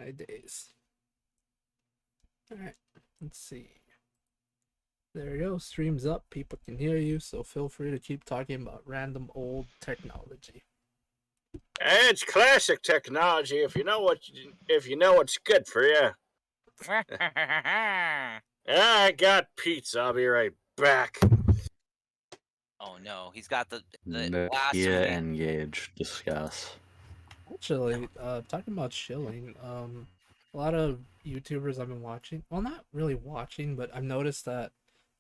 my days. Alright, let's see. There you go, stream's up, people can hear you, so feel free to keep talking about random old technology. It's classic technology if you know what's good for you. I got pizza. I'll be right back. Oh no, he's got the Nokia blasphemy. engage. Discuss. Actually, talking about shilling, a lot of YouTubers I've been watching, well, not really watching, but I've noticed that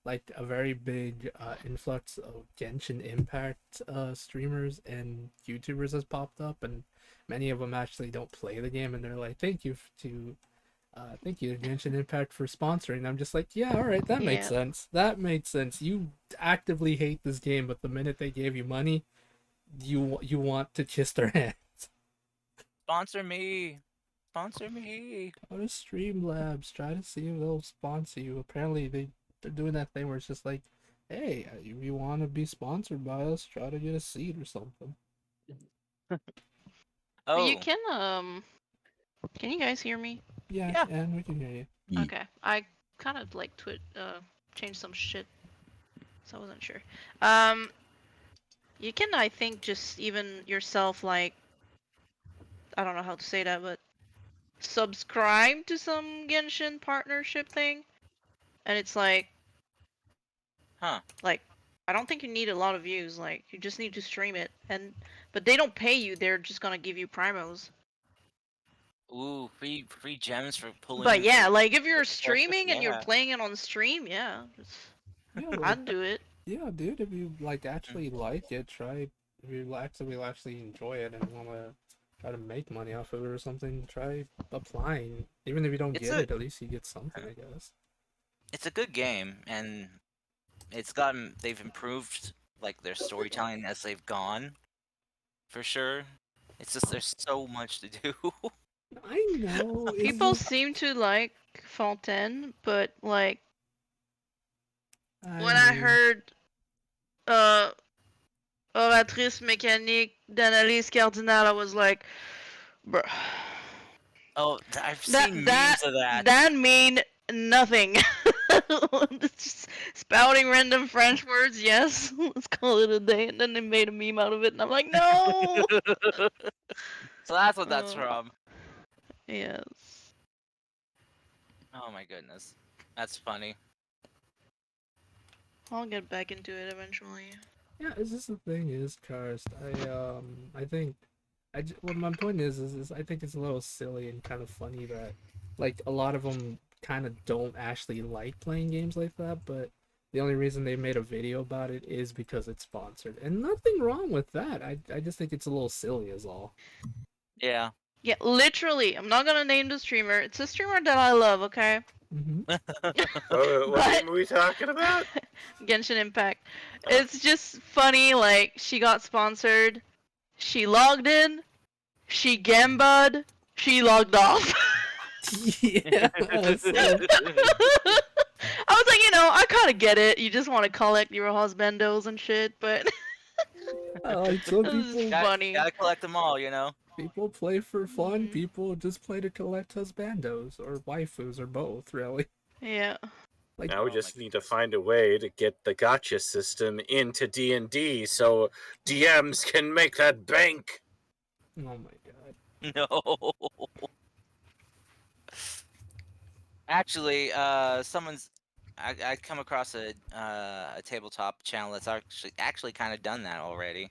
like a very big influx of Genshin Impact streamers and YouTubers has popped up, and many of them actually don't play the game, and they're like, thank you, Genshin Impact, for sponsoring." I'm just like, yeah, all right, that makes sense. That makes sense. You actively hate this game, but the minute they gave you money, you want to kiss their hand. Sponsor me. Sponsor me. Go to Streamlabs, try to see if they'll sponsor you. Apparently, they're doing that thing where it's just like, hey, if you want to be sponsored by us, try to get a seat or something. Oh, You can you guys hear me? Yeah, and we can hear you. Okay, I kind of like changed some shit, so I wasn't sure. You can, I think, just even yourself, like, I don't know how to say that, but subscribe to some Genshin partnership thing, and it's like, huh. like, I don't think you need a lot of views. Like, you just need to stream it, but they don't pay you. They're just gonna give you primos. Ooh, free gems for pulling. But yeah, like if you're streaming and you're Yeah. playing it on stream, yeah, Yeah, like, I'd do it. yeah, dude. If you like actually like it, try. If you actually enjoy it and want to try to make money off of it or something, try applying. Even if you don't get it, at least you get something, I guess. It's a good game, and they've improved like their storytelling as they've gone, for sure. It's just there's so much to do. I know. People seem to like Fontaine, but like when I heard oratrice mécanique d'analyse cardinale, I was like, bruh. Oh, I've seen memes of that. That mean nothing. Just spouting random French words, yes. Let's call it a day. And then they made a meme out of it, and I'm like, no! So that's what that's from. Yes. Oh my goodness. That's funny. I'll get back into it eventually. Yeah, it's just the thing is, Karst, I think, well, my point is I think it's a little silly and kind of funny that, like, a lot of them kind of don't actually like playing games like that, but the only reason they made a video about it is because it's sponsored, and nothing wrong with that. I just think it's a little silly is all. Yeah. Yeah, literally. I'm not gonna name the streamer. It's a streamer that I love, okay? What game are we talking about? Genshin Impact. It's just funny, like, she got sponsored, she logged in, she gambad, she logged off. Yes. I was like, I kind of get it. You just want to collect your husbandos and shit, but Like some people, funny. Gotta collect them all, you know. People play for fun. People just play to collect husbandos or waifus or both, really. Yeah. Like, now we just need to find a way to get the gotcha system into D&D so DMs can make that bank. Oh my god. No. Actually, I come across a tabletop channel that's actually kind of done that already.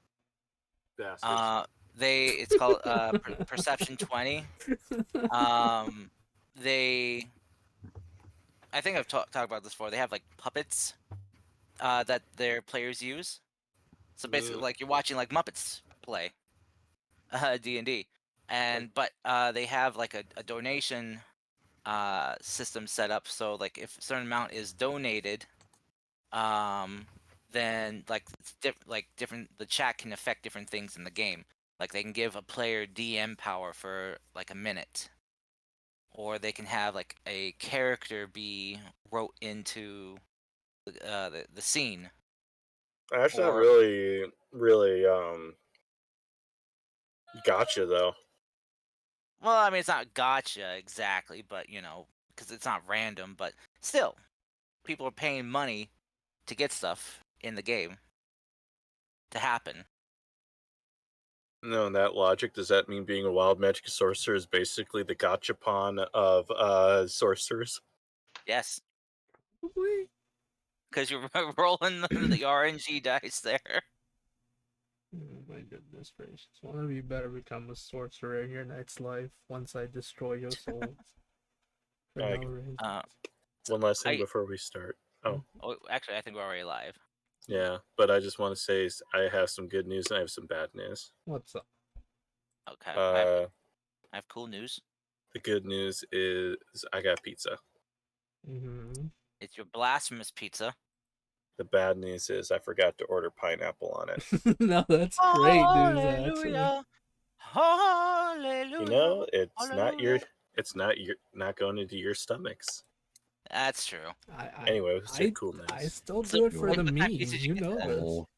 It's called Perception 20. I think I've talked about this before. They have like puppets that their players use. So basically, like you're watching like Muppets play D&D, but they have like a donation system set up. So like if a certain amount is donated, then like it's different. The chat can affect different things in the game. Like they can give a player DM power for like a minute, or they can have like a character be wrote into the scene. That's not really gotcha though. Well, I mean, it's not gotcha exactly, but because it's not random. But still, people are paying money to get stuff in the game to happen. No, in that logic, does that mean being a wild magic sorcerer is basically the gachapon of sorcerers? Yes, Probably. because you're rolling the RNG dice there. Oh my goodness gracious. One of you better become a sorcerer in your next life once I destroy your souls. For no reason. One last thing I before we start. Oh, actually, I think we're already live. yeah, but I just want to say I have some good news and I have some bad news. What's up? Okay, Uh, I have cool news. the good news is I got pizza. Mm-hmm. It's your blasphemous pizza. The bad news is I forgot to order pineapple on it. No, that's great news, actually. Hallelujah. Hallelujah. You know, Hallelujah. not going into your stomachs. That's true. Anyway, let's I, do cool news. I still So do it for you're- the what meme. news did You you know get? this. All,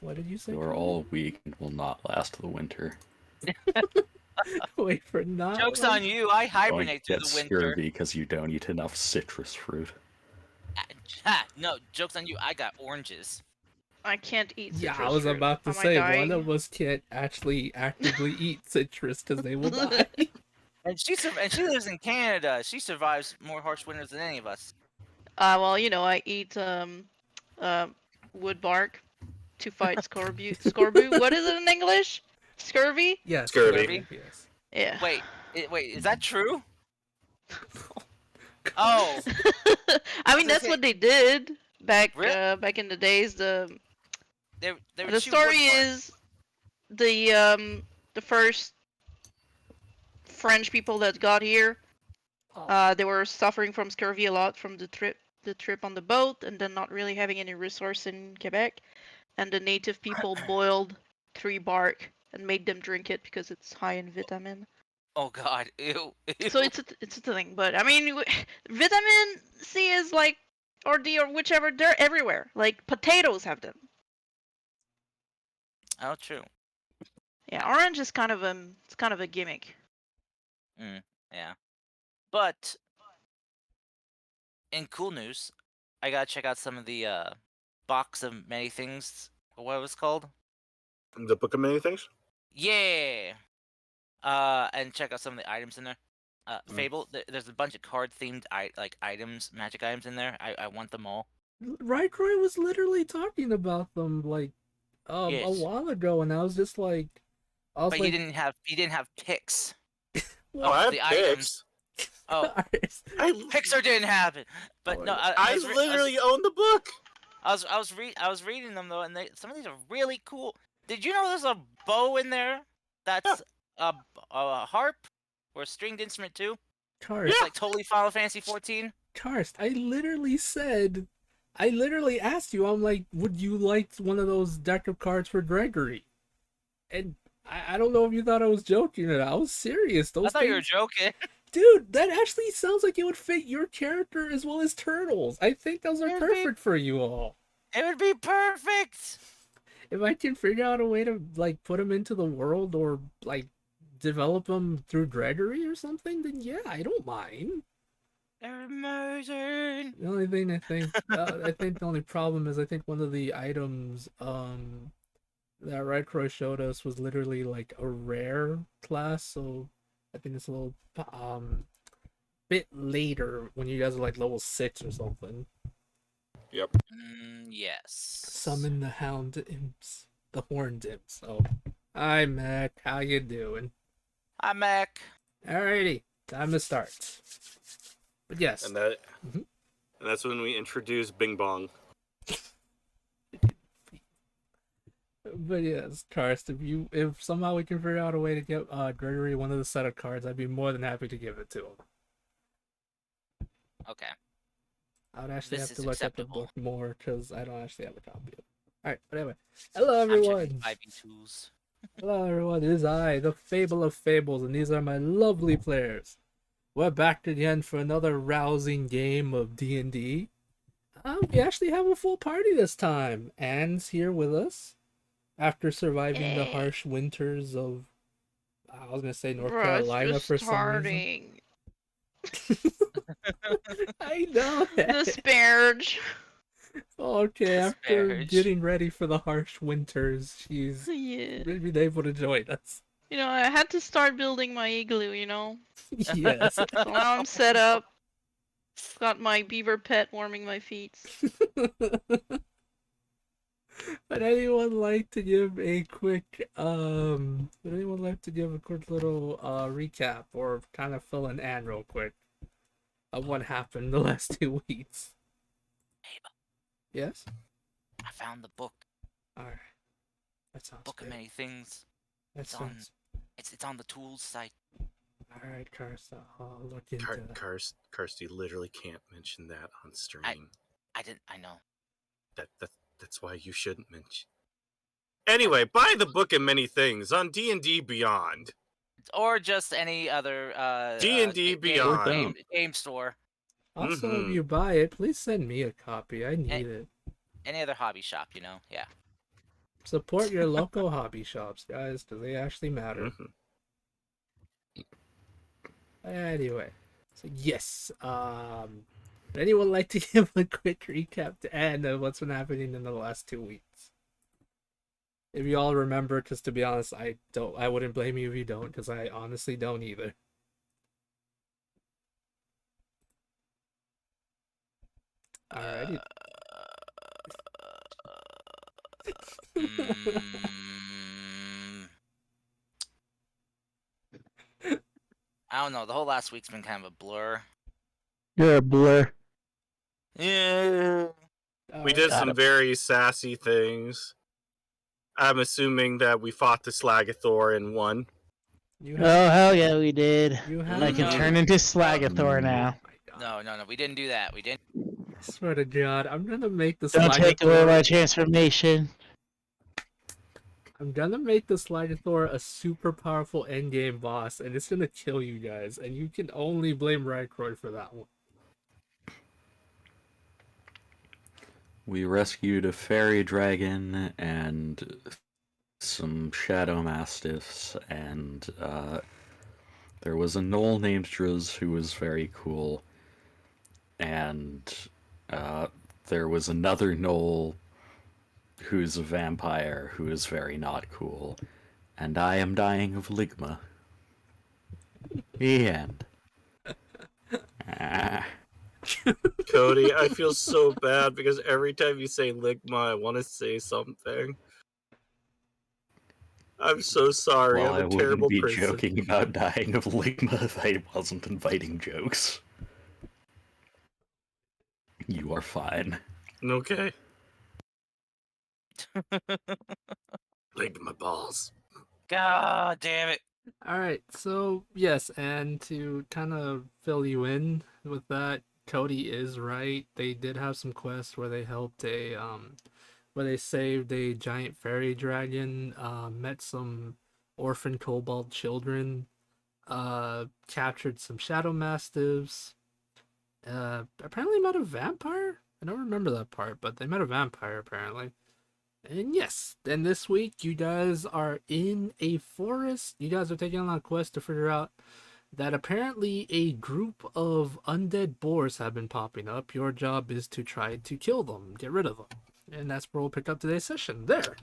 What did you say? you're Cody? all weak and will not last the winter. Wait for not. Joke's like... on you. I Don't hibernate through get the winter. scurvy because you don't eat enough citrus fruit. No, joke's on you. I got oranges. I can't eat citrus Yeah, I was fruit. about to Am I say one dying? of us can't actually actively eat citrus because they will die. And she lives in Canada. She survives more harsh winters than any of us. Well, I eat wood bark to fight scorbut. What is it in English? Scurvy? Yes, Scurvy. Yes. Yeah. Wait, is that true? Oh, I mean, gonna that's say- what they did back Really? back in the days. they would The shoot story wood bark. is the first French people that got here, they were suffering from scurvy a lot from the trip on the boat, and then not really having any resource in Quebec. And the native people boiled tree bark and made them drink it because it's high in vitamin. Oh God, ew, ew. So it's a thing. But I mean, vitamin C is like, or D or whichever, they're everywhere. Like potatoes have them. Oh, true. Yeah, orange is kind of a gimmick. Yeah, but in cool news, I gotta check out some of the box of many things. What it was called? The Book of Many Things? Yeah. And check out some of the items in there. Fable. There's a bunch of card themed items, magic items in there. I want them all. Rycroy was literally talking about them like a Yes. while ago, and I was just like, But you didn't have picks Oh, I of have the items. picks. Oh, I Pixar didn't have it. But Oh, no, I literally own the book. I was reading them though, and some of these are really cool. Did you know there's a bow in there? That's a harp or a stringed instrument too. Karst, It's like totally Final Fantasy 14. Karst, I literally asked you, I'm like, would you like one of those deck of cards for Gregory? And I don't know if you thought I was joking or not. I was serious. Those I thought you were things, joking. dude, that actually sounds like it would fit your character as well as Turtles. I think those are It'd be- perfect for you all. It would be perfect. If I can figure out a way to like put them into the world or like develop them through Gregory or something, then yeah, I don't mind. They're amazing. The only thing I think the only problem is I think one of the items that Red Crow showed us was literally like a rare class, so I think it's a little bit later when you guys are like level 6 or something. Yep. Yes. Summon the hound imps, the horned imps. Oh, hi Mac, how you doing? Hi, Mac. Alrighty, time to start. But yes, And that Mhm. and that's when we introduce Bing Bong. but yes, Karst, if somehow we can figure out a way to get Gregory one of the set of cards, I'd be more than happy to give it to him. Okay. I would actually This have to is look at the acceptable. book more because I don't actually have a copy of it. Alright, but anyway. Hello I'm checking everyone! 5e2s. Hello everyone, it is I, the Fable of Fables, and these are my lovely players. We're back again for another rousing game of D&D. We actually have a full party this time. Anne's here with us after surviving the Yay. harsh winters of I was gonna say North Bro, it's Carolina just for some reason. starting. I know that. Disparage. Okay, after Disparage. getting ready for the harsh winters, she's Yeah. been able to join us. You know, I had to start building my igloo, you know? Yes. So now I'm set up. Got my beaver pet warming my feet. Would anyone like to give a quick would anyone like to give a quick little recap or kind of fill in Anne real quick of what happened the last 2 weeks? Hey, Yes? I found the book. Alright. That sounds Book of good. many things. That It's on. sounds It's on the tools site. alright, Karsa. I'll look into that. Kirsty literally can't mention that on stream. I didn't. I know. That's why you shouldn't mention. Anyway, buy the book of many things on D&D Beyond. Or just any other D&D Beyond. game store. Also, if you buy it, please send me a copy. I need it. Any other hobby shop, you know? Yeah. Support your local hobby shops, guys, because they actually matter. Mhm. Anyway, so yes, would anyone like to give a quick recap to Anne of what's been happening in the last 2 weeks? If you all remember, because to be honest, I don't. I wouldn't blame you if you don't, because I honestly don't either. Alrighty. I don't know. The whole last week's been kind of a blur. You're a blur. Yeah. We did Got some it. very sassy things. I'm assuming that we fought the Slagathor and won. You Oh, have. hell yeah, we did. You have. I can No. turn into Slagathor now. Oh my god. No. We didn't do that. We didn't. I swear to God, I'm gonna make the Don't take away Slagathor. my transformation. I'm gonna make the Slagathor a super powerful endgame boss, and it's gonna kill you guys, and you can only blame Rykroyd for that one. We rescued a fairy dragon and some shadow mastiffs, and there was a gnoll named Druz who was very cool, and there was another gnoll who's a vampire who is very not cool, and I am dying of ligma. The end. Ah. Cody, I feel so bad because every time you say Ligma, I want to say something. I'm so sorry. Well, I I'm a wouldn't terrible be person. joking about dying of ligma if I wasn't inviting jokes. You are fine. Okay. Ligma balls. God damn it. Alright, so yes, and to kind of fill you in with that, Cody is right. They did have some quests where they helped where they saved a giant fairy dragon, met some orphan kobold children, captured some shadow mastiffs, apparently met a vampire? I don't remember that part, but they met a vampire apparently. And yes, then this week you guys are in a forest. You guys are taking on a quest to figure out that apparently a group of undead boars have been popping up. Your job is to try to kill them, get rid of them. And that's where we'll pick up today's session. There.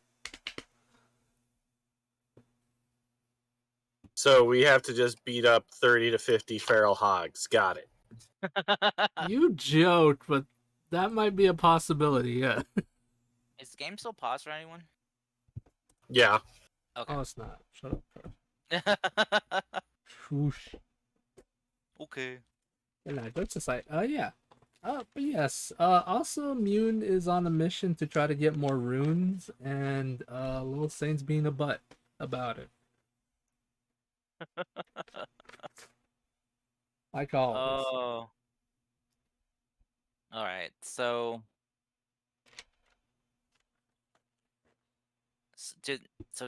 So we have to just beat up 30 to 50 feral hogs. Got it. You joke, but that might be a possibility, yeah. Is the game still paused for anyone? Yeah. Okay. Oh, it's not. Shut up. Whoosh. Okay. And I jokes aside, yeah. But yes, also Mune is on a mission to try to get more runes, and Little Saint's being a butt about it. Like always. Oh. All right. So did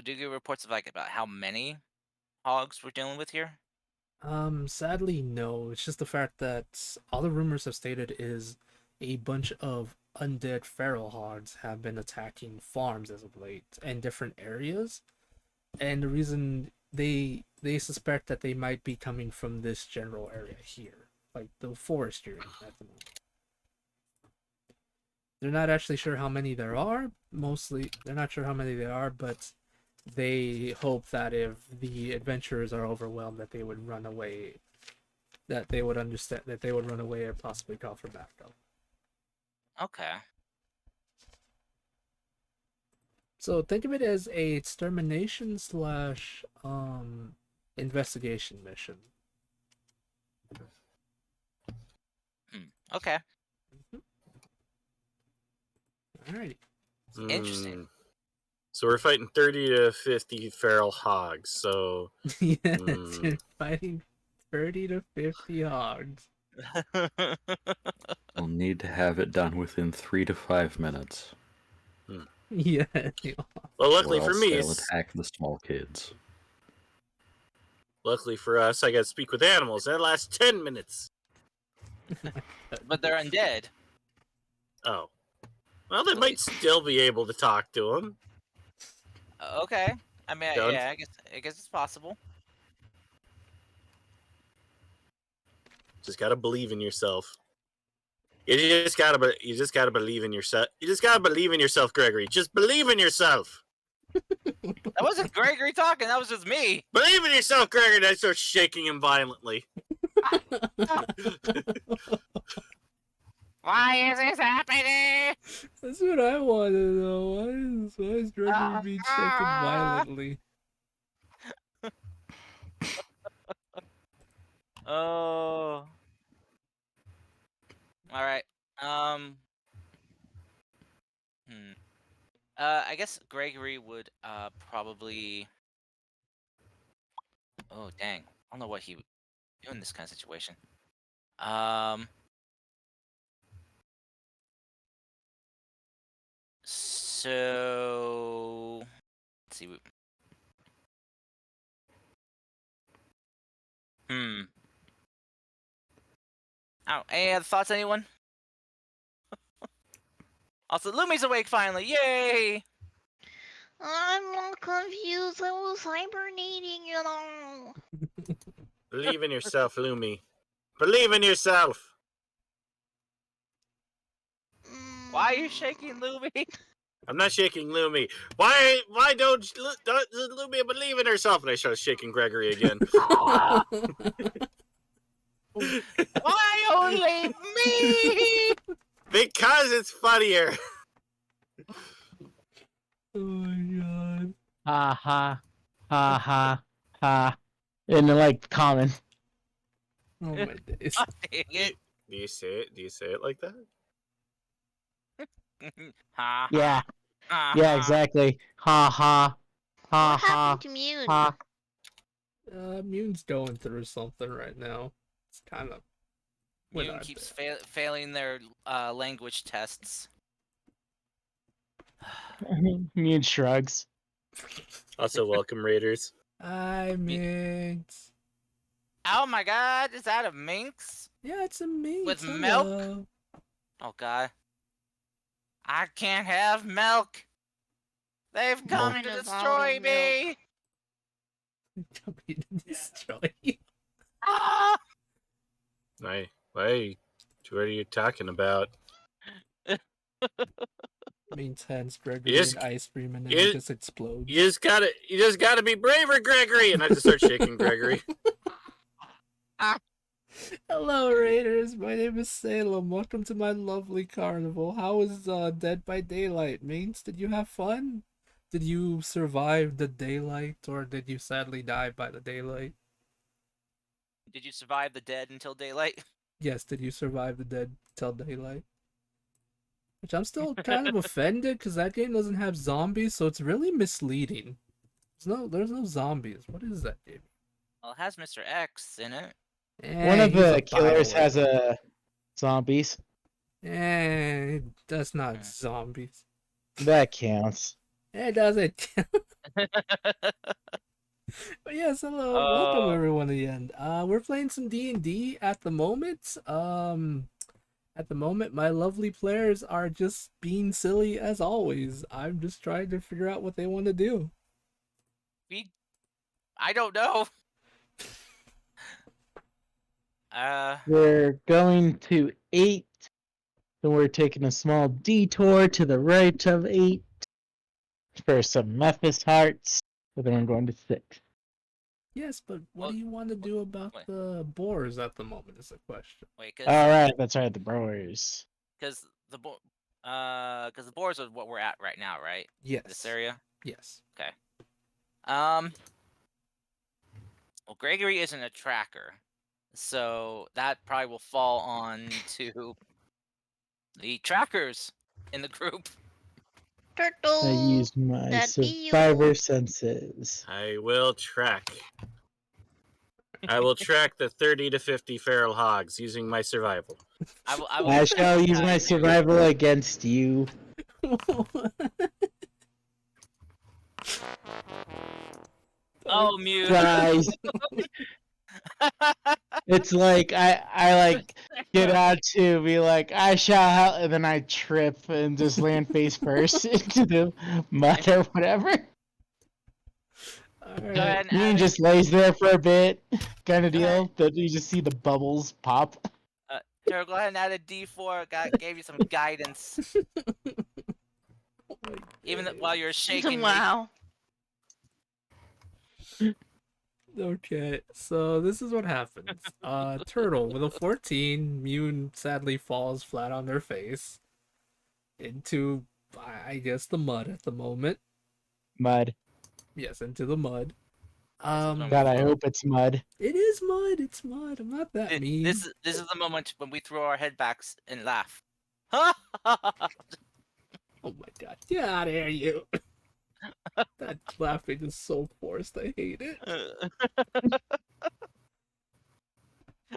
you get reports of like about how many hogs we're dealing with here? Sadly, no. It's just the fact that all the rumors have stated is a bunch of undead feral hogs have been attacking farms as of late and different areas. And the reason they suspect that they might be coming from this general area here, like the forest you're in at the moment. They're not actually sure how many there are. Mostly, they're not sure how many there are, but they hope that if the adventurers are overwhelmed, that they would run away. That they would understand that they would run away or possibly call for backup. Okay. So think of it as a extermination slash investigation mission. Okay. Alrighty. Interesting. So we're fighting 30 to 50 feral hogs. So Yes, you're fighting 30 to 50 hogs. We'll need to have it done within 3 to 5 minutes. Yeah. well, luckily or for else me, they'll attack the small kids. luckily for us, I got to speak with animals. That lasts 10 minutes. But they're undead. Oh, well, they might still be able to talk to them. Okay. I mean, Don't- yeah, I guess it's possible. Just gotta believe in yourself. You just gotta believe in yourself. You just gotta believe in yourself, Gregory. Just believe in yourself. That wasn't Gregory talking. That was just me. Believe in yourself, Gregory. And I start shaking him violently. Why is this happening? That's what I want to know. Why is Gregory being shaken violently? Oh. All right. I guess Gregory would probably. Oh dang! I don't know what he would do in this kind of situation. So let's see. Any other thoughts, anyone? Also, Lumi's awake finally! Yay! I'm not confused. I was hibernating, you know. Believe in yourself, Lumi. Believe in yourself. Why are you shaking, Lumi? I'm not shaking Lumi. Why don't Lumi believe in herself? And I start shaking Gregory again. Why only me? Because it's funnier. Oh my god. Ha ha. Ha ha. Ha. And then, like, common. Oh my days. Oh, dang it. Do you say it? Do you say it like that? Ha, Yeah. ha, Yeah, ha. exactly. Ha ha. Ha What ha. happened to Mune? Ha. Mune's going through something right now. It's kind of. Mune keeps failing their language tests. Mune shrugs. Also, welcome, Raiders. Hi, Minx. Oh my god, is that a minx? Yeah, it's a Minx. With Hello. milk? Oh god. I can't have milk. They've come Kind to of destroy out of me. Coming to destroy you. Ah! Why? What are you talking about? Minx hands Gregory Yes, an ice cream and then you- it just explodes. You just gotta be braver, Gregory. And I just start shaking Gregory. Hello, Raiders. My name is Salem. Welcome to my lovely carnival. How was Dead by Daylight? Minx, did you have fun? Did you survive the daylight, or did you sadly die by the daylight? Did you survive the dead until daylight? Yes, did you survive the dead till daylight? Which I'm still kind of offended because that game doesn't have zombies, so it's really misleading. There's no zombies. What is that game? Well, it has Mr. X in it. One of He's a the killers Bioware. has a zombies. That's not zombies. That counts. It doesn't. But yes, hello, welcome everyone again. We're playing some D&D at the moment. At the moment, my lovely players are just being silly as always. I'm just trying to figure out what they want to do. I don't know. Uh, We're going to 8. Then we're taking a small detour to the right of 8 for some Memphis hearts. But then we're going to 6. Yes, but what Well, do you want to do about wait. the boars at the moment? Is the question. wait, All right, that's right, the Brewers. because because the boards are what we're at right now, right? Yes. This area. Yes. Okay. Well, Gregory isn't a tracker, so that probably will fall on to the trackers in the group. Turtle. I used my that be you. survivor senses. I will track. I will track the 30 to 50 feral hogs using my survival. I will. I shall use my survival against you. Oh, Mew. Guys, it's like I like get out to be like I shall help, and then I trip and just land face first into the mud or whatever. All Go right. ahead and Me add and it. just lays there for a bit, kind of Go ahead. deal. But you just see the bubbles pop. Tara, go ahead and add a D4. Gave you some guidance, Oh my even God. while you're shaking me. Wow. Okay, so this is what happens. Turtle with a 14, Mune sadly falls flat on their face into, I guess, the mud at the moment. Mud. Yes, into the mud. Um, God, I hope it's mud. It is mud. It's mud. I'm not that mean. This is the moment when we throw our head backs and laugh. Oh my god, get out of here, you! That laughing is so forced. I hate it.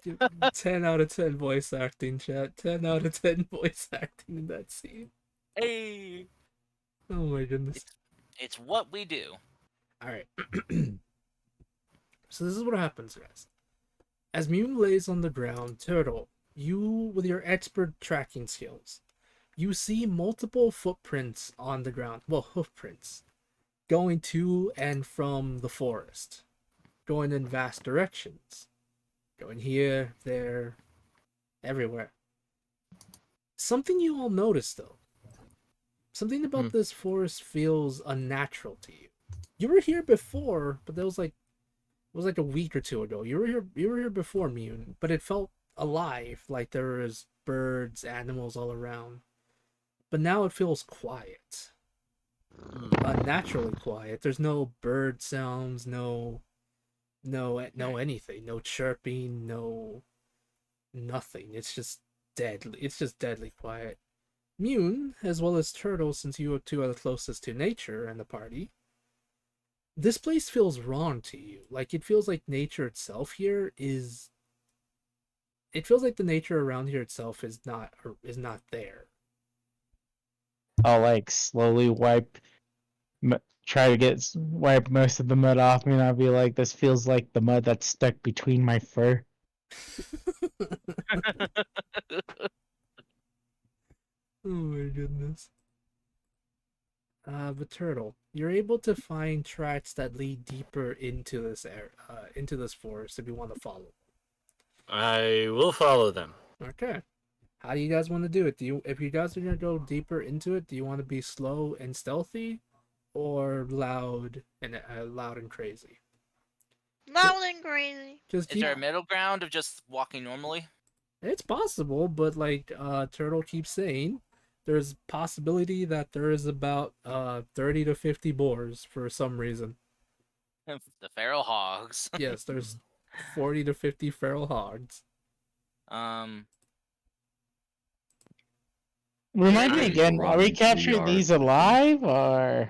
Dude, 10 out of 10 voice acting, chat. 10 out of 10 voice acting in that scene. Hey, Oh my goodness. it's what we do. Alright. So this is what happens, guys. As Mune lays on the ground, Turtle, you, with your expert tracking skills, you see multiple footprints on the ground. Well, hoofprints. Going to and from the forest. Going in vast directions. Going here, there, everywhere. Something you all notice, though. Something about this forest feels unnatural to you. You were here before, but that was like it was like a week or two ago. You were here before Mune, but it felt alive, like there was birds, animals all around. But now it feels quiet. Unnaturally quiet. There's no bird sounds, no anything, no chirping, no nothing. It's just deadly. It's just deadly quiet. Mune, as well as Turtle, since you two are the closest to nature and the party, this place feels wrong to you. Like it feels like nature itself here is. It feels like the nature around here itself is not there. I'll like slowly try to wipe most of the mud off me, and I'll be like, this feels like the mud that's stuck between my fur. Oh my goodness. But Turtle, you're able to find tracks that lead deeper into this into this forest if you want to follow. I will follow them. Okay. How do you guys want to do it? If you guys are gonna go deeper into it, do you want to be slow and stealthy, or loud and crazy? Loud and crazy. Just Is there a middle ground of just walking normally? It's possible, but like Turtle keeps saying, there's possibility that there is about 30 to 50 boars for some reason. The feral hogs. Yes, there's 40 to 50 feral hogs. Remind me I again, are run we to the capturing yard. these alive, or?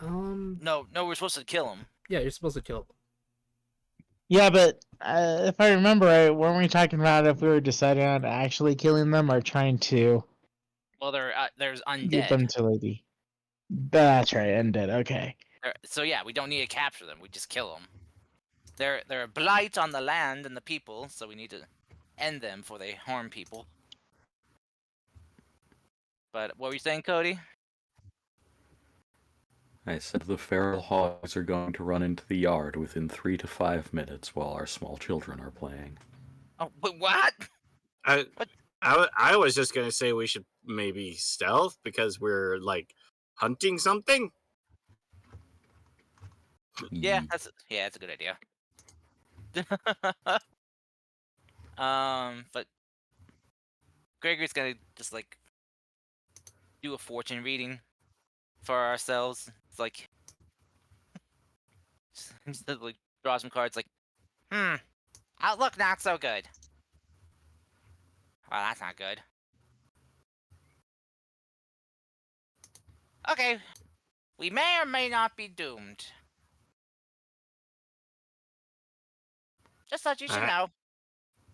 No, we're supposed to kill them. Yeah, you're supposed to kill them. Yeah, but if I remember right, weren't we talking about if we were deciding on actually killing them or trying to Well, there's get undead. them to lady? That's right, undead. Okay. So yeah, we don't need to capture them. We just kill them. They're a blight on the land and the people, so we need to end them before they harm people. But what were you saying, Cody? I said the feral hogs are going to run into the yard within 3 to 5 minutes while our small children are playing. Oh, wait, what? I, What? I was just gonna say we should maybe stealth because we're like hunting something. Yeah, that's a good idea. But Gregory's gonna just like do a fortune reading for ourselves. It's like just like draw some cards. Like, outlook not so good. Well, that's not good. Okay, we may or may not be doomed. Just thought you should I, know.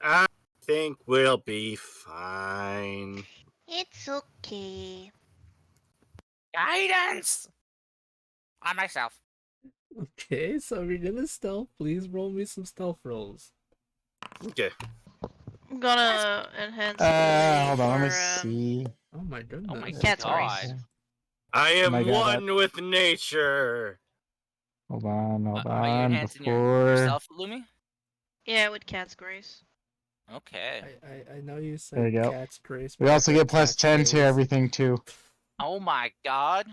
I think we'll be fine. It's okay. Guidance on myself. Okay, so if you're gonna stealth, please roll me some stealth rolls. Okay. I'm gonna enhance Hold on, let me for see. Oh my goodness. Oh my Cat's god. grace. I am my God, one with nature. Hold on, Are you enhancing before... yourself, Lumi? Yeah, with cat's grace. Okay. I know you There said you go. cat's grace. We but I also heard get plus cat's 10 to grace. everything, too. Oh my god.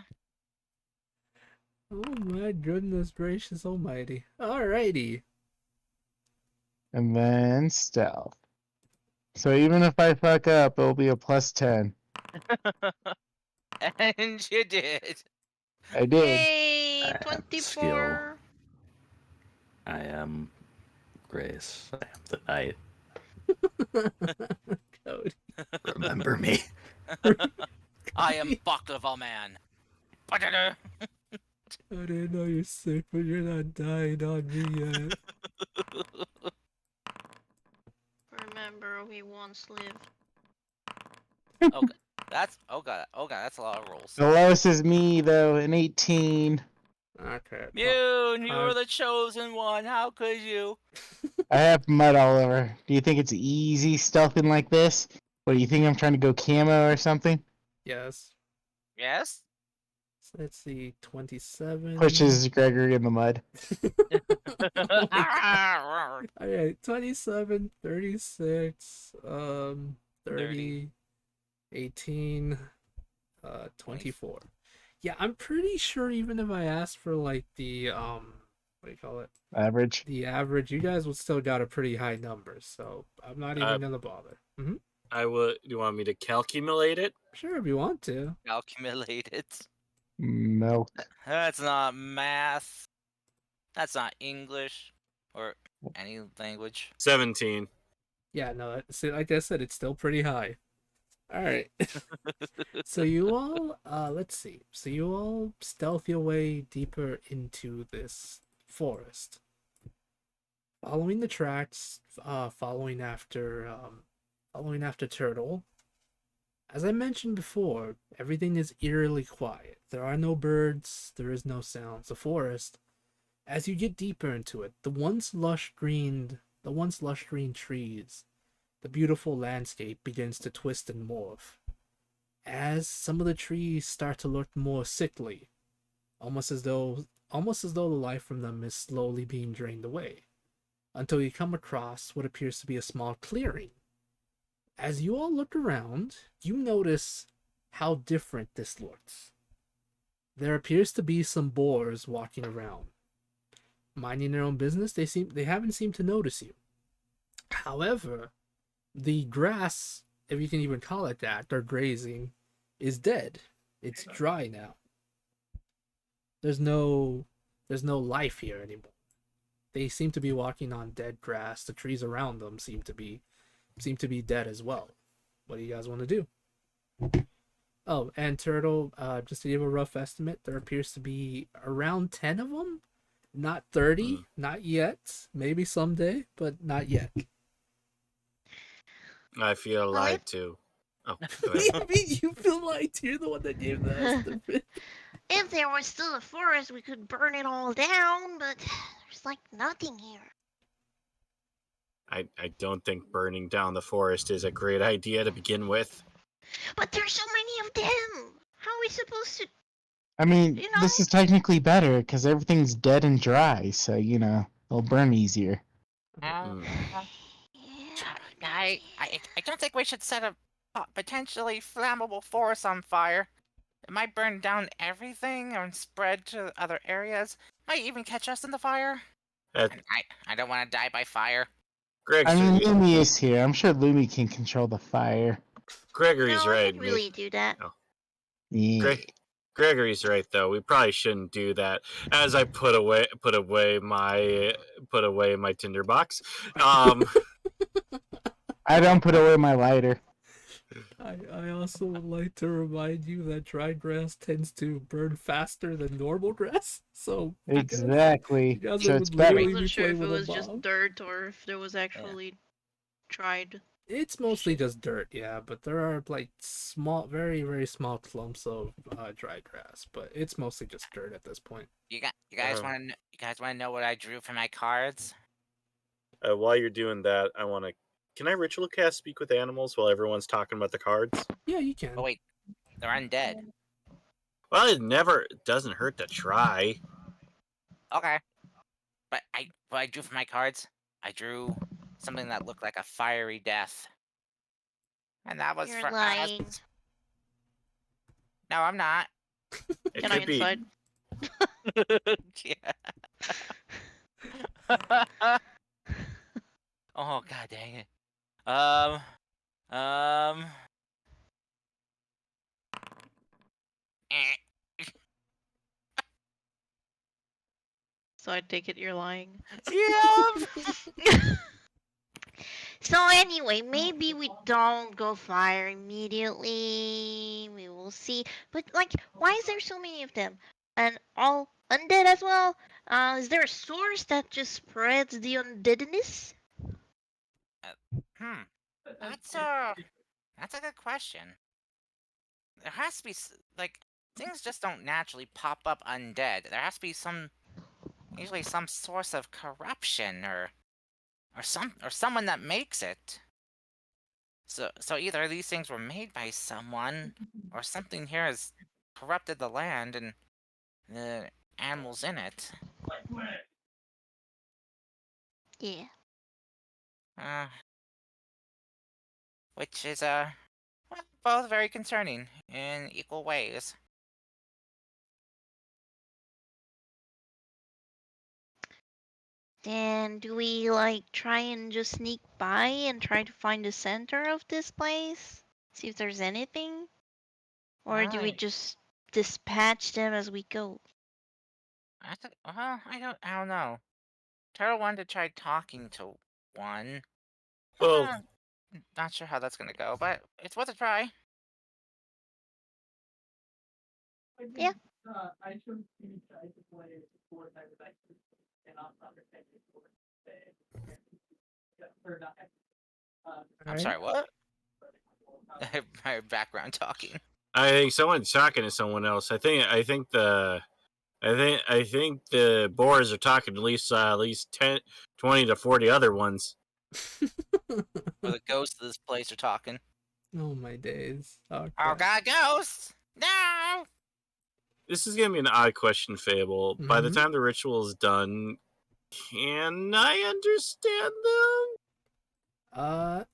Oh my goodness gracious almighty. Alrighty. And then stealth. So even if I fuck up, it'll be a plus 10. And you did. I did. Yay! I have 24. I am Grace. I am the knight. Cody. Remember me. I am Baklava Man. Ba-da-da. I didn't know you're sick, but you're not dying on me yet. Remember, we once lived. Okay. That's that's a lot of rolls. The lowest is me, though, an 18. Okay. You were the chosen one. How could you? I have mud all over. Do you think it's easy stealthing like this? Or do you think I'm trying to go camo or something? Yes. Yes? So let's see. 27. Pushes Gregory in the mud. Alright, 27, 36, 30, 18, 24. Yeah, I'm pretty sure even if I asked for like the what do you call it? Average. The average, you guys would still got a pretty high number, so I'm not even gonna bother. I would. Do you want me to calculate it? Sure, if you want to. Calculated. Milk. That's not math. That's not English. Or any language. 17. Yeah, no, see, like I said, it's still pretty high. All right. So you all, let's see. So you all stealth your way deeper into this forest, following the tracks, following after Turtle. As I mentioned before, everything is eerily quiet. There are no birds. There is no sounds. The forest, as you get deeper into it, the once lush green trees, the beautiful landscape begins to twist and morph, as some of the trees start to look more sickly, almost as though the life from them is slowly being drained away, until you come across what appears to be a small clearing. As you all look around, you notice how different this looks. There appears to be some boars walking around, minding their own business. They haven't seemed to notice you. However, the grass, if you can even call it that, they're grazing, is dead. It's dry now. There's no life here anymore. They seem to be walking on dead grass. The trees around them seem to be dead as well. What do you guys want to do? Oh, and Turtle, just to give a rough estimate, there appears to be around 10 of them. Not 30, not yet. Maybe someday, but not yet. I feel Well, lied to. Oh, go What do ahead. you mean you feel like you're the one that gave the estimate? If there was still a forest, we could burn it all down, but there's like nothing here. I don't think burning down the forest is a great idea to begin with. But there's so many of them. How are we supposed to? I mean, You this know, is technically better because everything's dead and dry, so it'll burn easier. Mm. yeah, I don't think we should set a potentially flammable forest on fire. It might burn down everything and spread to other areas. Might even catch us in the fire. Uh, And I don't want to die by fire. Greg's, I mean, Lumi is here. I'm sure Lumi can control the fire. Gregory's no, I right. could really do that. Yeah. Gregory's right though. We probably shouldn't do that. As I put away my tinderbox. I don't put away my lighter. I also would like to remind you that dry grass tends to burn faster than normal grass. So Exactly. you guys So would it's better. I literally wasn't be sure playing if it with a was just bomb. dirt or if there was actually dried. It's mostly just dirt, yeah, but there are like small, very, very small clumps of dry grass, but it's mostly just dirt at this point. You guys want to know what I drew for my cards? While you're doing that, Can I ritual cast speak with animals while everyone's talking about the cards? Yeah, you can. Oh wait, they're undead. Well, it doesn't hurt to try. Okay, but what I drew for my cards, I drew something that looked like a fiery death, and that was You're for lying. us. No, I'm not. It Can I could be. inside? Yeah. Oh god dang it. Um. eh. So I take it you're lying. Yeah. So anyway, maybe we don't go fire immediately. We will see. But like, why is there so many of them? And all undead as well? Is there a source that just spreads the undeadness? Hmm. That's a good question. There has to be like things just don't naturally pop up undead. There has to be usually some source of corruption or someone that makes it. So either these things were made by someone, or something here has corrupted the land and the animals in it. Yeah. Uh, which is well, both very concerning in equal ways. Then do we like try and just sneak by and try to find the center of this place? See if there's anything? Or do we Right. just dispatch them as we go? I don't know. Turtle wanted to try talking to one. Well, Not sure how that's gonna go, but it's worth a try. Yeah. I'm sorry, what? My background talking. I think someone's talking to someone else. I think the boars are talking at least 10, 20 to 40 other ones. Or the ghosts of this place are talking. Oh my days. Oh, Oh crap. god, ghosts! No! This is gonna be an odd question, Fable. By the Mhm. time the ritual is done, can I understand them?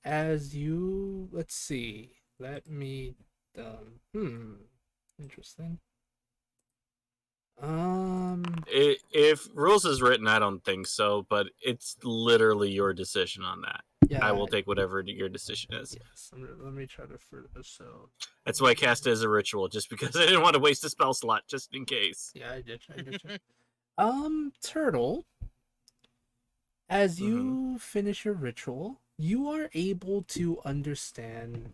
As you, let's see. Let me, interesting. If rules is written, I don't think so, but it's literally your decision on that. Yeah. I will take whatever your decision is. Yes. Let me try to figure this out. That's why I cast it as a ritual, just because I didn't want to waste a spell slot, just in case. Yeah, I did. Turtle. As you finish your ritual, you are able to understand.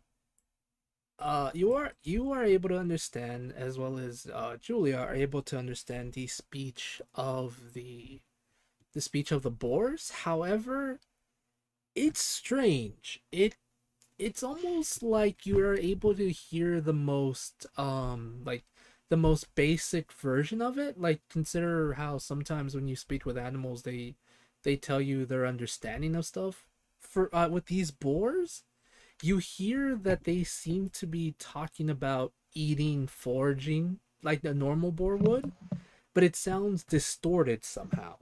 You are able to understand, as well as Julia are able to understand the speech of the speech of the boars. However, it's strange. It's almost like you are able to hear the most like the most basic version of it. Like, consider how sometimes when you speak with animals, they tell you their understanding of stuff. For with these boars, you hear that they seem to be talking about eating, foraging, like a normal boar would, but it sounds distorted somehow.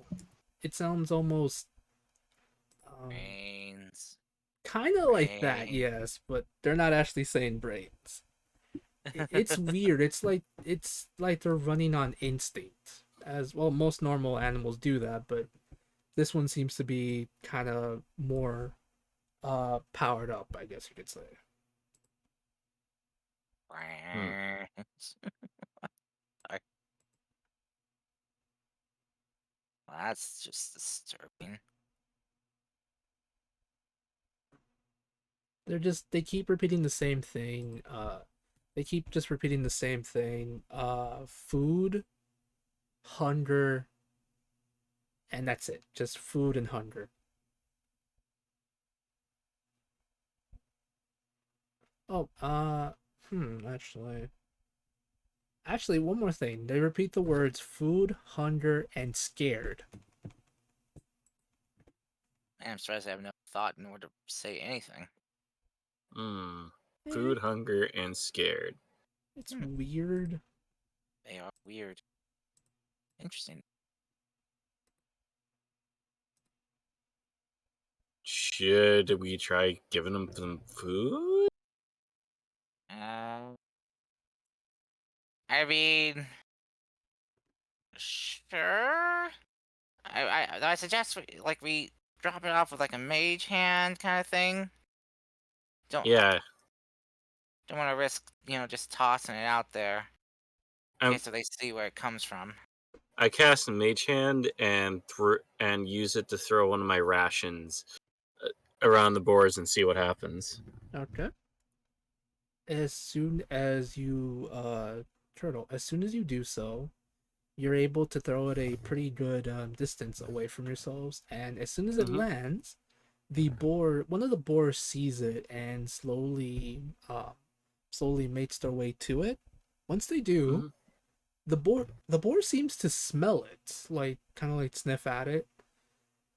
It sounds almost Brains. kind of like that, Brain. yes, but they're not actually saying brains. It's weird. It's like they're running on instinct. As well, most normal animals do that, but this one seems to be kind of more powered up, I guess you could say. Brains. Sorry. Well, that's just disturbing. They keep repeating the same thing. They keep just repeating the same thing. Food, hunger, and that's it. Just food and hunger. Oh, actually, one more thing. They repeat the words food, hunger, and scared. Man, I'm surprised I have no thought in order to say anything. Eh, Food, hunger, and scared. it's weird. They are weird. Interesting. Should we try giving them some food? I mean, sure. I suggest we drop it off with like a mage hand kind of thing. Don't Yeah. don't want to risk just tossing it out there in Um, case they see where it comes from. I cast a mage hand and use it to throw one of my rations around the boars and see what happens. Okay. As soon as you turtle, as soon as you do so, you're able to throw it a pretty good distance away from yourselves, and as soon as it Mhm. lands, one of the boars sees it and slowly makes their way to it. Once they do, Mhm. the boar seems to smell it, like kind of like sniff at it,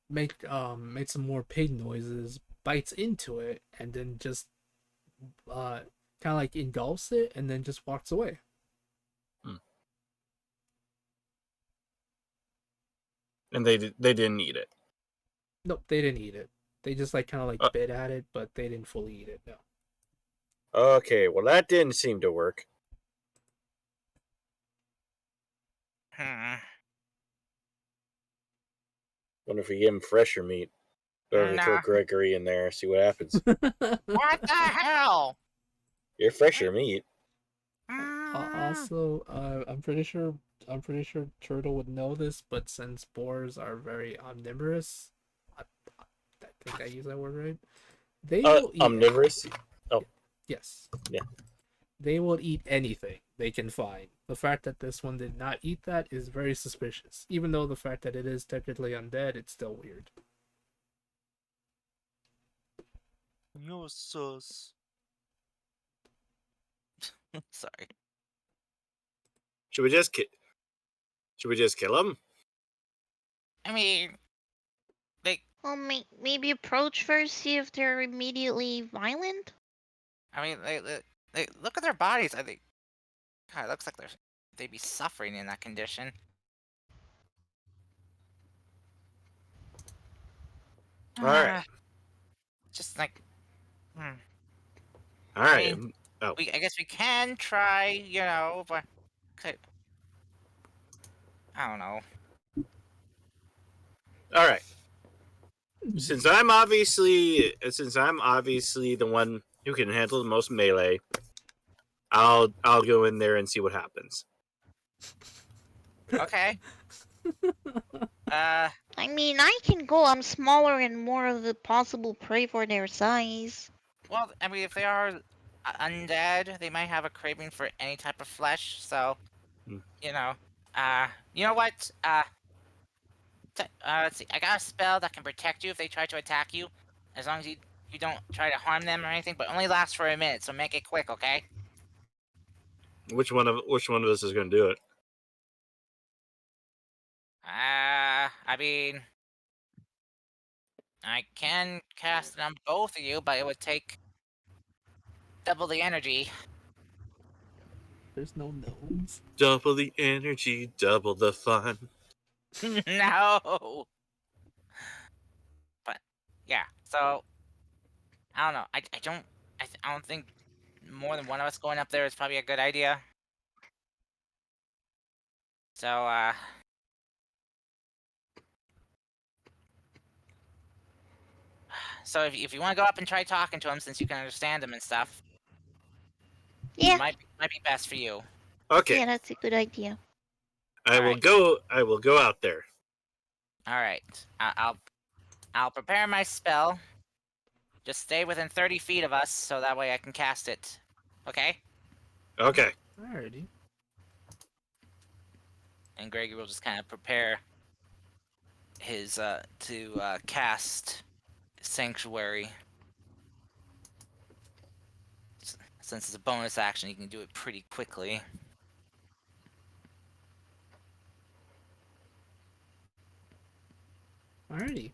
make some more pig noises, bites into it, and then just uh kind of like engulfs it, and then just walks away. Hmm. And they didn't eat it. Nope, they didn't eat it. They just like kind of like Uh, bit at it, but they didn't fully eat it. No. okay, well that didn't seem to work. Hmm. Wonder if we give him fresher meat. Or throw Nah. Gregory in there, see what happens. What the hell? You're fresher meat. Mm. Also, I'm pretty sure Turtle would know this, but since boars are very omnivorous, I, I think I use that word right. They will eat. Omnivorous. Oh, Yes, yeah. they will eat anything they can find. The fact that this one did not eat that is very suspicious. Even though the fact that it is technically undead, it's still weird. You're sus. Sorry. Should we just kill him? I mean, they. Well, maybe approach first, see if they're immediately violent. I mean, they look at their bodies. I think. God, it looks like they'd be suffering in that condition. All right. Just like. Hmm. All I right. mean, Oh, I guess we can try, but could I don't know. all right. Since I'm obviously the one who can handle the most melee, I'll go in there and see what happens. Okay. I mean, I can go. I'm smaller and more of the possible prey for their size. Well, I mean, if they are undead, they might have a craving for any type of flesh. So, Hmm. you know, you know what? Let's see. I got a spell that can protect you if they try to attack you, as long as you don't try to harm them or anything. But only lasts for a minute, so make it quick, okay? Which one of us is going to do it? I mean, I can cast it on both of you, but it would take double the energy. There's no gnomes. Double the energy, double the fun. No. But yeah, so I don't know. I don't think more than one of us going up there is probably a good idea. So so if you want to go up and try talking to him, since you can understand him and stuff, Yeah, might be best for you. Okay, yeah, that's a good idea. I will Alright. go. I will go out there. All right, I'll prepare my spell. Just stay within 30 feet of us, so that way I can cast it. Okay? Okay. Alrighty. And Gregory will just kind of prepare his to cast Sanctuary. Since it's a bonus action, you can do it pretty quickly. Alrighty.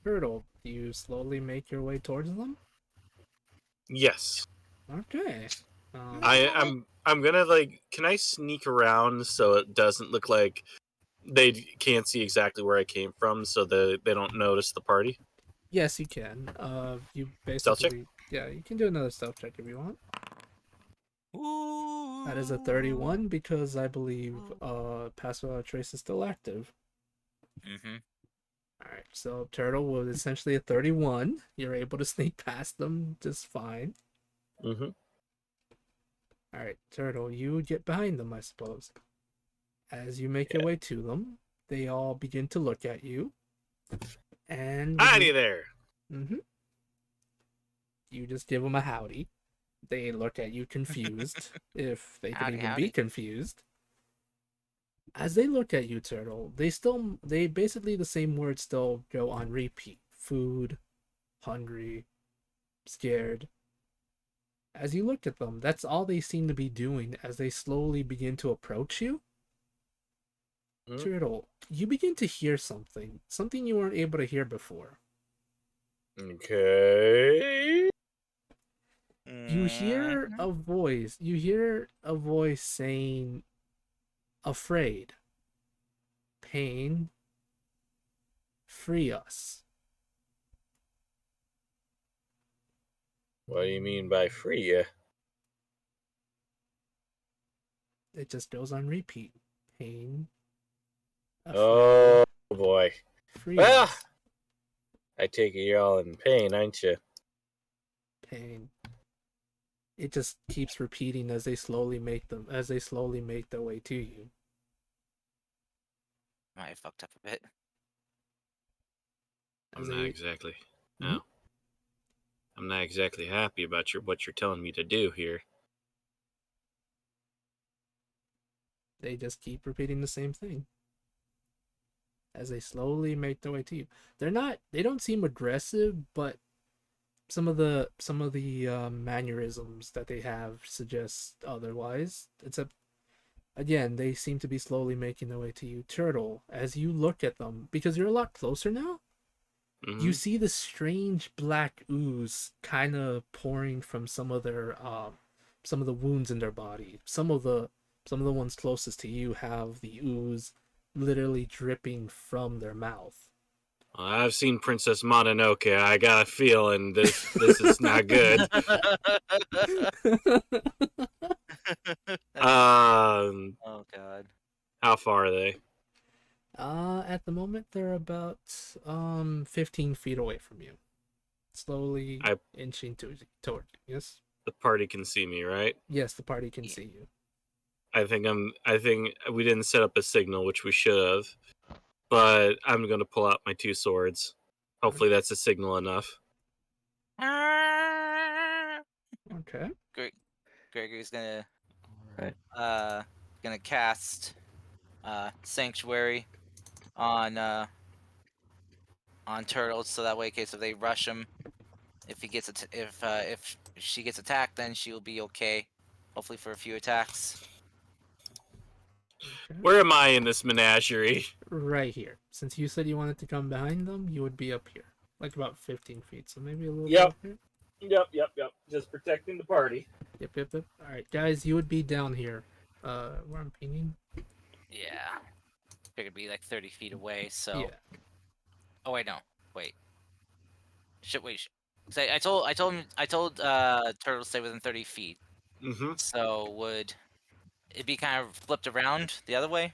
Turtle, do you slowly make your way towards them? Yes. Okay. I'm gonna like. Can I sneak around so it doesn't look like they can't see exactly where I came from, so they don't notice the party? Yes, you can. You Stealth check? basically, yeah, you can do another stealth check if you want. Ooh. That is a 31 because I believe passive without trace is still active. Mm-hmm. Alright, so Turtle was essentially a 31. You're able to sneak past them just fine. Mm-hmm. Alright, Turtle, you get behind them, I suppose. As you make your way to them, they all begin to look at you. And Howdy there. Mm-hmm. You just give them a howdy. They look at you confused, if they can Howdy, even be howdy. confused. As they look at you, Turtle, they basically the same words still go on repeat. Food, hungry, scared. As you look at them, that's all they seem to be doing as they slowly begin to approach you. Hmm? Turtle, you begin to hear something you weren't able to hear before. Okay. You hear a voice. You hear a voice saying, afraid, pain, free us. What do you mean by free? It just goes on repeat. Pain, afraid, Oh boy. free Well, us. I take it you're all in pain, aren't you? Pain. It just keeps repeating as they slowly make their way to you. I fucked up a bit. As I'm not they, exactly. Mhm. No. I'm not exactly happy about what you're telling me to do here. they just keep repeating the same thing. As they slowly make their way to you. They don't seem aggressive, but some of the mannerisms that they have suggest otherwise. Except again, they seem to be slowly making their way to you. Turtle, as you look at them, because you're a lot closer now, Mhm. you see the strange black ooze kind of pouring from some of the wounds in their body. Some of the ones closest to you have the ooze literally dripping from their mouth. Well, I've seen Princess Mononoke. I got a feeling this is not good. Um, Oh god. how far are they? At the moment they're about 15 feet away from you, slowly I- inching toward you. Yes, The party can see me, right? yes, the party can Yeah. see you. I think we didn't set up a signal, which we should have. But I'm gonna pull out my two swords. Hopefully that's a signal enough. Okay. Gregory's gonna Right. cast Sanctuary on Turtles, so that way in case if they rush him, if he gets if she gets attacked, then she'll be okay. Hopefully for a few attacks. Okay. Where am I in this menagerie? Right here. Since you said you wanted to come behind them, you would be up here, like about 15 feet. So maybe a little Yep. bit up here. Yep. Just protecting the party. Yep. All right, guys, you would be down here. Where I'm pinging. Yeah. Figured it'd be like 30 feet away, so. Yeah. Oh wait, no. Wait. Wait. Say, I told Turtle to stay within 30 feet. Mm-hmm. So would it be kind of flipped around the other way?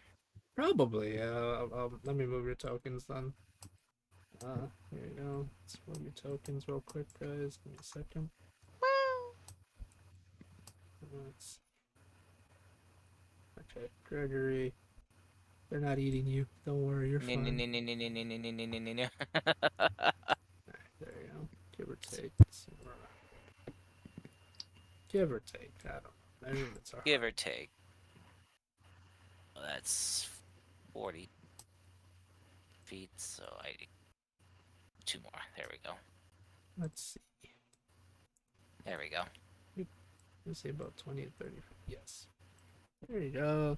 Probably. Let me move your tokens then. Here you go. Let's move your tokens real quick, guys. Give me a second. Let's... Okay, Gregory. They're not eating you. Don't worry, you're fine. There you go. Give or take. Give or take. I don't know. Measurements are Give hard. or take. Well, that's 40 feet, so I need 2 more. There we go. Let's see. There we go. Let's say about 20 to 30. Yes. There you go.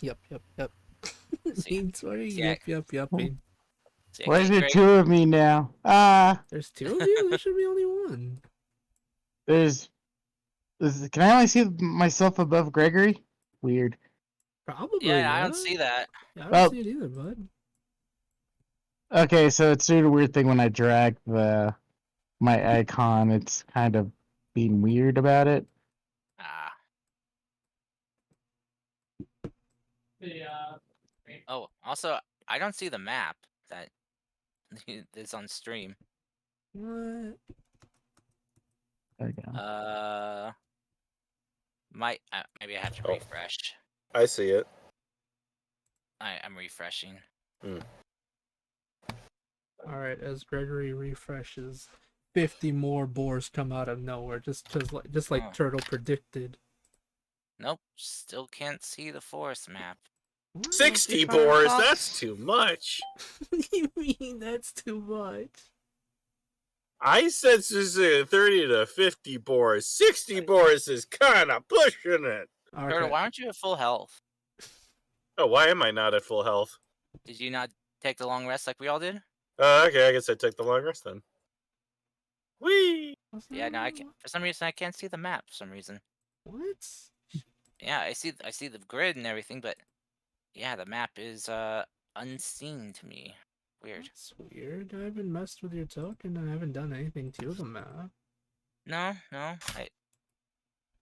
Yep. See, Mean 20. yeah. Yupping. See, Why is there Greg, 2 of me now? There's 2 of you? There should be only 1. Can I only see myself above Gregory? Weird. Probably, yeah, I yeah. don't see that. Yeah, I don't Well- see it either, bud. Okay, so it's doing a weird thing when I drag my icon. It's kind of being weird about it. Ah. Oh, also, I don't see the map that is on stream. What? There we go. Maybe I have to Oh. refresh. I see it. I'm refreshing. Alright, as Gregory refreshes, 50 more boars come out of nowhere, just like Oh. Turtle predicted. Nope, still can't see the forest map. What? 60 Firefox. boars. That's too much. What do you mean that's too much? I said 30 to 50 boars. 60 boars is kind of pushing it. Turtle, Okay. why aren't you at full health? Oh, why am I not at full health? Did you not take the long rest like we all did? Okay, I guess I took the long rest then. Whee! Yeah, no, I can't. For some reason, I can't see the map. For some reason. What? Yeah, I see the grid and everything, but yeah, the map is unseen to me. Weird. That's weird. I haven't messed with your token and I haven't done anything to the map. No,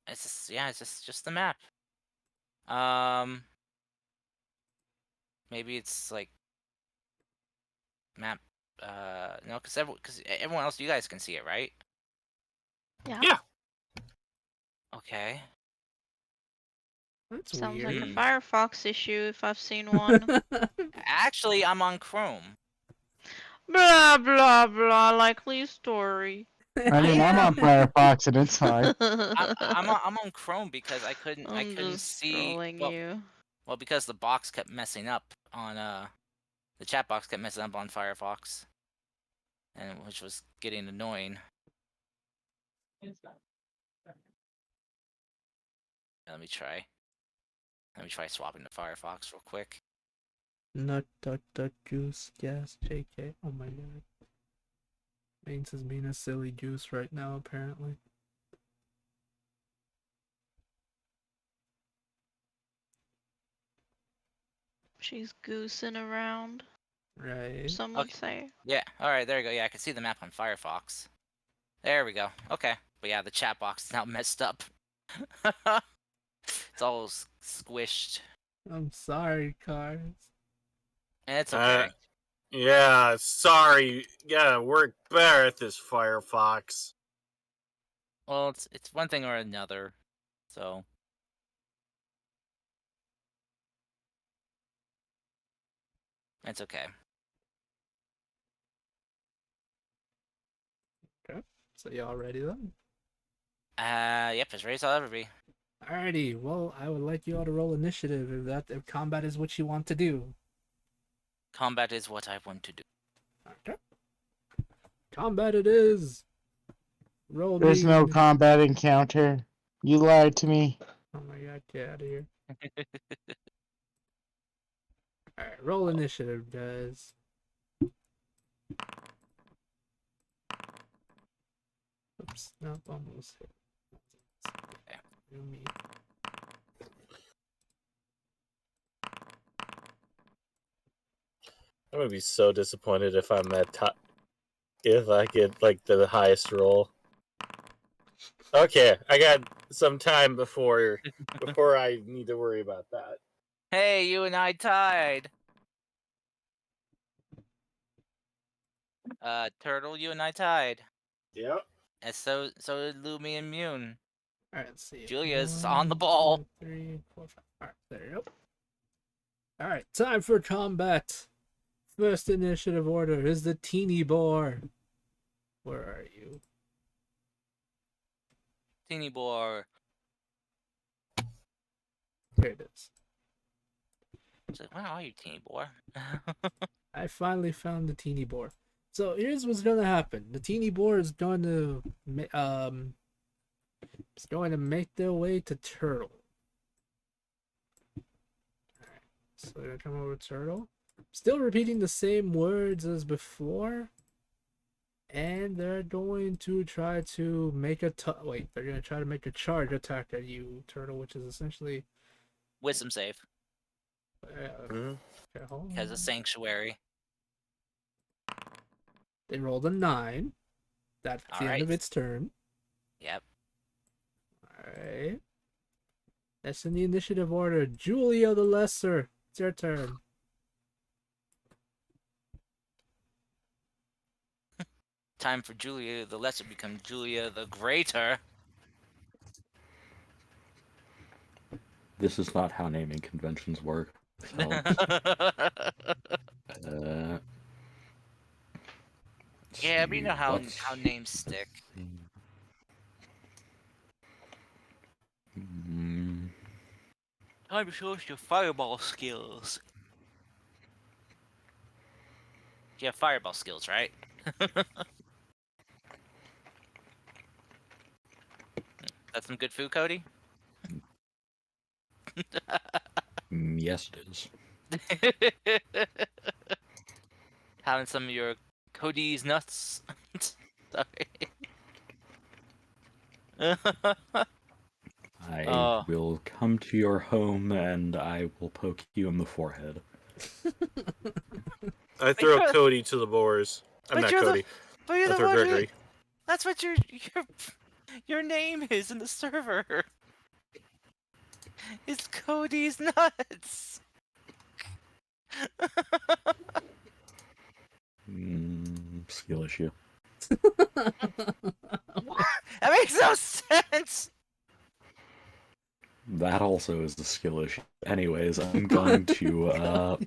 it's just the map. Maybe it's like map. No, because everyone else, you guys can see it, right? Yeah. Yeah. Okay. That's Sounds weird. like a Firefox issue if I've seen one. Actually, I'm on Chrome. Blah blah blah, likely story. I mean, I'm on Firefox and it's fine. I'm on Chrome because I couldn't just see. trolling Well, you. well, because the box kept messing up on the chat box kept messing up on Firefox, and which was getting annoying. Let me try swapping to Firefox real quick. Nut, duck, duck, goose, gas, JK. Oh my god. Mains is being a silly goose right now, apparently. She's goosing around, Right. some would Okay. say. Yeah. All right. There we go. Yeah, I can see the map on Firefox. There we go. Okay. But yeah, the chat box is now messed up. It's all squished, I'm sorry, Cars. and it's okay. Yeah, sorry. Gotta work better at this Firefox. Well, it's one thing or another. So it's okay. Okay. So y'all ready then? Yep, as ready as I'll ever be. Alrighty, well, I would like you all to roll initiative if combat is what you want to do. Combat is what I want to do. Okay. Combat it is. Roll There's me. no combat encounter. You lied to me. Oh my god, get out of here. Alright, roll initiative, guys. Nope, almost hit. Okay. Me. I'm gonna be so disappointed if I'm at top. If I get like the highest roll. Okay, I got some time before I need to worry about that. Hey, you and I tied. Turtle, you and I tied. Yep. And so did Lumi and Mune. Alright, let's see. Julia's 1, on the ball. 2, 3, 4, 5. Alright, there you go. Alright, time for combat. First initiative order is the teeny boar. Where are you? Teeny boy. There it is. It's like, where are you, teeny boy? I finally found the teeny boar. So here's what's gonna happen. The teeny boar is going to make their way to Turtle. Alright, so they're gonna come over to Turtle. Still repeating the same words as before. And they're going to try to make they're gonna try to make a charge attack at you, Turtle, which is essentially Wisdom save. Mhm. Okay, hold Because on. of Sanctuary. They rolled a 9. That's the end of Alright. its turn. Yep. Alright. That's in the initiative order. Julia the Lesser. It's your turn. Time for Julia the Lesser to become Julia the Greater. This is not how naming conventions work. So, Yeah, but you know how let's names stick. see. Mm, Time to show us your fireball skills. You have fireball skills, right? That's some good food, Cody? yes, it is. Having some of your Cody's nuts. Sorry. I will come to your home and I will poke you in the forehead. I throw Cody to the boars. I'm not Cody. But you're I the throw one Gregory. That's what your name is in the server. It's Cody's nuts. Skill issue. That makes no sense. That also is the skill issue. Anyways, I'm going to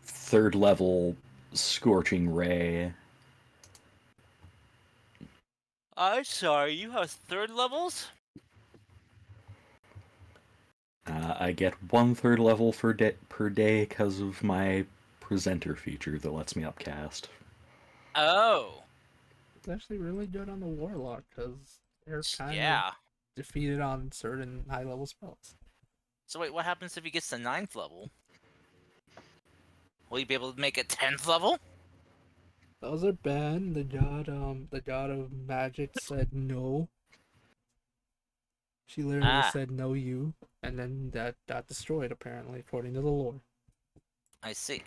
third level Scorching Ray. I'm sorry, you have third levels? I get 1/3 level per day because of my presenter feature that lets me upcast. Oh. It's actually really good on the Warlock because they're kind of Yeah. defeated on certain high level spells. So wait, what happens if he gets to 9th level? Will you be able to make it 10th level? Those are banned. The god of magic said no. She literally said no you, and then that got destroyed apparently, according to the lore. I see.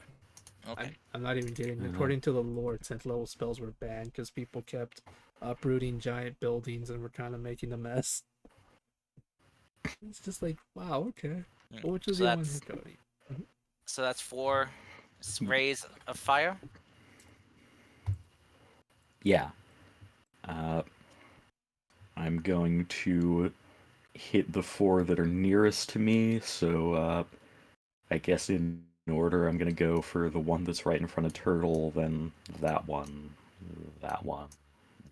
Okay. I'm not even kidding. According to the lore, 10th level spells were banned because people kept uprooting giant buildings and were kind of making a mess. It's just like, wow, okay. Well, which is So the one that's hit, Cody? so that's 4 rays of fire. Yeah. I'm going to hit the 4 that are nearest to me, so I guess in order I'm going to go for the one that's right in front of Turtle, then that one, that one,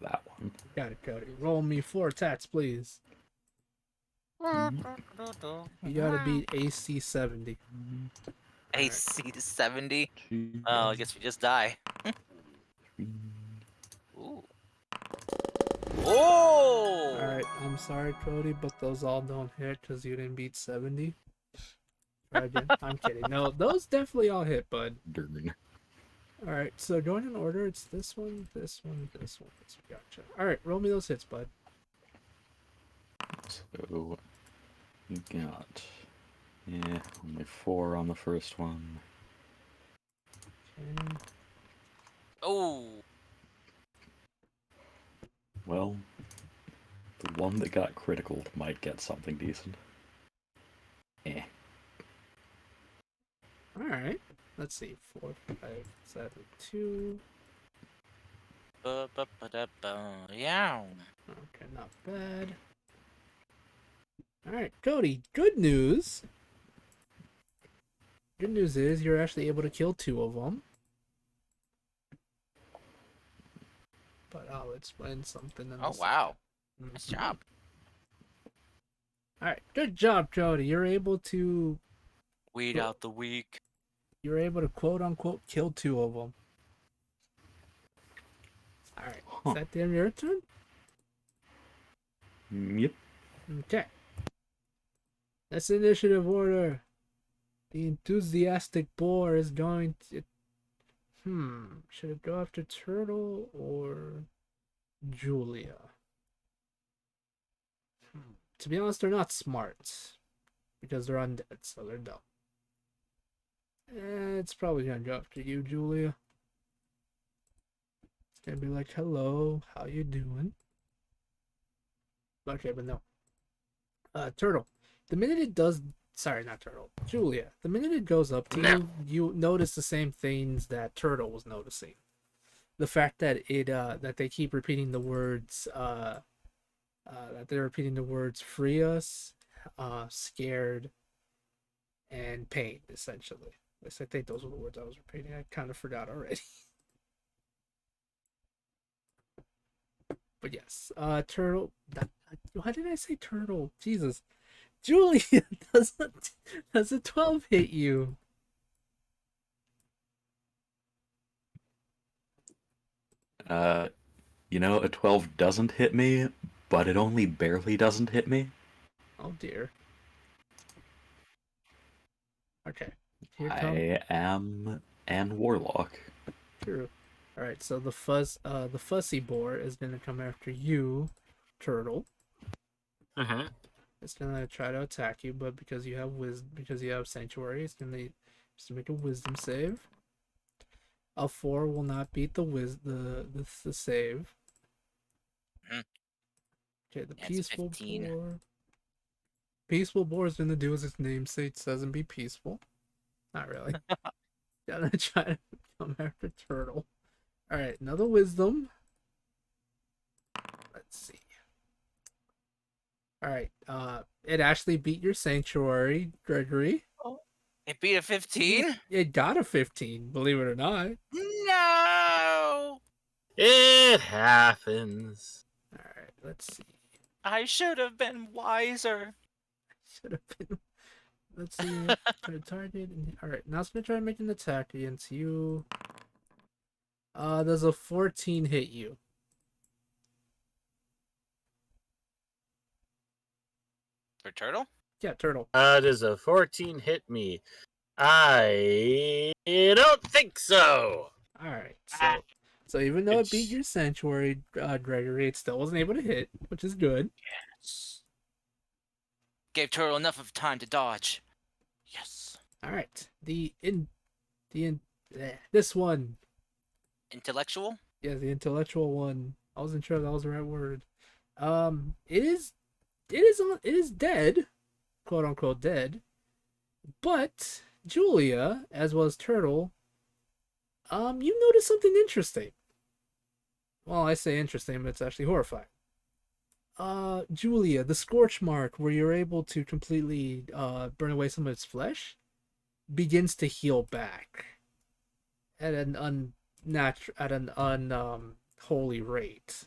that one. Got it, Cody. Roll me 4 attacks, please. You gotta beat AC 70. AC 70. Oh, I guess we just die. Ooh. Oh! Alright, I'm sorry, Cody, but those all don't hit because you didn't beat 70. Try again. I'm kidding. No, those definitely all hit, bud. Darn. All right, so going in order, it's this one, this one, this one, this one. Gotcha. All right, roll me those hits, bud. So you got only 4 on the first one. Okay. Oh, Well, the one that got critical might get something decent. Eh. All right. Let's see. 4, 5, 7, 2. yeah. Okay, not bad. All right, Cody. Good news. Good news is you're actually able to kill 2 of them. But I'll explain something in a Oh second. wow, nice job. All right, good job, Cody. You're able to Weed out the weak. quote unquote kill 2 of them. All right, is Huh. that damn your turn? Yep. Okay. That's initiative order. The enthusiastic boar is going to. Should it go after Turtle or Julia? To be honest, they're not smart because they're undead, so they're dumb. It's probably gonna go after you, Julia. It's gonna be like, "Hello, how you doing?" Okay, but no. Turtle. The minute it does, sorry, not Turtle. Julia. The minute it goes up to No. you, you notice the same things that Turtle was noticing. The fact that that they keep repeating the words that they're repeating the words free us, scared, and pain, essentially. At least I think those were the words I was repeating. I kind of forgot already. But yes, turtle. Why did I say turtle? Jesus, Julia, does a 12 hit you? A 12 doesn't hit me, but it only barely doesn't hit me. Oh dear. Okay, here comes. I am an warlock. True. All right, so the fussy boar is gonna come after you, turtle. Uh-huh. It's gonna try to attack you, but because you have sanctuary, it's gonna just make a wisdom save. A 4 will not beat the save. Mhm. Okay, the Yeah, it's a peaceful 15. boar. Peaceful boar is gonna do as its namesake says and be peaceful. Not really. Gonna try to come after turtle. All right, another wisdom. Let's see. All right, it actually beat your sanctuary, Gregory. Oh, it beat a 15. It got a 15, believe it or not. No, It happens. All right, let's see. I should have been wiser. Should have been. Let's see. Target. All right, now it's gonna try to make an attack against you. Does a 14 hit you? For turtle? Yeah, turtle. Does a 14 hit me? I don't think so. All right, Ah, so even though it beat It's your sanctuary, Gregory, it still wasn't able to hit, which is good. yes. Gave turtle enough of time to dodge. Yes. All right, this one, Intellectual? yeah, the intellectual one. I wasn't sure if that was the right word. It is dead, quote unquote dead. But Julia, as well as Turtle, you notice something interesting. Well, I say interesting, but it's actually horrifying. Julia, the scorch mark where you're able to completely burn away some of its flesh begins to heal back at an unholy rate.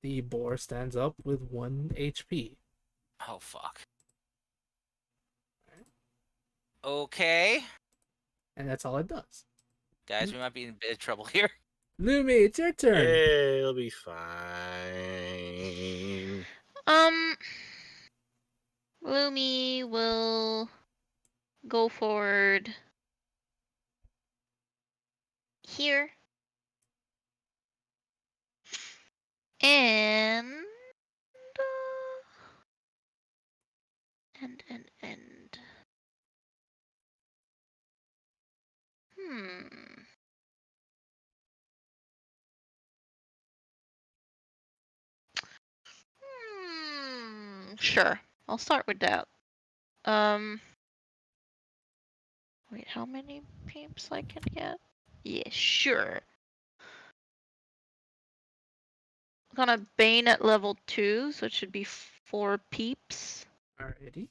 The boar stands up with 1 HP. Oh, fuck. Okay. And that's all it does. Guys, we might be in a bit of trouble here. Lumi, it's your turn. It'll be fine. Lumi will go forward here. And and hmm. Sure. I'll start with that. Wait, how many peeps I can get? Yeah, sure. I'm gonna Bane at level 2, so it should be 4 peeps. Alrighty.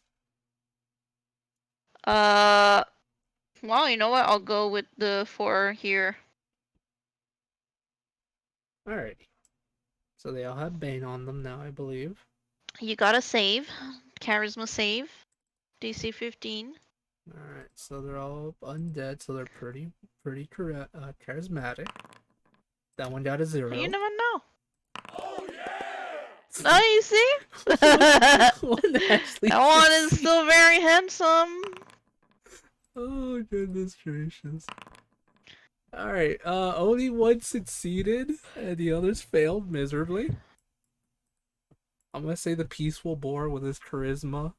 Well, you know what? I'll go with the 4 here. Alrighty. So they all have Bane on them now, I believe. You gotta save. Charisma save. DC 15. Alright, so they're all undead, so they're pretty charismatic. That one got a 0. You never know. Oh, you see? One actually That one is succeeded. still very handsome. Oh goodness gracious. Alright, only one succeeded and the others failed miserably. I'm gonna say the peaceful boar with his charisma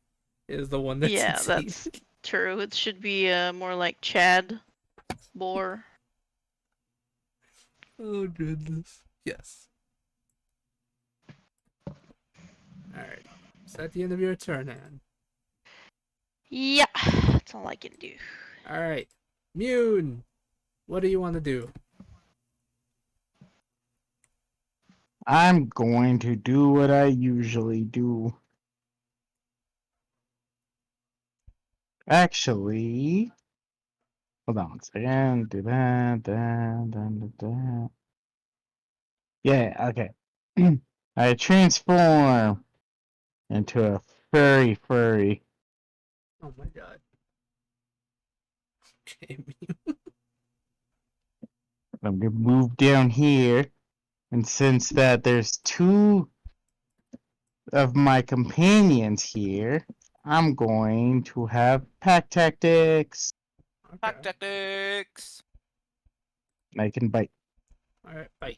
is the one that Yeah, succeeded. that's true. It should be more like Chad boar. Oh goodness. Yes. Alright. Is that the end of your turn, Anne? Yeah, that's all I can do. Alright. Mune! What do you want to do? I'm going to do what I usually do. Actually, hold on a second. Do that, that. Yeah, okay. I transform into a furry. Oh my god. Okay, Mune. I'm gonna move down here, and since that there's 2 of my companions here, I'm going to have pack tactics. Pack Okay. tactics. I can bite Alright, bye.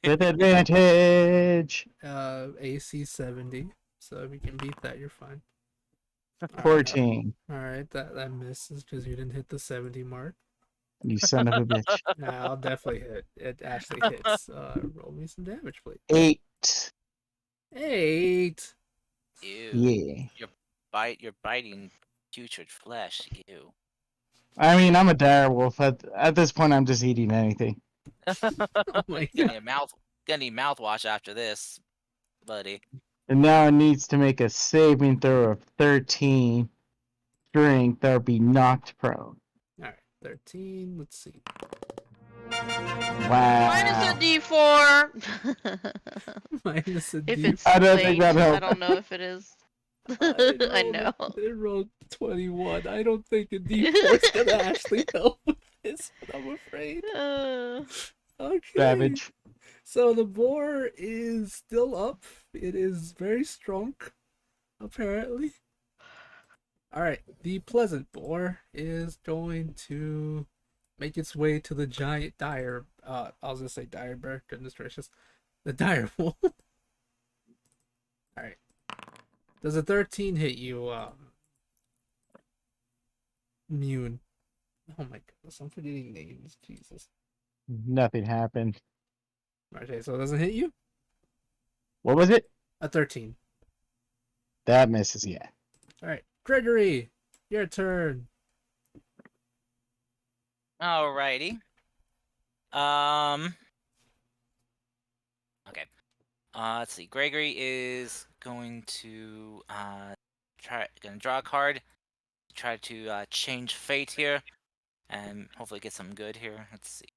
with advantage. AC 70. So if you can beat that, you're fine. Alright, 14. alright, that misses because you didn't hit the 70 mark. You son of a bitch. Nah, I'll definitely hit. It actually hits. Roll me some damage, please. 8. 8. Ew. Yeah. You're biting putrid flesh. Ew. I mean, I'm a dire wolf. At this point, I'm just eating anything. Oh my Gonna god. need mouthwash after this, buddy. And now it needs to make a saving throw of 13 strength or be knocked prone. Alright, 13. Let's see. Minus a Wow. D4. Minus a If D. it's I don't late, think that I helped. don't know if it is. It I rolled, know. It rolled 21. I don't think a D4 is gonna actually help with this, but I'm afraid. Okay. Savage. So the boar is still up. It is very strong, apparently. Alright, the pleasant boar is going to make its way to the giant dire. I was gonna say dire bear, goodness gracious. The dire wolf. Alright. Does a 13 hit you, Mune? Oh my goodness, I'm forgetting names. Jesus. Nothing happened. Okay, so it doesn't hit you? What was it? A 13. That misses, yeah. Alright, Gregory, your turn. Alrighty. Okay. Let's see. Gregory is going to gonna draw a card. Try to change fate here, and hopefully get some good here. Let's see.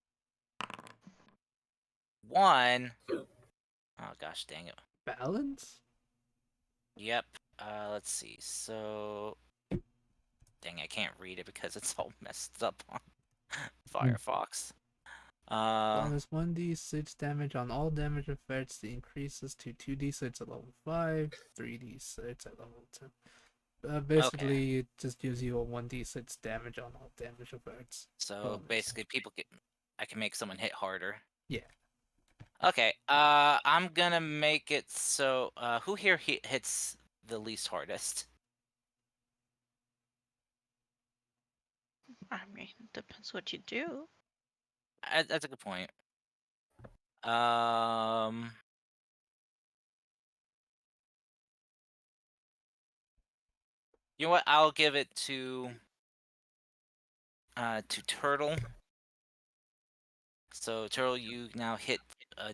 1. Oh gosh, dang it. Balance? Yep. Let's see. So, dang, I can't read it because it's all messed up on Firefox. Bonus 1d6 damage on all damage effects. The increases to 2d6 at level 5, 3d6 at level 10. Basically, it just gives you a 1d6 damage on all damage effects. So bonus. basically, people get I can make someone hit harder. Yeah. Okay. I'm gonna make it so. Who here hits the least hardest? I mean, depends what you do. That's a good point. Um. You know what? I'll give it to Turtle. So Turtle, you now hit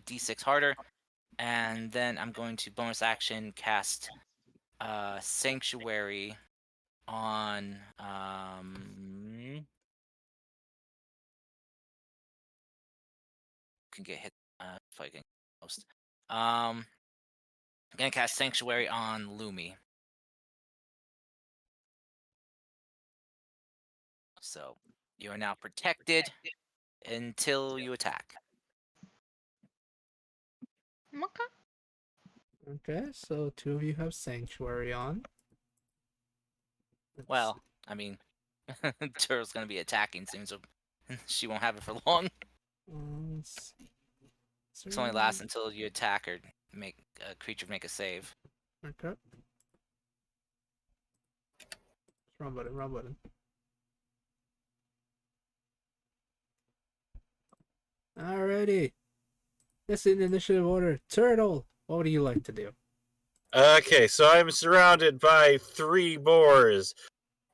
D6 harder, and then I'm going to bonus action cast Sanctuary on can get hit if I can most. I'm gonna cast Sanctuary on Lumi. So you are now protected until you attack. Okay. Okay, so 2 of you have Sanctuary on. Let's Well, I mean, Turtle's gonna be attacking soon, so she won't have it for long. let's see. This only lasts until you attack or make a creature make a save. Okay. Wrong button, wrong button. Alrighty. This is in initiative order. Turtle, what would you like to do? Okay, so I'm surrounded by 3 boars.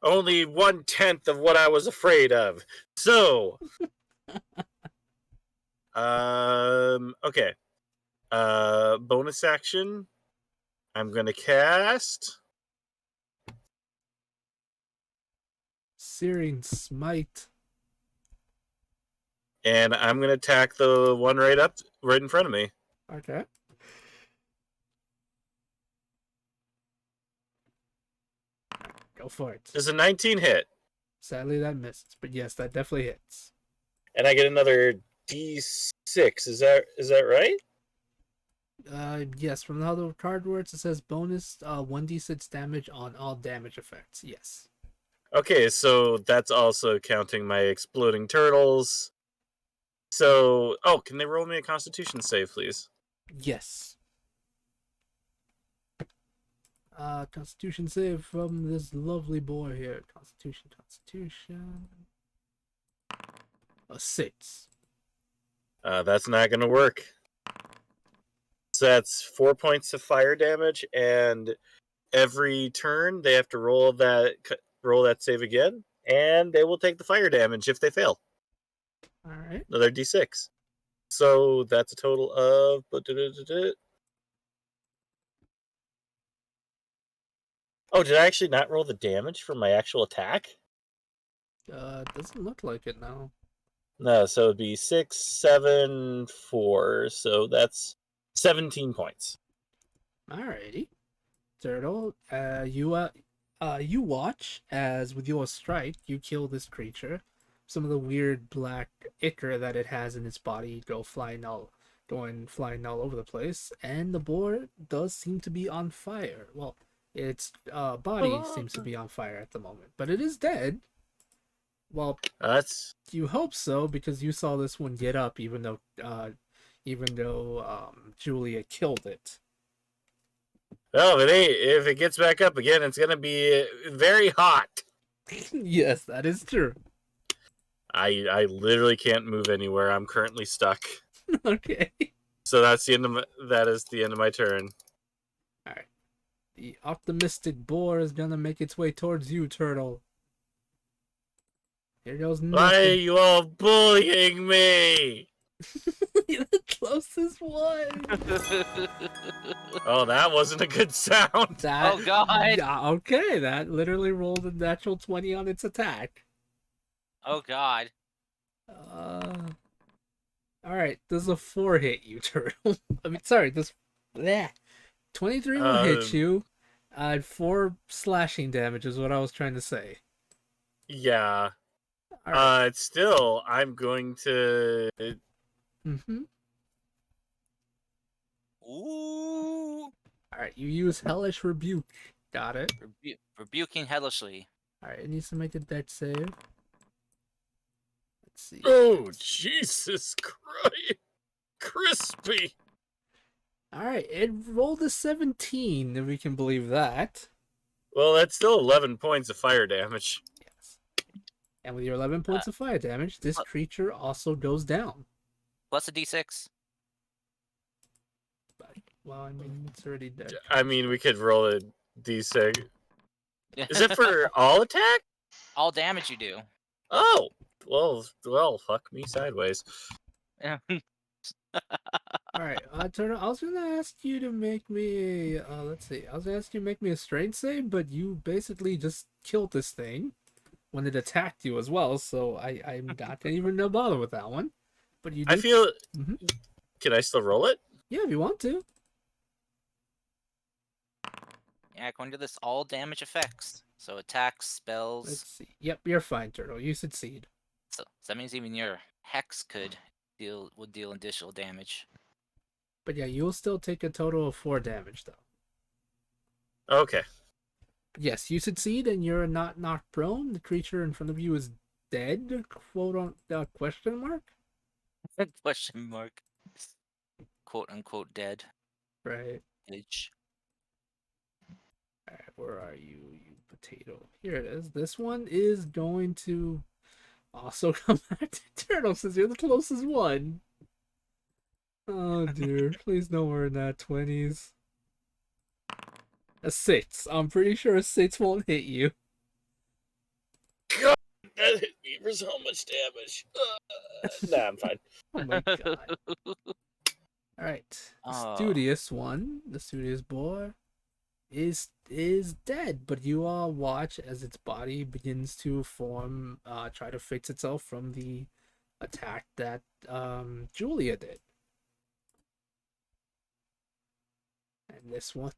Only 1/10 of what I was afraid of. So, okay. Bonus action. I'm gonna cast. Searing Smite. And I'm gonna attack the one right in front of me. Okay. Go for it. Does a 19 hit? Sadly, that misses, but yes, that definitely hits. And I get another D6. Is that right? Yes, from the other card words, it says bonus 1d6 damage on all damage effects. Yes. Okay, so that's also counting my exploding turtles. So, can they roll me a Constitution save, please? Yes. Constitution save from this lovely boy here. Constitution. A 6. That's not gonna work. So that's 4 points of fire damage, and every turn they have to roll that save again, and they will take the fire damage if they fail. All right. Another D6. So that's a total of. Oh, did I actually not roll the damage from my actual attack? Doesn't look like it now. No, so it'd be 6, 7, 4. So that's 17 points. Alrighty. Turtle, you watch as with your strike you kill this creature. Some of the weird black ichor that it has in its body going flying all over the place, and the boar does seem to be on fire. Well, its body seems to be on fire at the moment, but it is dead. Well, That's you hope so because you saw this one get up, even though Julia killed it. oh, if it gets back up again, it's gonna be very hot. Yes, that is true. I literally can't move anywhere. I'm currently stuck. Okay. So that is the end of my turn. Alright. The optimistic boar is gonna make its way towards you, Turtle. Here goes Why are nothing. you all bullying me? You're the closest one. Oh, that wasn't a good sound. That, Oh, God. Yeah, okay, that literally rolled a natural 20 on its attack. Oh God. Alright, does a 4 hit you, Turtle? I mean, sorry, does... Bleh. 23 will hit you. 4 slashing damage is what I was trying to say. Yeah. Alright. Still, I'm going to. Mm-hmm. Ooh. Alright, you use Hellish Rebuke. Got it. Rebuking hellishly. Alright, it needs to make a dex save. Let's Let's see. Oh, Jesus Christ. Crispy. All right, it rolled a 17, if we can believe that. Well, that's still 11 points of fire damage. Yes. And with your 11 points of fire damage, this creature also goes down. Plus a d6. But, well, I mean, it's already dead. I mean, we could roll a d6. Is it for all attack? All damage you do. Oh, well, fuck me sideways. Yeah. All right, Turner, I was gonna ask you to make me a, let's see, I was gonna ask you to make me a strength save, but you basically just killed this thing when it attacked you as well, so I'm not gonna even bother with that one. But you do. I feel. Mhm. Can I still roll it? Yeah, if you want to. Yeah, according to this, all damage effects. So attacks, spells. Let's see. Yep, you're fine, Turtle. You succeed. So that means even your hex would deal additional damage. But yeah, you'll still take a total of 4 damage, though. Okay. Yes, you succeed, and you're not knocked prone. The creature in front of you is dead? Quote on question mark. Question mark. Quote unquote dead. Right. Edge. All right, where are you, you potato? Here it is. This one is going to also come back to Turtle since you're the closest one. Oh dear, please don't wear that 20s. A 6. I'm pretty sure a 6 won't hit you. God, that hit me for so much damage. Nah, I'm fine. Oh my god. Alright. The studious one, the studious boy, is dead, but you all watch as its body begins to form, try to fix itself from the attack that Julia did. And this one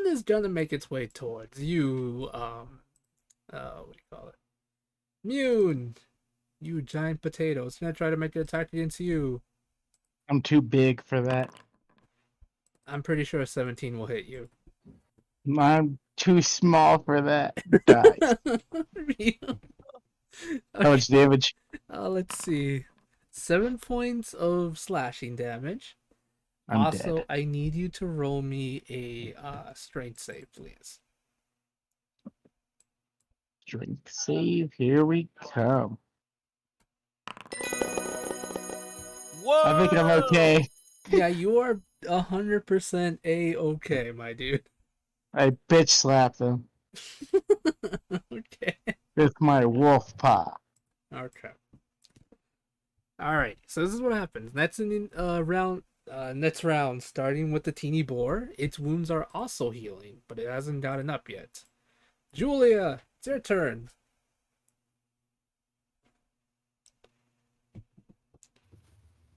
is gonna make its way towards you, what do you call it? Mune! You giant potato. It's gonna try to make an attack against you. I'm too big for that. I'm pretty sure a 17 will hit you. I'm too small for that. Die. How much damage? Let's see. 7 points of slashing damage. I'm also, dead. I need you to roll me a strength save, please. Strength save. Here we come. Whoa! I think I'm okay. Yeah, you are 100% A-okay, my dude. I bitch slapped him Okay. with my wolf paw. Okay. Alright, so this is what happens. Next round, starting with the teeny boar, its wounds are also healing, but it hasn't gotten up yet. Julia, it's your turn.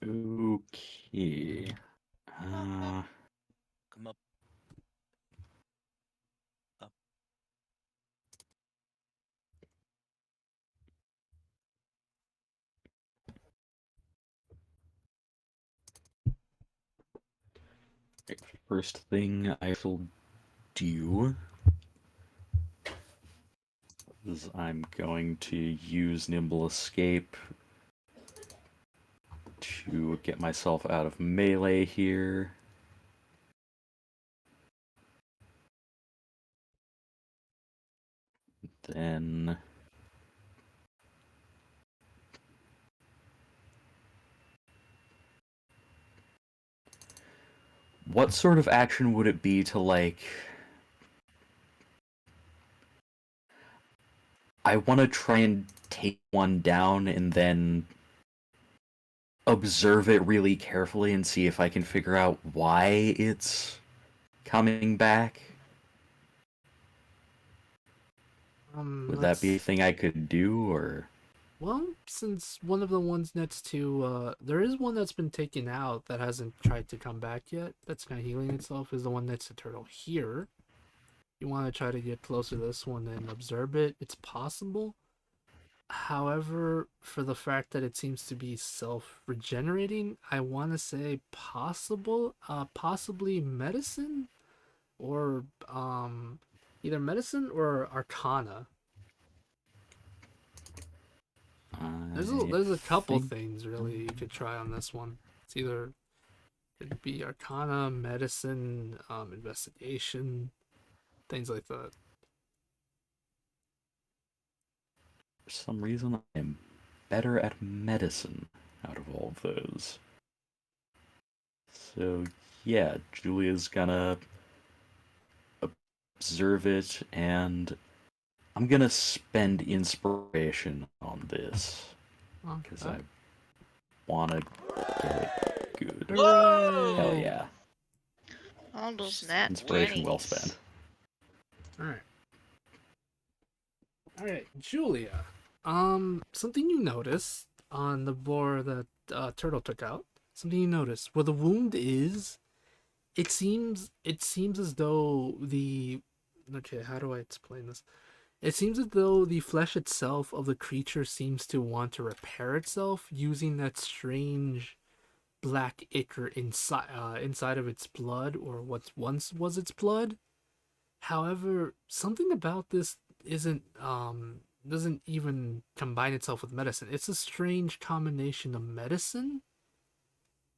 Okay. Come up. First thing I shall do is I'm going to use Nimble Escape to get myself out of melee here. Then what sort of action would it be to, like... I want to try and take one down and then observe it really carefully and see if I can figure out why it's coming back. Would that be a thing I could do, or... Well, since one of the ones next to, there is one that's been taken out that hasn't tried to come back yet, that's kind of healing itself, is the one next to Turtle here. You want to try to get closer to this one and observe it, it's possible. However, for the fact that it seems to be self-regenerating, I want to say possibly medicine, or, either medicine or arcana. There's a couple think things really you could try on this one. It's either could be Arcana, Medicine, Investigation, things like that. for some reason I'm better at medicine out of all of those. So yeah, Julia's gonna observe it, and I'm gonna spend inspiration on this because Okay. I wanna get it good. Whoa! Hell yeah! All those nat Inspiration well 20s. spent. All right. All right, Julia. Something you noticed on the boar that Turtle took out. Something you noticed where the wound is. It seems as though the okay. How do I explain this? It seems as though the flesh itself of the creature seems to want to repair itself using that strange black ichor inside of its blood, or what once was its blood. However, something about this isn't doesn't even combine itself with medicine. It's a strange combination of medicine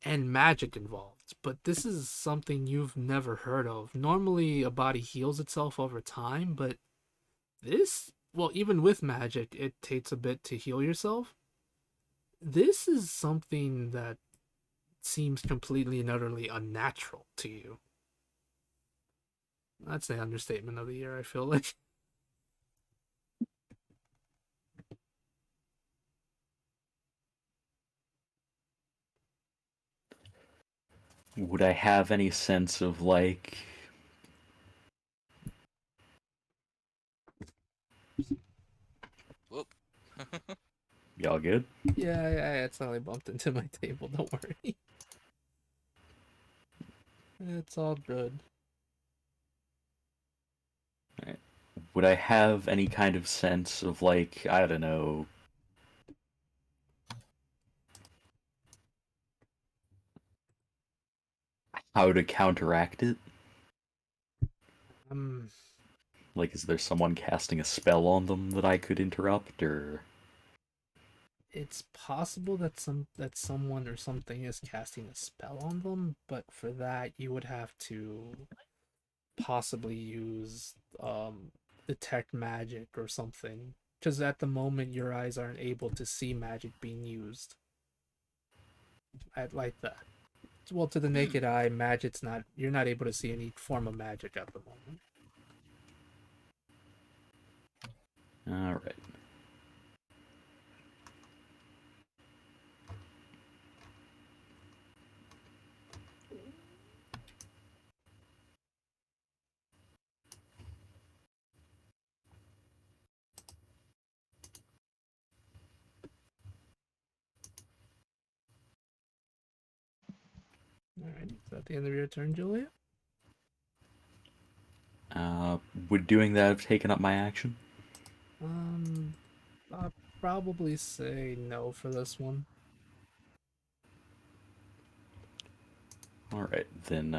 and magic involved. But this is something you've never heard of. Normally a body heals itself over time, but this, well, even with magic, it takes a bit to heal yourself. This is something that seems completely and utterly unnatural to you. That's the understatement of the year, I feel like. Would I have any sense of like Whoop. y'all good? Yeah, I accidentally bumped into my table, don't worry. It's all good. Would I have any kind of sense of like, I don't know, how to counteract it? Um, Like, is there someone casting a spell on them that I could interrupt, or it's possible that someone or something is casting a spell on them, but for that you would have to possibly use detect magic or something. Because at the moment your eyes aren't able to see magic being used. Like that. Well, to the naked eye, magic's not. You're not able to see any form of magic at the moment. all right? Alright, is that the end of your turn, Julia? Would doing that have taken up my action? Um, I'll probably say no for this one. All right, then.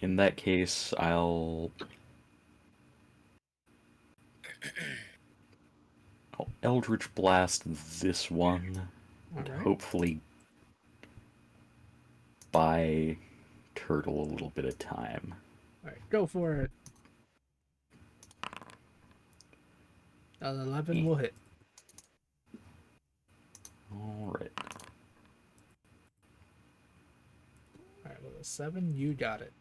In that case, I'll Eldritch Blast this one, and Alright. hopefully buy Turtle a little bit of time. Alright, go for it. 11 will hit. All right. Alright, with a 7, you got it.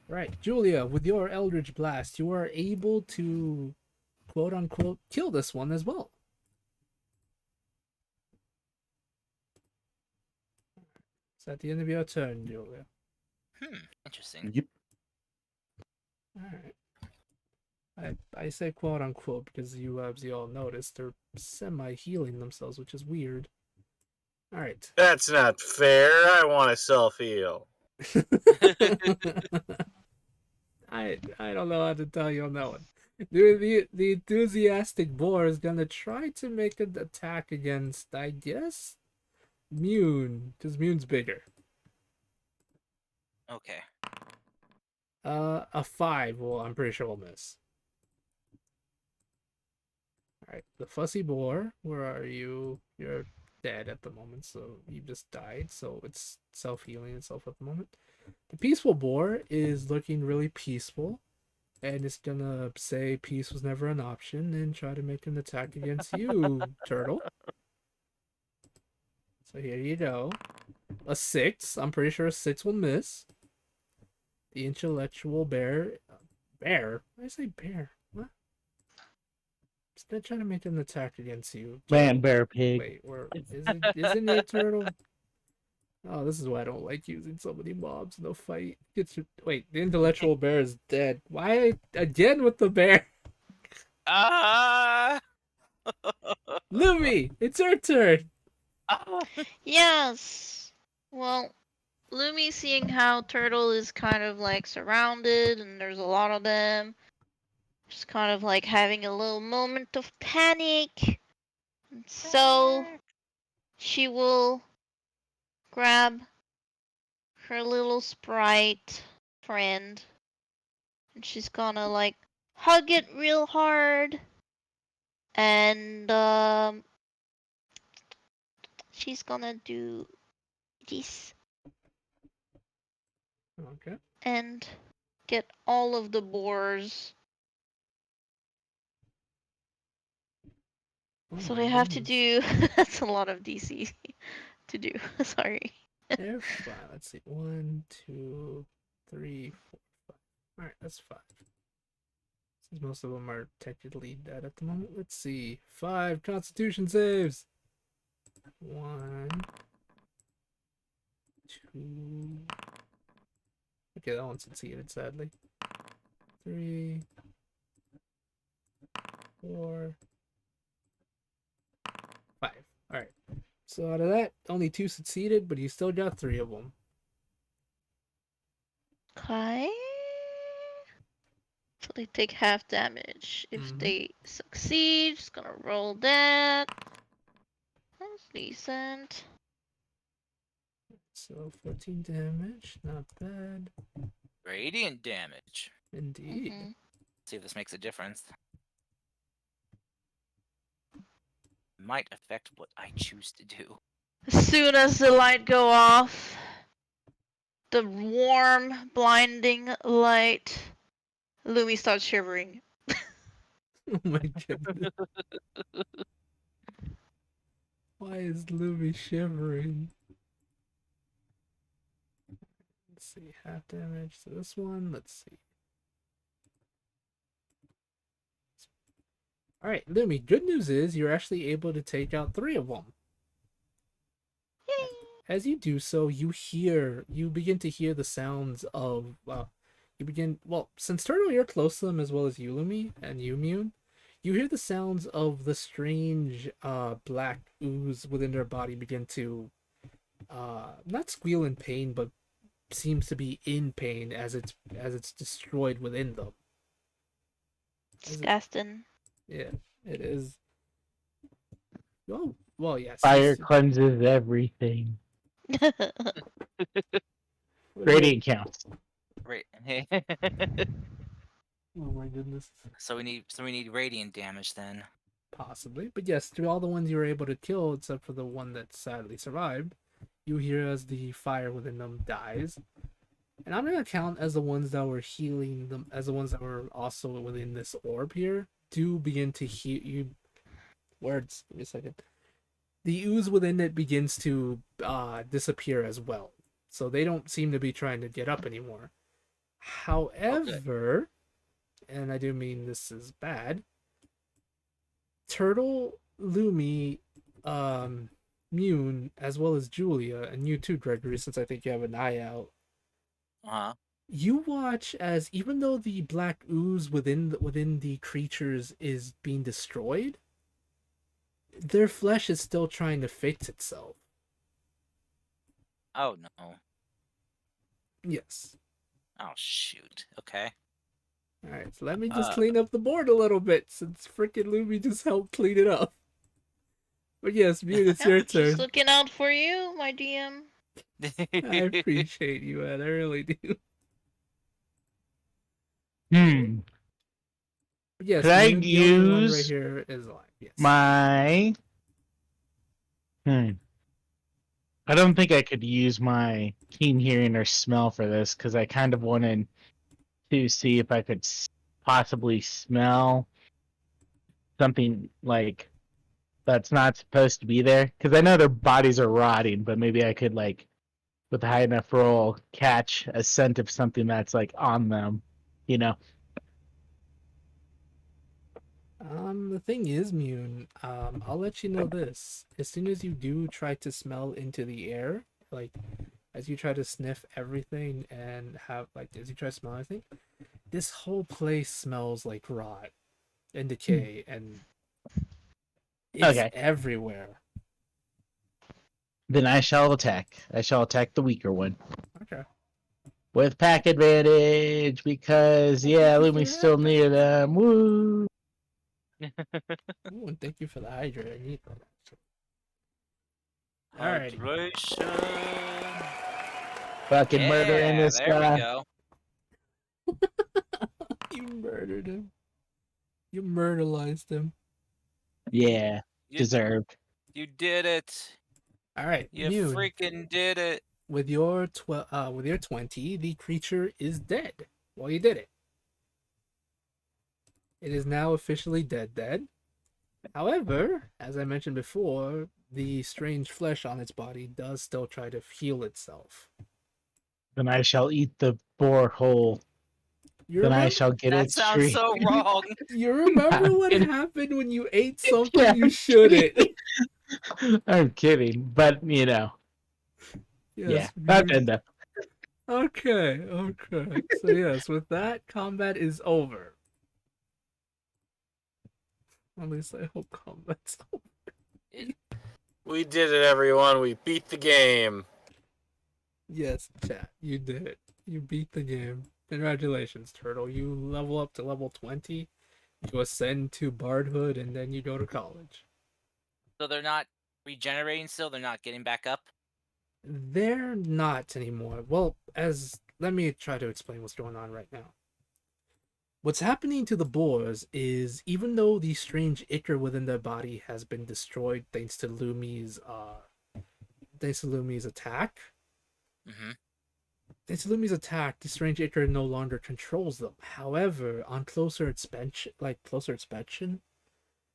Right, Julia, with your Eldritch Blast, you are able to quote unquote kill this one as well. It's at the end of your turn, Julia. Interesting. Yep. Alright. I say quote unquote because you, as you all noticed, they're semi healing themselves, which is weird. Alright. That's not fair. I want to self heal. I don't know how to tell you on that one. The enthusiastic boar is gonna try to make an attack against, I guess, Mune, because Mune's bigger. Okay. A 5. Well, I'm pretty sure we'll miss. Alright, the fussy boar, where are you? You're dead at the moment, so you just died, so it's self-healing itself at the moment. The peaceful boar is looking really peaceful, and it's gonna say peace was never an option and try to make an attack against you, turtle. So here you go. A 6. I'm pretty sure a 6 will miss. The intellectual bear. Bear? Why did I say bear? What? It's not trying to make an attack against you. Man, Turtle. bear, pig. Wait, where is it? Isn't it turtle? Oh, this is why I don't like using so many mobs in a fight. Wait, the intellectual bear is dead. Why again with the bear? Ah! Lumi, it's your turn. Yes. Well, Lumi, seeing how Turtle is kind of like surrounded and there's a lot of them, just kind of like having a little moment of panic. And so she will grab her little sprite friend and she's gonna like hug it real hard and she's gonna do this Okay. and get all of the boars. Oh So my they have to goodness. do that's a lot of DC to do. Sorry. They're fine. Let's see. 1, 2, 3, 4, 5. Alright, that's 5. Since most of them are technically dead at the moment. Let's see. 5 constitution saves. 1, 2. Okay, that one succeeded, sadly. 3, 4, 5. Alright. So out of that, only 2 succeeded, but you still got 3 of them. Okay. So they take half damage. If Mhm. they succeed, just gonna roll that. That's decent. So 14 damage, not bad. Radiant damage. Indeed. Mhm. See if this makes a difference. Might affect what I choose to do. As soon as the light go off, the warm, blinding light, Lumi starts shivering. Oh my goodness. Why is Lumi shivering? Let's see, half damage to this one. Let's see. Alright, Lumi, good news is you're actually able to take out 3 of them. Yay! As you do so, you begin to hear the sounds of, since Turtle, you're close to them as well as you, Lumi, and you, Mune, you hear the sounds of the strange, black ooze within their body begin to, not squeal in pain, but seems to be in pain as it's destroyed within them. Disgusting. Yeah, it is. Oh, well, yes. Fire cleanses everything. Radiant counts. Right. Oh my goodness. so we need radiant damage then. Possibly, but yes, to all the ones you were able to kill, except for the one that sadly survived, you hear as the fire within them dies. And I'm gonna count as the ones that were healing them, as the ones that were also within this orb here, do begin to heal you. Words. Give me a second. The ooze within it begins to disappear as well. So they don't seem to be trying to get up anymore. However, and I do mean this is bad, Turtle, Lumi, Mune, as well as Julia, and you too, Gregory, since I think you have an eye out. Uh-huh. You watch as even though the black ooze within the creatures is being destroyed, their flesh is still trying to fix itself. Oh no. Yes. Oh shoot. Okay. Alright, so let me just clean up the board a little bit since frickin' Lumi just helped clean it up. But yes, Mute, it's your Just turn. looking out for you, my DM. I appreciate you, Ed. I really do. Hmm. But yes, Could I the only one right use here is alive. Yes. my? I don't think I could use my keen hearing or smell for this because I kind of wanted to see if I could possibly smell something like that's not supposed to be there. Because I know their bodies are rotting, but maybe I could like with a high enough roll catch a scent of something that's like on them, you know. The thing is, Mune, I'll let you know this. As soon as you do try to smell into the air, like as you try to sniff everything and have like as you try to smell everything, this whole place smells like rot and decay and it's Okay, everywhere. then I shall attack. I shall attack the weaker one Okay. with pack advantage because Well, thank yeah, you for Lumi's still that. near them. Woo! Ooh, and thank you for the hydrate. I need that. Alrighty. Hydration. Fucking murdering Yeah, this there we guy. go. You murdered him. You murderized him. Yeah, You deserved. you did it. Alright, You Mune. freaking did it. With your 20, the creature is dead. Well, you did it. It is now officially dead. However, as I mentioned before, the strange flesh on its body does still try to heal itself. Then I shall eat the boar whole. You Then I remember? shall get That its sounds tree. so wrong. You remember I'm what kidding. happened when you ate something Yeah, you I'm shouldn't? kidding. I'm kidding, but you know, yeah, Yes, I've you. been there. Okay. So yes, with that, combat is over. At least I hope combat's over. We did it, everyone. We beat the game. Yes, chat, you did it. You beat the game. Congratulations, Turtle. You level up to level 20, you ascend to bardhood, and then you go to college. So they're not regenerating still? They're not getting back up? They're not anymore. Well, let me try to explain what's going on right now. What's happening to the boars is even though the strange ichor within their body has been destroyed thanks to Lumi's attack, Mm-hmm. the strange ichor no longer controls them. However, on closer inspection,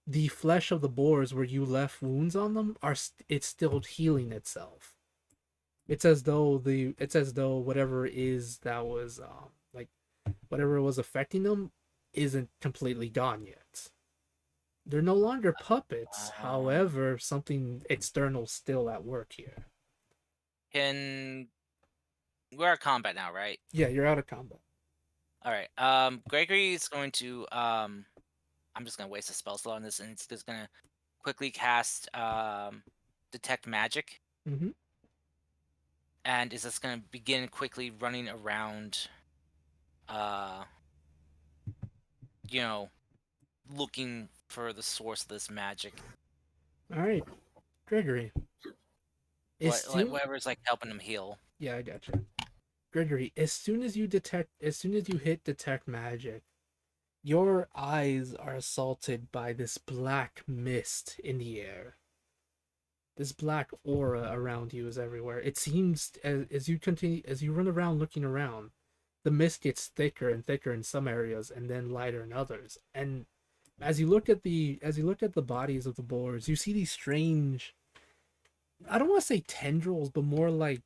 the flesh of the boars where you left wounds on them it's still healing itself. It's as though whatever is that was like whatever was affecting them isn't completely gone yet. They're no longer puppets. However, something external still at work here. Can we're at combat now, right? Yeah, you're out of combat. All right. Gregory is going to I'm just gonna waste a spell slot on this, and it's just gonna quickly cast detect magic, Mm-hmm. and is just gonna begin quickly running around, uh, you know, looking for the source of this magic. All right, Gregory. Whatever's like helping him heal. Yeah, I gotcha. Gregory, as soon as you hit detect magic, your eyes are assaulted by this black mist in the air. This black aura around you is everywhere. It seems as you run around looking around, the mist gets thicker and thicker in some areas and then lighter in others. And as you look at the bodies of the boars, you see these strange, I don't want to say tendrils, but more like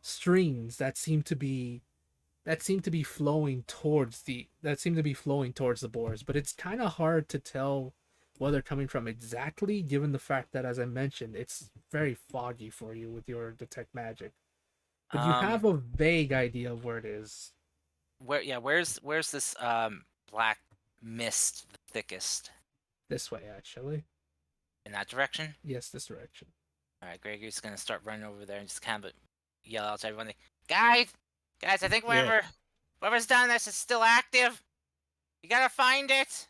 strings that seem to be flowing towards the boars, but it's kind of hard to tell where they're coming from exactly, given the fact that, as I mentioned, it's very foggy for you with your detect magic. But you have a vague idea of where it is. Where's this black mist the thickest? This way, actually. In that direction? Yes, this direction. All right, Gregory's gonna start running over there and just kind of yell out to everyone, like, guys, I think whoever's done this is still active. You gotta find it.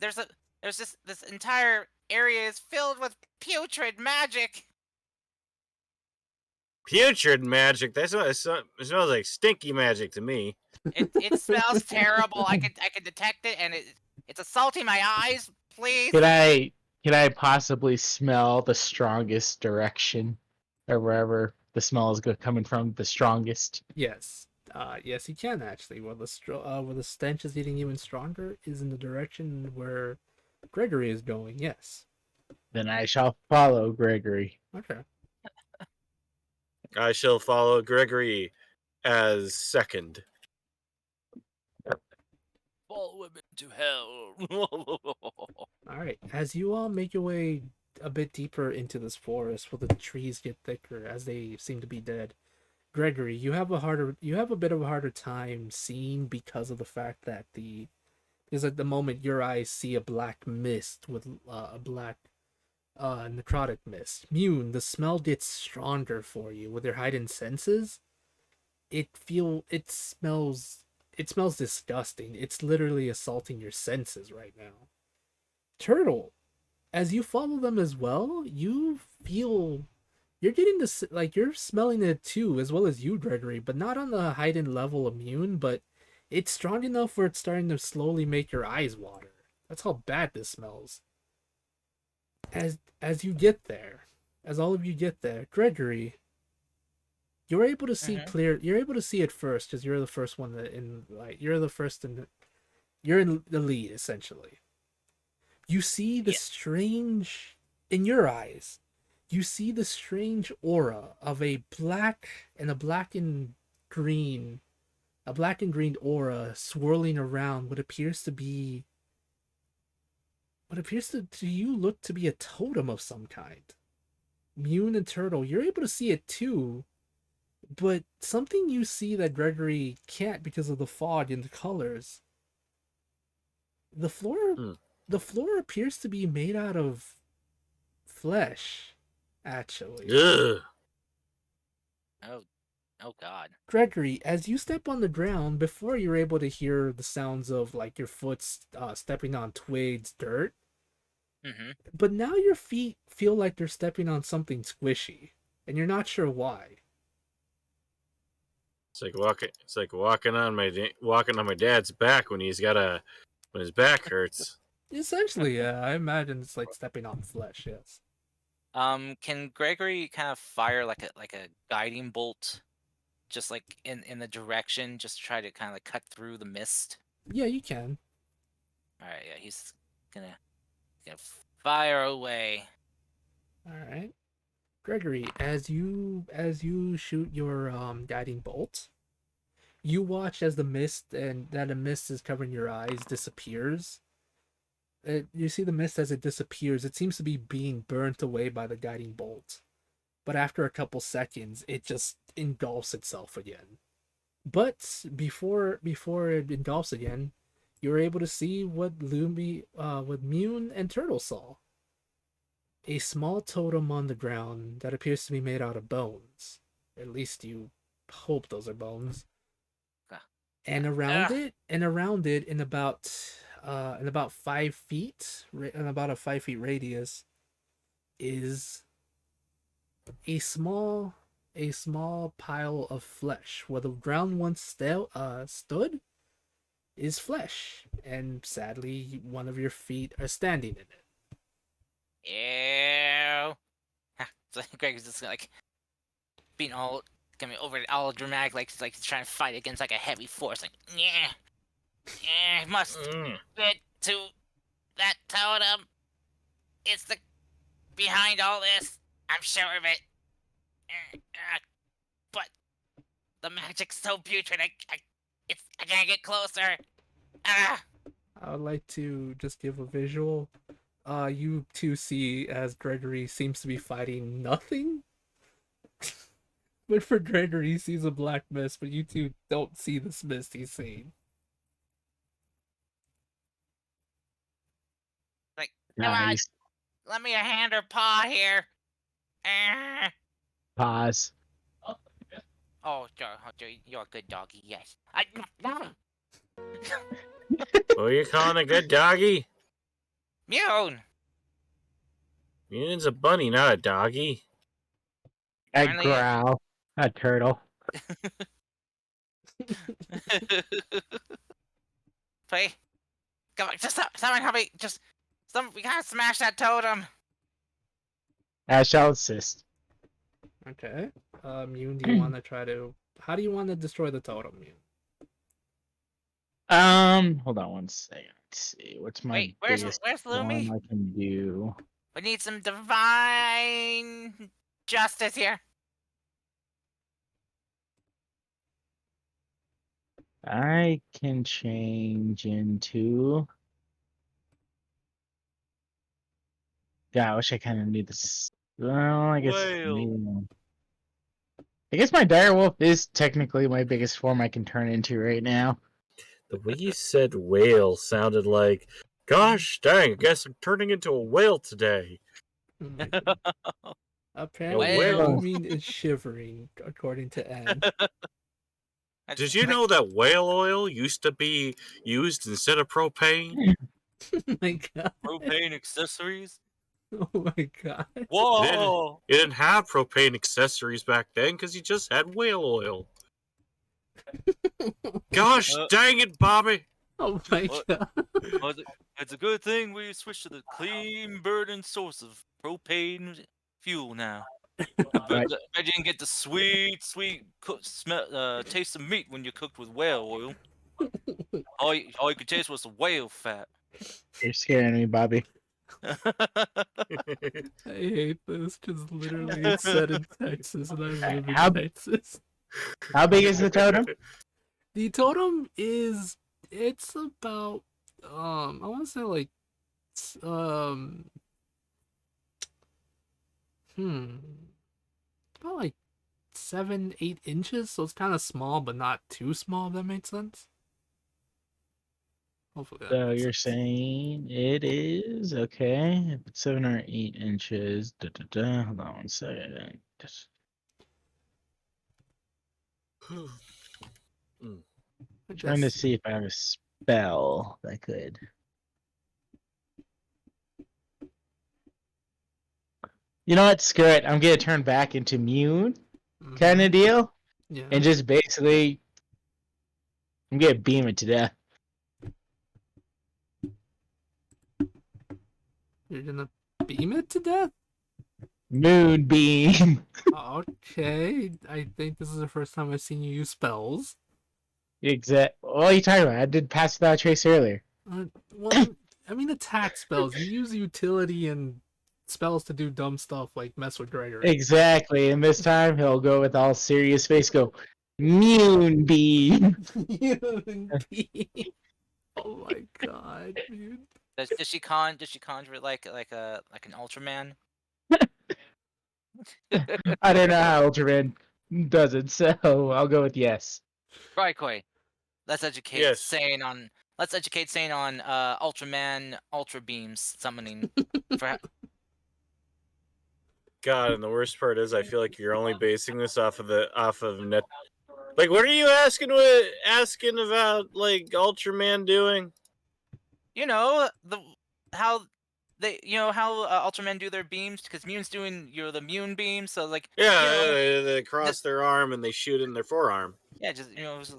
There's this entire area is filled with putrid magic. Putrid magic. It smells like stinky magic to me. It smells terrible. I can detect it, and it's assaulting my eyes. Please. Can I possibly smell the strongest direction, or wherever the smell is coming from, the strongest? Yes. Yes, you can actually. Where the stench is getting even stronger is in the direction where Gregory is going. Yes. Then I shall follow Gregory. Okay. I shall follow Gregory as second. Follow him into hell. All right. As you all make your way a bit deeper into this forest, where the trees get thicker as they seem to be dead, Gregory, you have a bit of a harder time seeing because of the fact that because at the moment your eyes see a black mist with a black necrotic mist. Mune, the smell gets stronger for you with your heightened senses. It smells disgusting. It's literally assaulting your senses right now. Turtle, as you follow them as well, you feel you're getting this, like, you're smelling it too, as well as you, Gregory, but not on the heightened level immune, but it's strong enough where it's starting to slowly make your eyes water. That's how bad this smells. As you get there, as all of you get there, Gregory, you're able to see clear. You're able to see it first because you're the first one you're the first you're in the lead essentially. You see the strange in your eyes. You see the strange aura of a black and green aura swirling around what appears to you look to be a totem of some kind. Mune and Turtle, you're able to see it too, but something you see that Gregory can't because of the fog and the colors. The floor appears to be made out of flesh, actually. Ugh. Oh God. Gregory, as you step on the ground, before you're able to hear the sounds of like your foot stepping on twigs, dirt, but now your feet feel like they're stepping on something squishy, and you're not sure why. It's like walking on my dad's back when his back hurts. Essentially, yeah, I imagine it's like stepping on flesh. Yes. Can Gregory kind of fire like a guiding bolt, just like in the direction, just to try to kind of like cut through the mist? Yeah, you can. All right, yeah, he's gonna fire away. All right, Gregory, as you shoot your guiding bolt, you watch as the mist is covering your eyes disappears. You see the mist as it disappears. It seems to be being burnt away by the guiding bolt, but after a couple seconds, it just engulfs itself again. But before it engulfs again, you're able to see what Mune and Turtle saw. A small totem on the ground that appears to be made out of bones. At least you hope those are bones. And around it, in about 5 feet, in about a 5 feet radius, is a small pile of flesh where the ground once stood is flesh, and sadly one of your feet are standing in it. Ew. So Greg's just like being all dramatic, like he's trying to fight against like a heavy force, like must fit to that totem. It's the behind all this. I'm sure of it. But the magic's so putrid. I can't get closer. I would like to just give a visual. You two see as Gregory seems to be fighting nothing. But for Gregory, he sees a black mist, but you two don't see this mist he's seeing. Like, Nice. come on, let me a hand or paw here. Pause. Oh, you're a good doggy. Yes. What are you calling a good doggy? Mune. Mune's a bunny, not a doggy. I Finally- growl. A turtle. Hey, come on, just someone help me. We gotta smash that totem. I shall assist. Okay. Yoon, do you want to try to? How do you want to destroy the totem, Yoon? Hold on one second. Let's see. What's my Wait, where's biggest Lumi? one I can do? We need some divine justice here. I can change into. Yeah, I wish I kind of knew this. Well, I guess. Whale. I guess my direwolf is technically my biggest form I can turn into right now. The way you said whale sounded like, gosh dang, I guess I'm turning into a whale today. Oh my God. Apparently, Whale. Yoon is shivering, according to Anne. Did you know that whale oil used to be used instead of propane? Oh my God. propane accessories? Oh my God. Whoa! You didn't have propane accessories back then because you just had whale oil. Gosh dang it, Bobby! Oh my God. Well, it's a good thing we switched to the clean burning source of propane fuel now. I bet you can get the sweet taste of meat when you're cooked with whale oil. All you could taste was the whale fat. You're scaring me, Bobby. I hate this because literally it's set in Texas and I live in How- Texas. How big is the totem? The totem it's about I want to say like um about like 7-8 inches, so it's kind of small but not too small, if that makes sense. Hopefully that So makes you're sense. saying it is okay? If it's 7 or 8 inches. Hold on one second. I Trying to guess see if I have a spell that could. You know what? Screw it. I'm gonna turn back into Mune kind of deal, yeah. and just basically, I'm gonna beam it to death. You're gonna beam it to death? Moonbeam. Okay, I think this is the first time I've seen you use spells. Exact. What are you talking about? I did pass without trace earlier. Well, I mean attack spells. You use utility and spells to do dumb stuff like mess with Gregory. Exactly. And this time he'll go with all serious face. Go, Moonbeam. Oh my god, dude. Does she conjure it like an Ultraman? I don't know how Ultraman does it, so I'll go with yes. Right, Koi. Let's educate Yes. Sane on Ultraman Ultra Beams summoning. For God, and the worst part is, I feel like you're only basing this off of net. Like, what are you asking about? Like Ultraman doing? you know how Ultraman do their beams, because Mune's doing the Mune beam, so like They cross their arm and they shoot in their forearm. yeah, just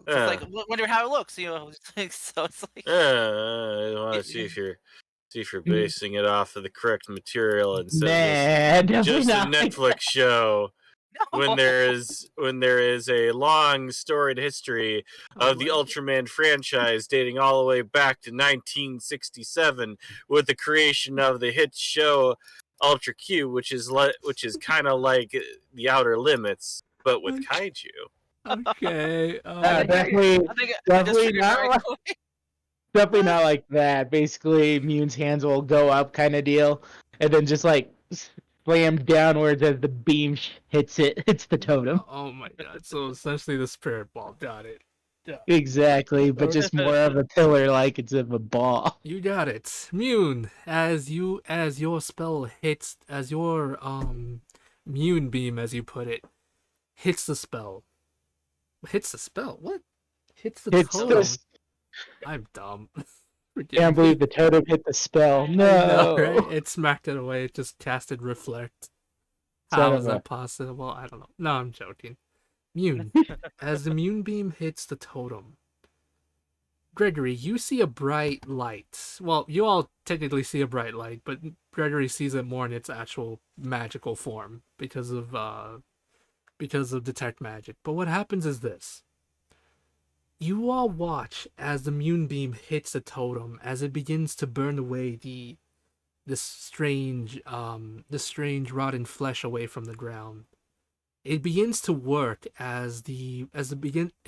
like wonder how it looks, so it's like I want to see if you're basing it off of the correct material instead of just a Netflix show. When there is a long storied history of the Ultraman franchise dating all the way back to 1967 with the creation of the hit show Ultra Q, which is kind of like The Outer Limits but with kaiju. Okay. Definitely not. Definitely not like that. Basically, Mune's hands will go up, kind of deal, and then just like slam downwards as the beam hits the totem. Oh my god. So essentially the spirit ball. Got it. Yeah. Exactly, but just more of a pillar like it's of a ball. You got it. Mune, as your spell hits, as your Mune beam, as you put it, hits the spell. Hits the spell? What? Hits the totem. I'm dumb. Can't believe the totem hit the spell. No. I know, right? It smacked it away. It just casted Reflect. How is that possible? I don't know. No, I'm joking. Mune. As the Mune beam hits the totem, Gregory, you see a bright light. Well, you all technically see a bright light, but Gregory sees it more in its actual magical form because of detect magic. But what happens is this. You all watch as the Mune beam hits the totem as it begins to burn away this strange rotten flesh away from the ground. It begins to work it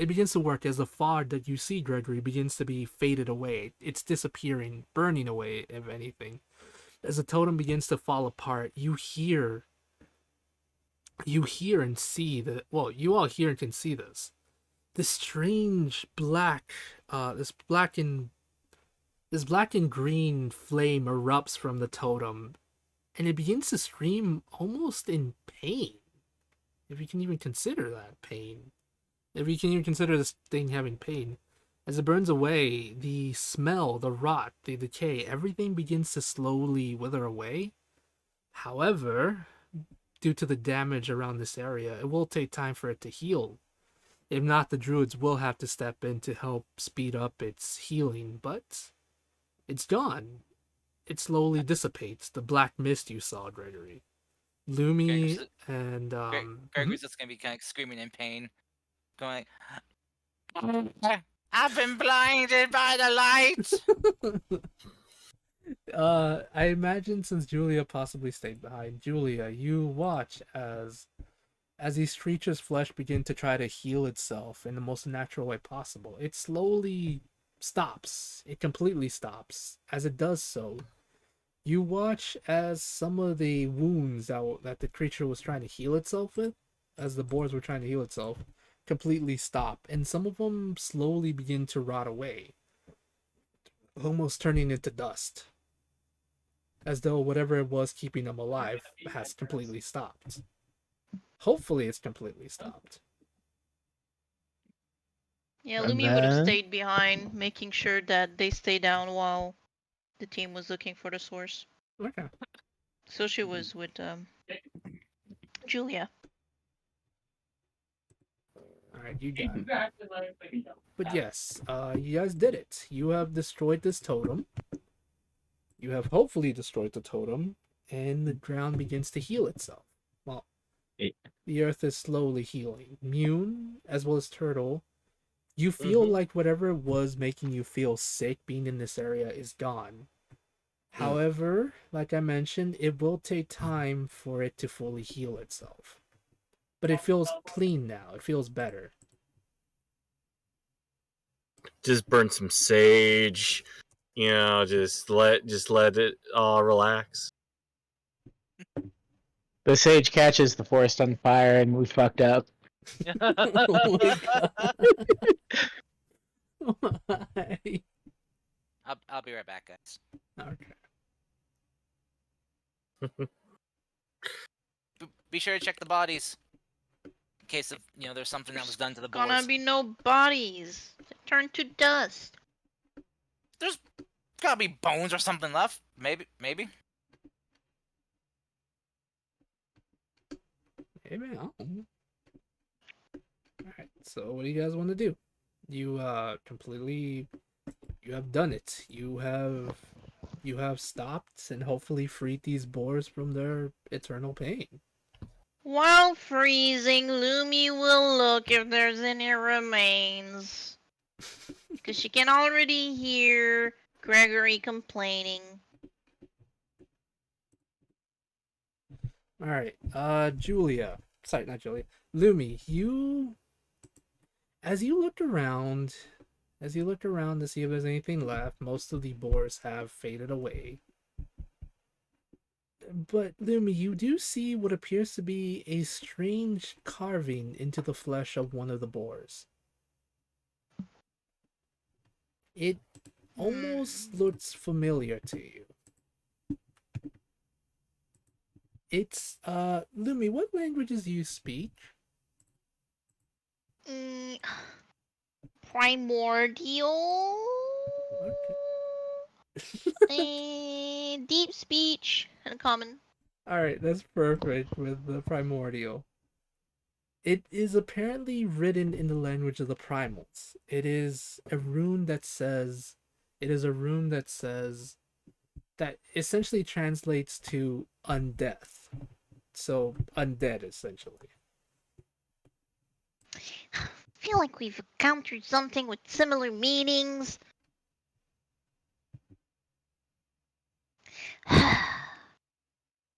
begins to work as the fog that you see, Gregory, begins to be faded away. It's disappearing, burning away, if anything. As the totem begins to fall apart, you hear and see that, well, you all hear and can see this. This strange this black and green flame erupts from the totem, and it begins to scream almost in pain. If you can even consider that pain. If you can even consider this thing having pain. As it burns away, the smell, the rot, the decay, everything begins to slowly wither away. However, due to the damage around this area, it will take time for it to heal. If not, the druids will have to step in to help speed up its healing, but it's gone. It slowly dissipates. The black mist you saw, Gregory. Lumi Gregor's, and Gregor's just gonna be kind of screaming in pain, going, "I've been blinded by the light." I imagine since Julia possibly stayed behind, Julia, you watch as these creatures' flesh begin to try to heal itself in the most natural way possible. It slowly stops. It completely stops. As it does so, you watch as some of the wounds that the creature was trying to heal itself with, as the boars were trying to heal itself, completely stop, and some of them slowly begin to rot away, almost turning into dust, as though whatever it was keeping them alive has completely stopped. Hopefully, it's completely stopped. Yeah, And Lumi would have then stayed behind, making sure that they stay down while the team was looking for the source. Okay. So she was with Julia. All right, you got it. But yes, you guys did it. You have destroyed this totem. You have hopefully destroyed the totem, and the ground begins to heal itself. Well, the earth is slowly healing. Mune, as well as Turtle, you feel like whatever was making you feel sick being in this area is gone. However, like I mentioned, it will take time for it to fully heal itself. But it feels clean now. It feels better. Just burn some sage. Just let it all relax. the sage catches the forest on fire, and we fucked up. Oh my god. Why? I'll be right back, guys. Okay. Be sure to check the bodies in case of there's something that was done to the Gonna boars. be no bodies. They turn to dust. There's gotta be bones or something left. Maybe. Maybe. I don't know. Alright, so what do you guys want to do? You you have done it. You have stopped and hopefully freed these boars from their eternal pain. While freezing, Lumi will look if there's any remains. Because she can already hear Gregory complaining. Alright, Julia. Sorry, not Julia. Lumi, as you look around to see if there's anything left, most of the boars have faded away. But Lumi, you do see what appears to be a strange carving into the flesh of one of the boars. It almost looks familiar to you. It's Lumi, what languages do you speak? Primordial. Okay. Deep speech and common. Alright, that's perfect with the primordial. It is apparently written in the language of the primals. It is a rune that says. It is a rune that says that essentially translates to undeath. So undead essentially. I feel like we've encountered something with similar meanings.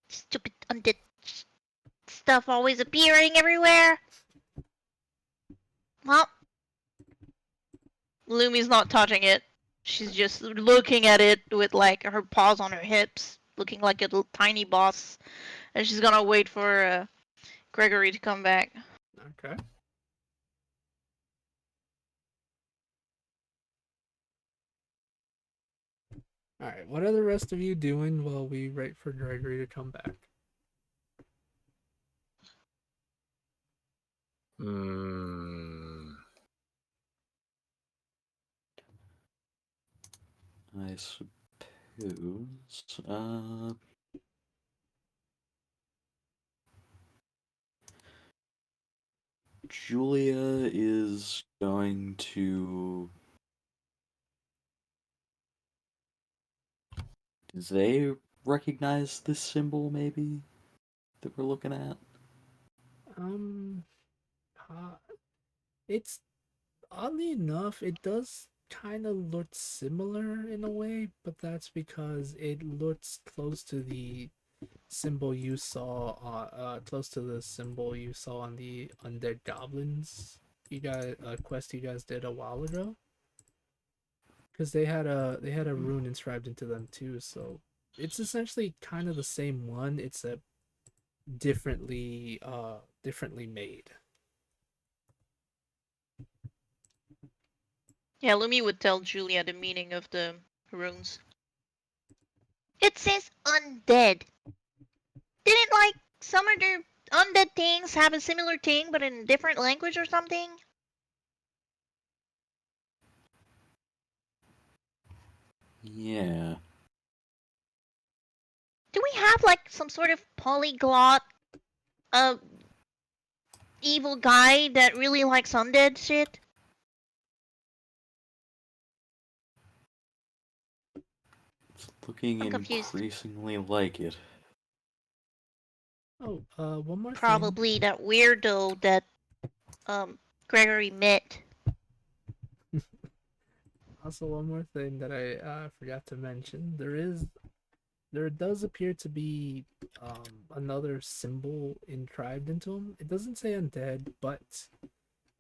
Stupid undead stuff always appearing everywhere. Well, Lumi's not touching it. She's just looking at it with like her paws on her hips, looking like a little tiny boss. And she's gonna wait for Gregory to come back. Okay. All right. What are the rest of you doing while we wait for Gregory to come back? I suppose. Julia is going to. Do they recognize this symbol, maybe, that we're looking at? Um, uh, it's oddly enough, it does kind of look similar in a way, but that's because it looks close to the symbol you saw close to the symbol you saw on the undead goblins you guys quest you guys did a while ago, because they had a rune inscribed into them too, so it's essentially kind of the same one, except differently made. Yeah, Lumi would tell Julia the meaning of the runes. It says undead. Didn't like some other undead things have a similar thing but in a different language or something? Yeah. Do we have like some sort of polyglot uh evil guy that really likes undead shit? It's looking I'm confused. increasingly like it. Oh, one more thing. Probably that weirdo that Gregory met. Also, one more thing that I forgot to mention. There does appear to be another symbol inscribed into him. It doesn't say undead, but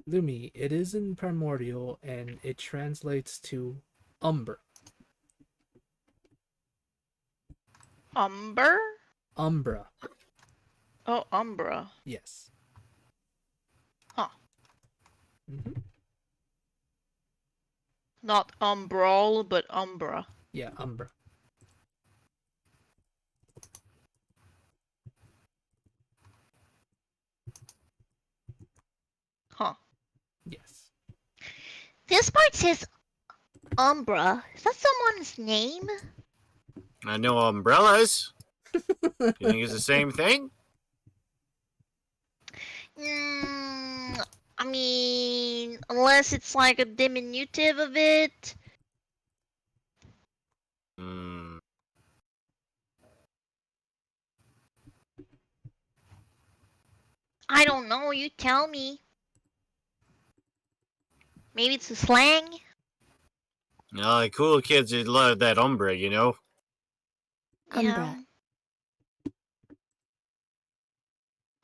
Lumi, it is in primordial and it translates to Umber. Umber? Umbra. Oh, Umbra. Yes. Huh. Mm-hmm. Not Umbral, but Umbra. Yeah, Umbra. Huh. Yes. This part says Umbra. Is that someone's name? I know umbrellas. You think it's the same thing? I mean, unless it's like a diminutive of it. Hmm. I don't know, you tell me. Maybe it's a slang? No, the cool kids would love that Umbra, you know? Yeah.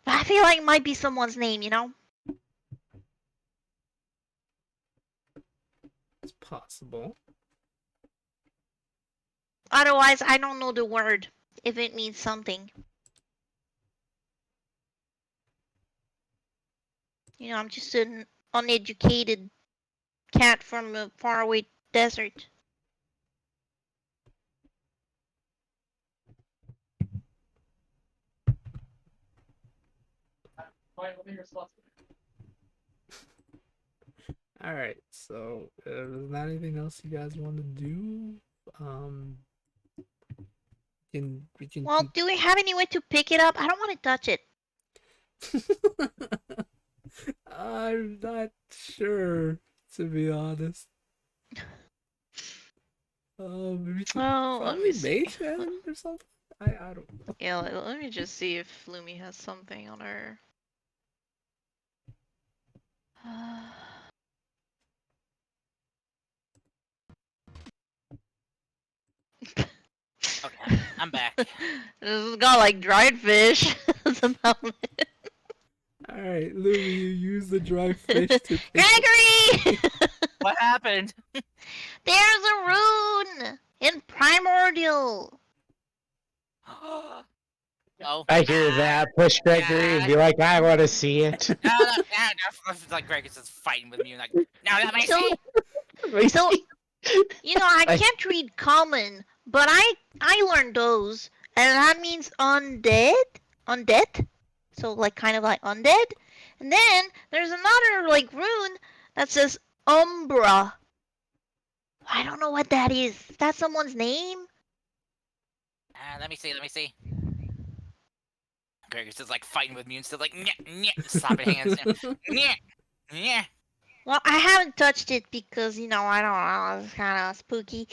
I feel like it might be someone's name, you know? It's possible. Otherwise, I don't know the word, if it means something. You know, I'm just an uneducated cat from a faraway desert. All right. So, is there anything else you guys want to do? Um, we can Well, do we have any way to pick it up? I don't want to touch it. I'm not sure, to be honest. Maybe Well, let probably me see. Mage Hand or something. I don't know. Yeah, let me just see if Lumi has something on her. Okay, I'm back. This has got like dried fish. That's about it. All right, Louis, you use the dry fish to pick. Gregory! What happened? There's a rune in Primordial. Oh, I hear that. Push Gregory and be like, I want to see it. no, like Greg is just fighting with me, like, now let me So, see. so I Like- can't read common, but I learned those, and that means undead. So like kind of like undead. And then there's another like rune that says Umbra. I don't know what that is. Is that someone's name? Let me see. Greg is just like fighting with me and still like, slapping hands. Nyeh, nyeh. Well, I haven't touched it because I don't know. It's kind of spooky.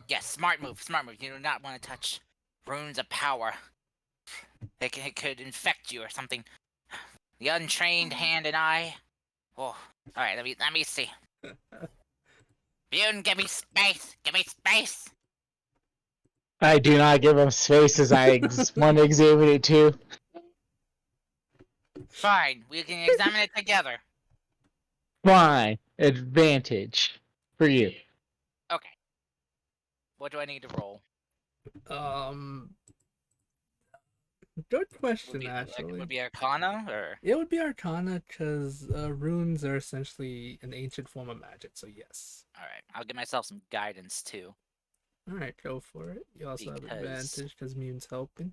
Yes, smart move. You do not want to touch runes of power. It could infect you or something. The untrained hand and eye. Oh, all right. Let me see. Bune, give me space. Give me space. I do not give him space as I want to examine it too. Fine, we can examine it together. Fine. Advantage for you. Okay. What do I need to roll? Um, good question, Would actually. be Arcana or? It would be Arcana because runes are essentially an ancient form of magic. So yes. All right, I'll give myself some guidance too. All right, go for it. You also have Because- advantage because Mune's helping.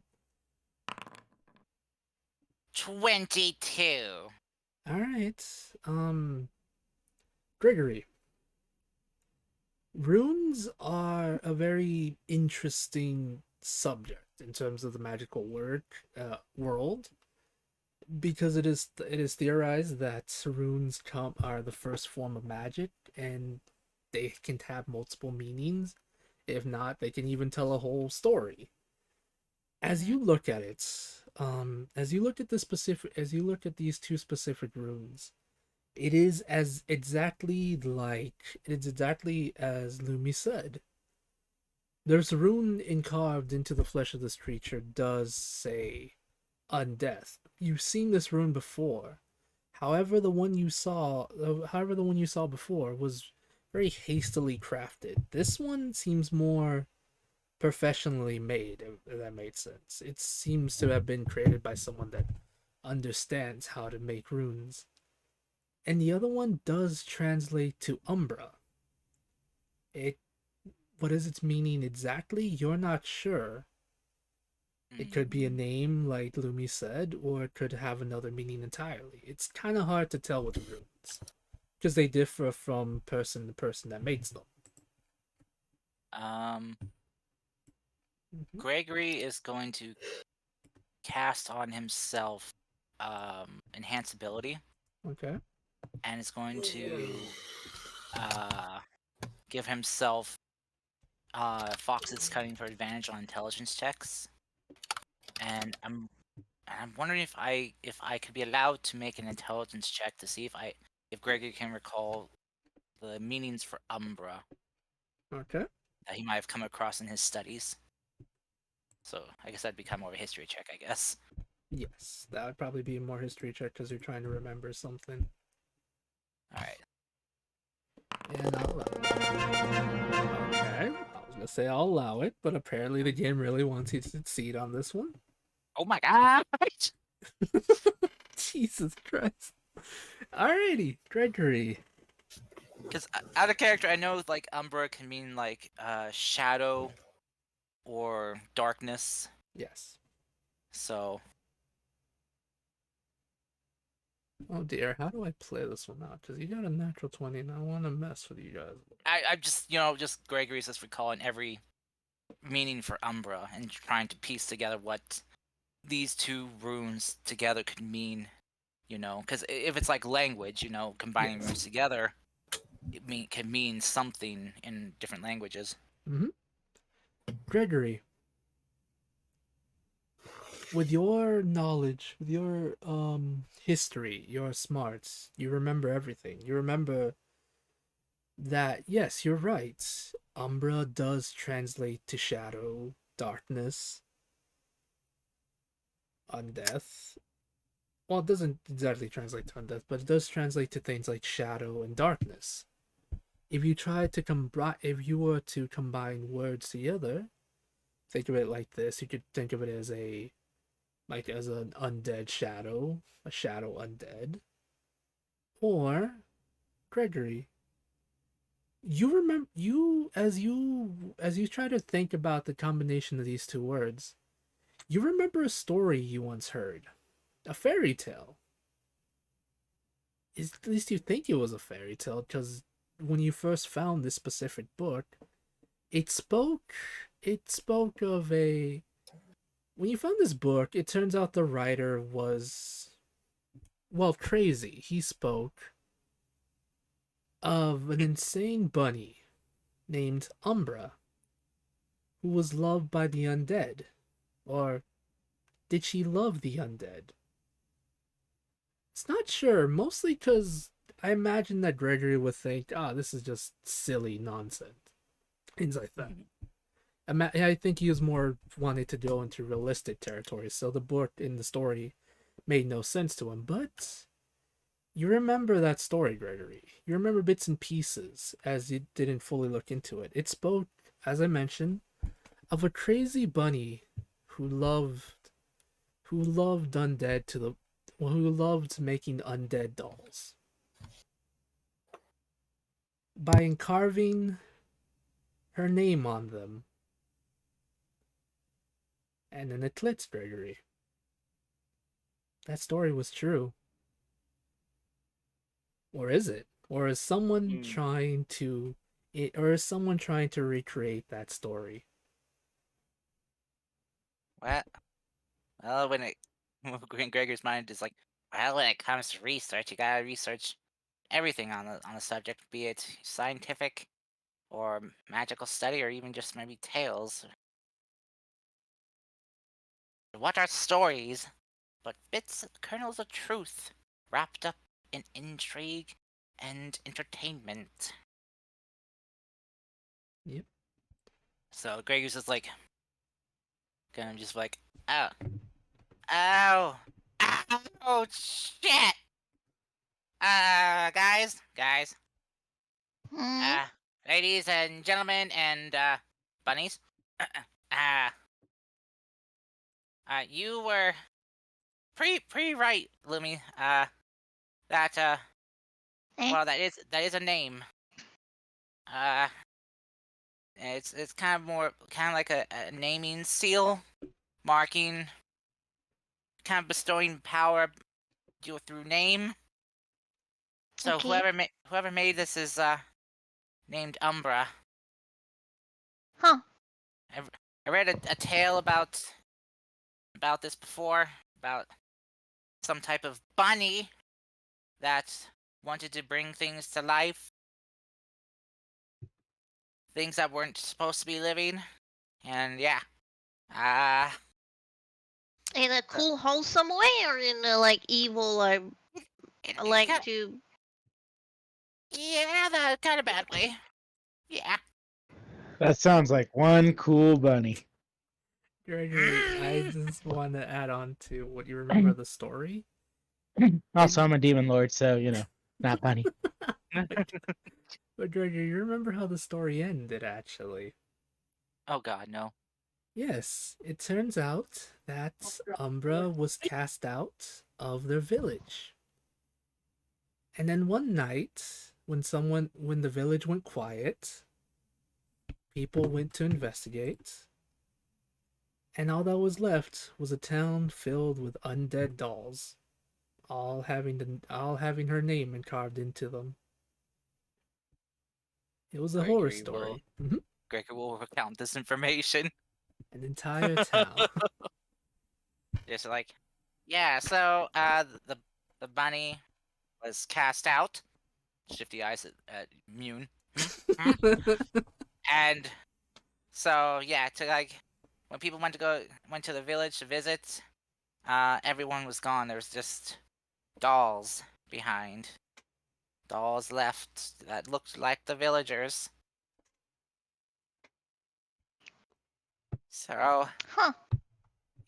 22. All right. Gregory. Runes are a very interesting subject in terms of the magical world because it is theorized that runes are the first form of magic and they can have multiple meanings. If not, they can even tell a whole story. As you look at it, as you look at these two specific runes, it's exactly as Lumi said. There's a rune carved into the flesh of this creature does say undeath. You've seen this rune before. However, the one you saw before was very hastily crafted. This one seems more professionally made, if that made sense. It seems to have been created by someone that understands how to make runes. And the other one does translate to Umbra. It What is its meaning exactly? You're not sure. It could be a name, like Lumi said, or it could have another meaning entirely. It's kind of hard to tell with runes because they differ from person to person that makes them. Mhm. Gregory is going to cast on himself enhance ability, Okay. and is going to give himself Fox's cutting for advantage on intelligence checks. And I'm wondering if I could be allowed to make an intelligence check to see if Gregory can recall the meanings for Umbra Okay. that he might have come across in his studies. So I guess that'd become more of a history check, I guess. Yes, that would probably be a more history check because you're trying to remember something. All right. And I'll allow it. Okay. I was gonna say I'll allow it, but apparently the game really wants you to succeed on this one. Oh my god! Jesus Christ. Alrighty, Gregory. Because out of character, I know like Umbra can mean like shadow or darkness. Yes. So Oh dear, how do I play this one out? Because you got a natural 20 and I want to mess with you guys. I just just Gregory's just recalling every meaning for Umbra and trying to piece together what these two runes together could mean You know, because if it's like language, you know, combining Yes. words together, can mean something in different languages. Mm-hmm. Gregory, with your knowledge, with your history, your smarts, you remember everything. You remember that, yes, you're right. Umbra does translate to shadow, darkness, undeath. Well, it doesn't exactly translate to undeath, but it does translate to things like shadow and darkness. If you try to if you were to combine words together, think of it like this. You could think of it as as an undead shadow, a shadow undead, or Gregory. You try to think about the combination of these two words. You remember a story you once heard, a fairy tale. At least you think it was a fairy tale, because when you first found this specific book, it spoke it spoke of a when you found this book, it turns out the writer was, well, crazy. He spoke of an insane bunny named Umbra who was loved by the undead. Or did she love the undead? It's not sure, mostly because I imagine that Gregory would think, this is just silly nonsense. Things like that. I think he was more wanting to go into realistic territory, so the book in the story made no sense to him. But you remember that story, Gregory. You remember bits and pieces as you didn't fully look into it. It spoke, as I mentioned, of a crazy bunny who loved undead to the who loved making undead dolls. By carving her name on them. And then it clicks, Gregory. That story was true. Or is it? Or is someone trying to recreate that story? What? Well, when Gregor's mind is like, well, when it comes to research, you gotta research everything on the subject, be it scientific or magical study, or even just maybe tales. What are stories but bits, kernels of truth, wrapped up in intrigue and entertainment? Yep. So Gregor's just like, gonna just like, oh, oh, oh, shit! Guys, Hmm? ladies and gentlemen and bunnies, uh, you were pretty right, Lumi. That Eh? well, that is a name. Uh, it's kind of more kind of like a naming seal, marking, kind of bestowing power through name. So Okay. whoever made this is named Umbra. Huh. I read a tale about this before, about some type of bunny that wanted to bring things to life, things that weren't supposed to be living, and yeah, uh, In a cool, wholesome way, or in a like evil, I like kind of, to. yeah, that kind of bad way. Yeah. That sounds like one cool bunny. Gregory, I just want to add on to what you remember the story. Also, I'm a demon lord, so not bunny. But Gregory, you remember how the story ended, actually. Oh God, no. Yes, it turns out that Umbra was cast out of their village. And then one night, when the village went quiet, people went to investigate, and all that was left was a town filled with undead dolls, all having her name carved into them. It was a horror Gregory will story. Mhm. Gregory will recount this information. An entire town. Just like, yeah. So the the bunny was cast out. Shifty eyes at Mune. And so yeah, to like when people went to the village to visit, everyone was gone. There was just dolls behind. Dolls left that looked like the villagers. So Huh.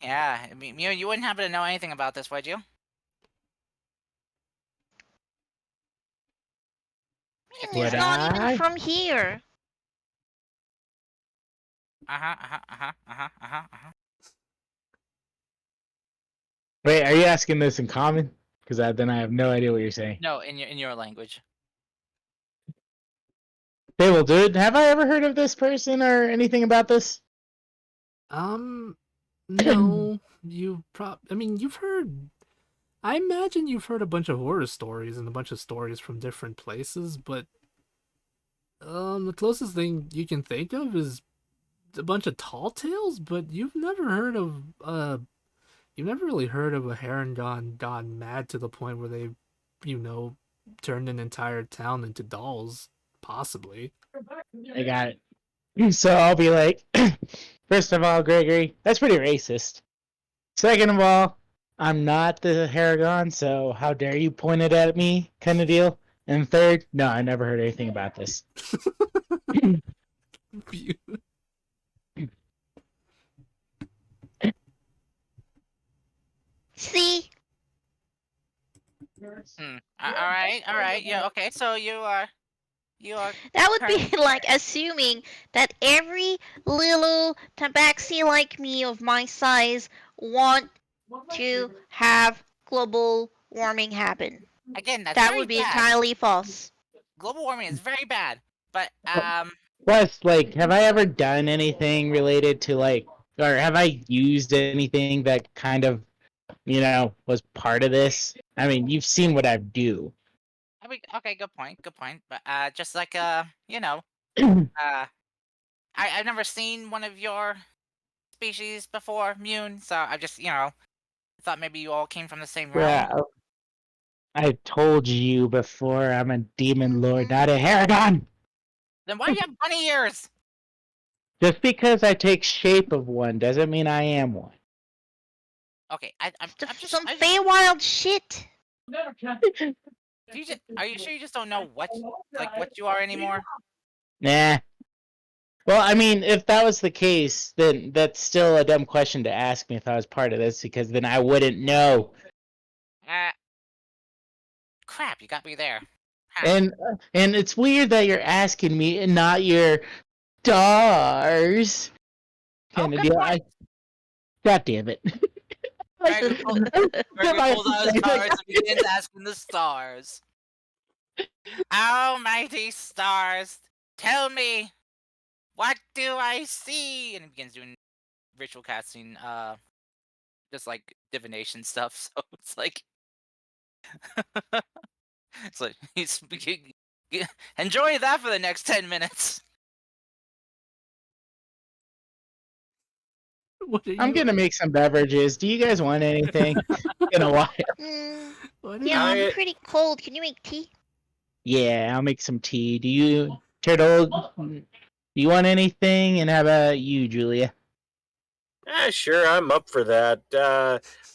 yeah, I mean, you wouldn't happen to know anything about this, would you? If you He's Would had. not even I? from here. Wait, are you asking this in common? Because then I have no idea what you're saying. No, in your language. Fable, dude, have I ever heard of this person or anything about this? No, I mean, you've heard. I imagine you've heard a bunch of horror stories and a bunch of stories from different places, but the closest thing you can think of is a bunch of tall tales. But you've never really heard of a heron gone mad to the point where they, you know, turned an entire town into dolls, possibly. I got it. So I'll be like, first of all, Gregory, that's pretty racist. Second of all, I'm not the Haragon, so how dare you point it at me, kind of deal. And third, no, I never heard anything about this. See? All right. Yeah. Okay. So you are. That would be like assuming that every little tabaxi like me of my size want to have global warming happen. Again, that's That very would be bad. entirely false. Global warming is very bad. But Plus, like, have I ever done anything related to, like, or have I used anything that kind of, was part of this? I mean, you've seen what I do. I mean, okay, good point. But just like I've never seen one of your species before, Mune. So I just thought maybe you all came from the same realm. Yeah, I told you before, I'm a demon lord, not a Haragon! Then why do you have bunny ears? Just because I take shape of one doesn't mean I am one. Okay, I'm just. Some Feywild shit. Are you sure you just don't know what you are anymore? Nah. Well, I mean, if that was the case, then that's still a dumb question to ask me if I was part of this, because then I wouldn't know. Crap, you got me there. Huh. And it's weird that you're asking me and not your stars. Oh, good point. God damn it. Gregor pulls out his cards and begins asking the stars. Almighty stars, tell me, what do I see? And he begins doing ritual casting, just like divination stuff. So it's like, he's enjoy that for the next 10 minutes. I'm gonna make some beverages. Do you guys want anything? In a while. Yeah, I'm pretty cold. Can you make tea? Yeah, I'll make some tea. Do you, Turtle? Do you want anything? And how about you, Julia? Sure, I'm up for that.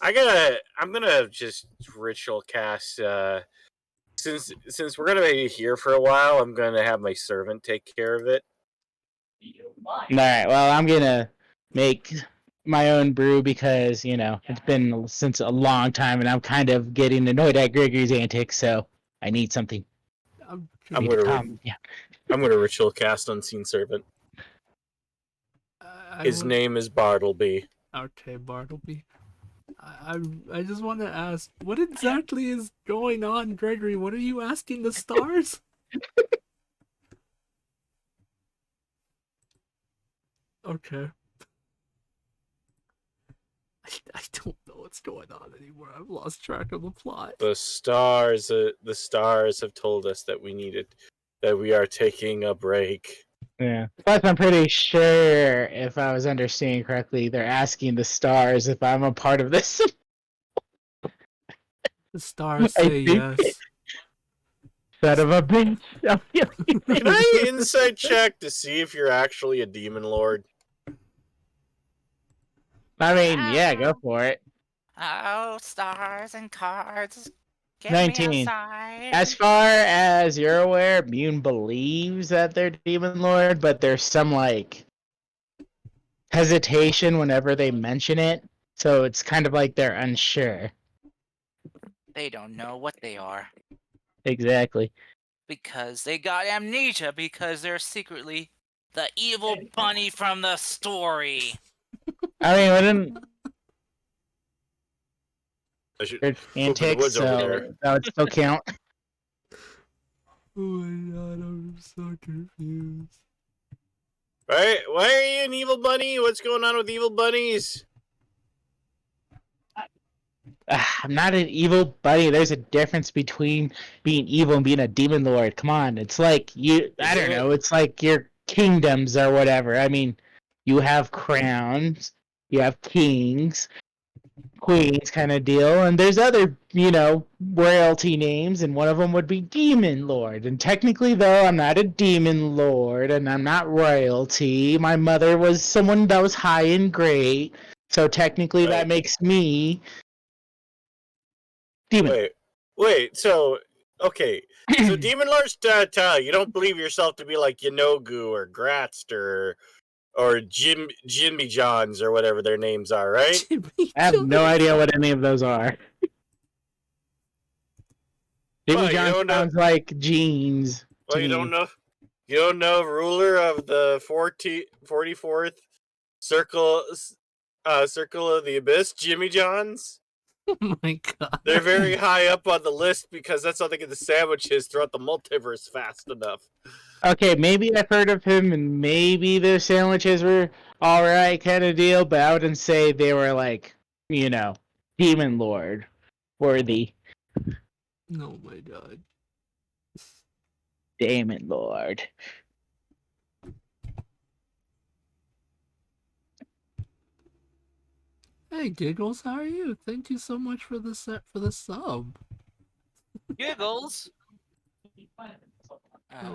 I'm gonna just ritual cast. Since we're gonna be here for a while, I'm gonna have my servant take care of it. All right. Well, I'm gonna make my own brew because it's been since a long time, and I'm kind of getting annoyed at Gregory's antics. So I need something. I'm gonna ritual cast unseen servant. His name is Bartleby. Okay, Bartleby. I just want to ask, what exactly is going on, Gregory? What are you asking the stars? Okay. I don't know what's going on anymore. I've lost track of the plot. The stars have told us that we are taking a break. Yeah. Plus, I'm pretty sure, if I was understanding correctly, they're asking the stars if I'm a part of this. The stars I say think- yes. Son of a bitch. Can I insight check to see if you're actually a demon lord? I mean, yeah, go for it. Oh, stars and cards. Give me a 19. sign. As far as you're aware, Mune believes that they're Demon Lord, but there's some, like, hesitation whenever they mention it. So it's kind of like they're unsure. They don't know what they are. Exactly. Because they got amnesia because they're secretly the evil bunny from the story. I mean, wouldn't I should there's look for the antics, woods over so there. that would still count. Oh my god, I'm so confused. Right? Why are you an evil bunny? What's going on with evil bunnies? I'm not an evil buddy. There's a difference between being evil and being a demon lord. Come on, it's like I don't know. It's like your kingdoms or whatever. I mean, you have crowns, you have kings, queens, kind of deal, and there's other, royalty names, and one of them would be demon lord. And technically, though, I'm not a demon lord, and I'm not royalty. My mother was someone that was high and great, so technically, that Right. makes me demon. Wait. So, okay. So, demon lords, you don't believe yourself to be like Yanogu or Gratster or Jimmy Johns or whatever their names are, right? Jimmy I have no Jones. idea what any of those are. Jimmy Well, you John don't know. sounds like jeans Well, to you me. don't know. You don't know ruler of the 44th circle of the abyss, Jimmy Johns. Oh my god. They're very high up on the list because that's how they get the sandwiches throughout the multiverse fast enough. Okay, maybe I've heard of him, and maybe their sandwiches were alright kind of deal, but I wouldn't say they were like, Demon Lord worthy. Oh my god. Demon Lord. Hey Giggles, how are you? Thank you so much for the sub. Giggles.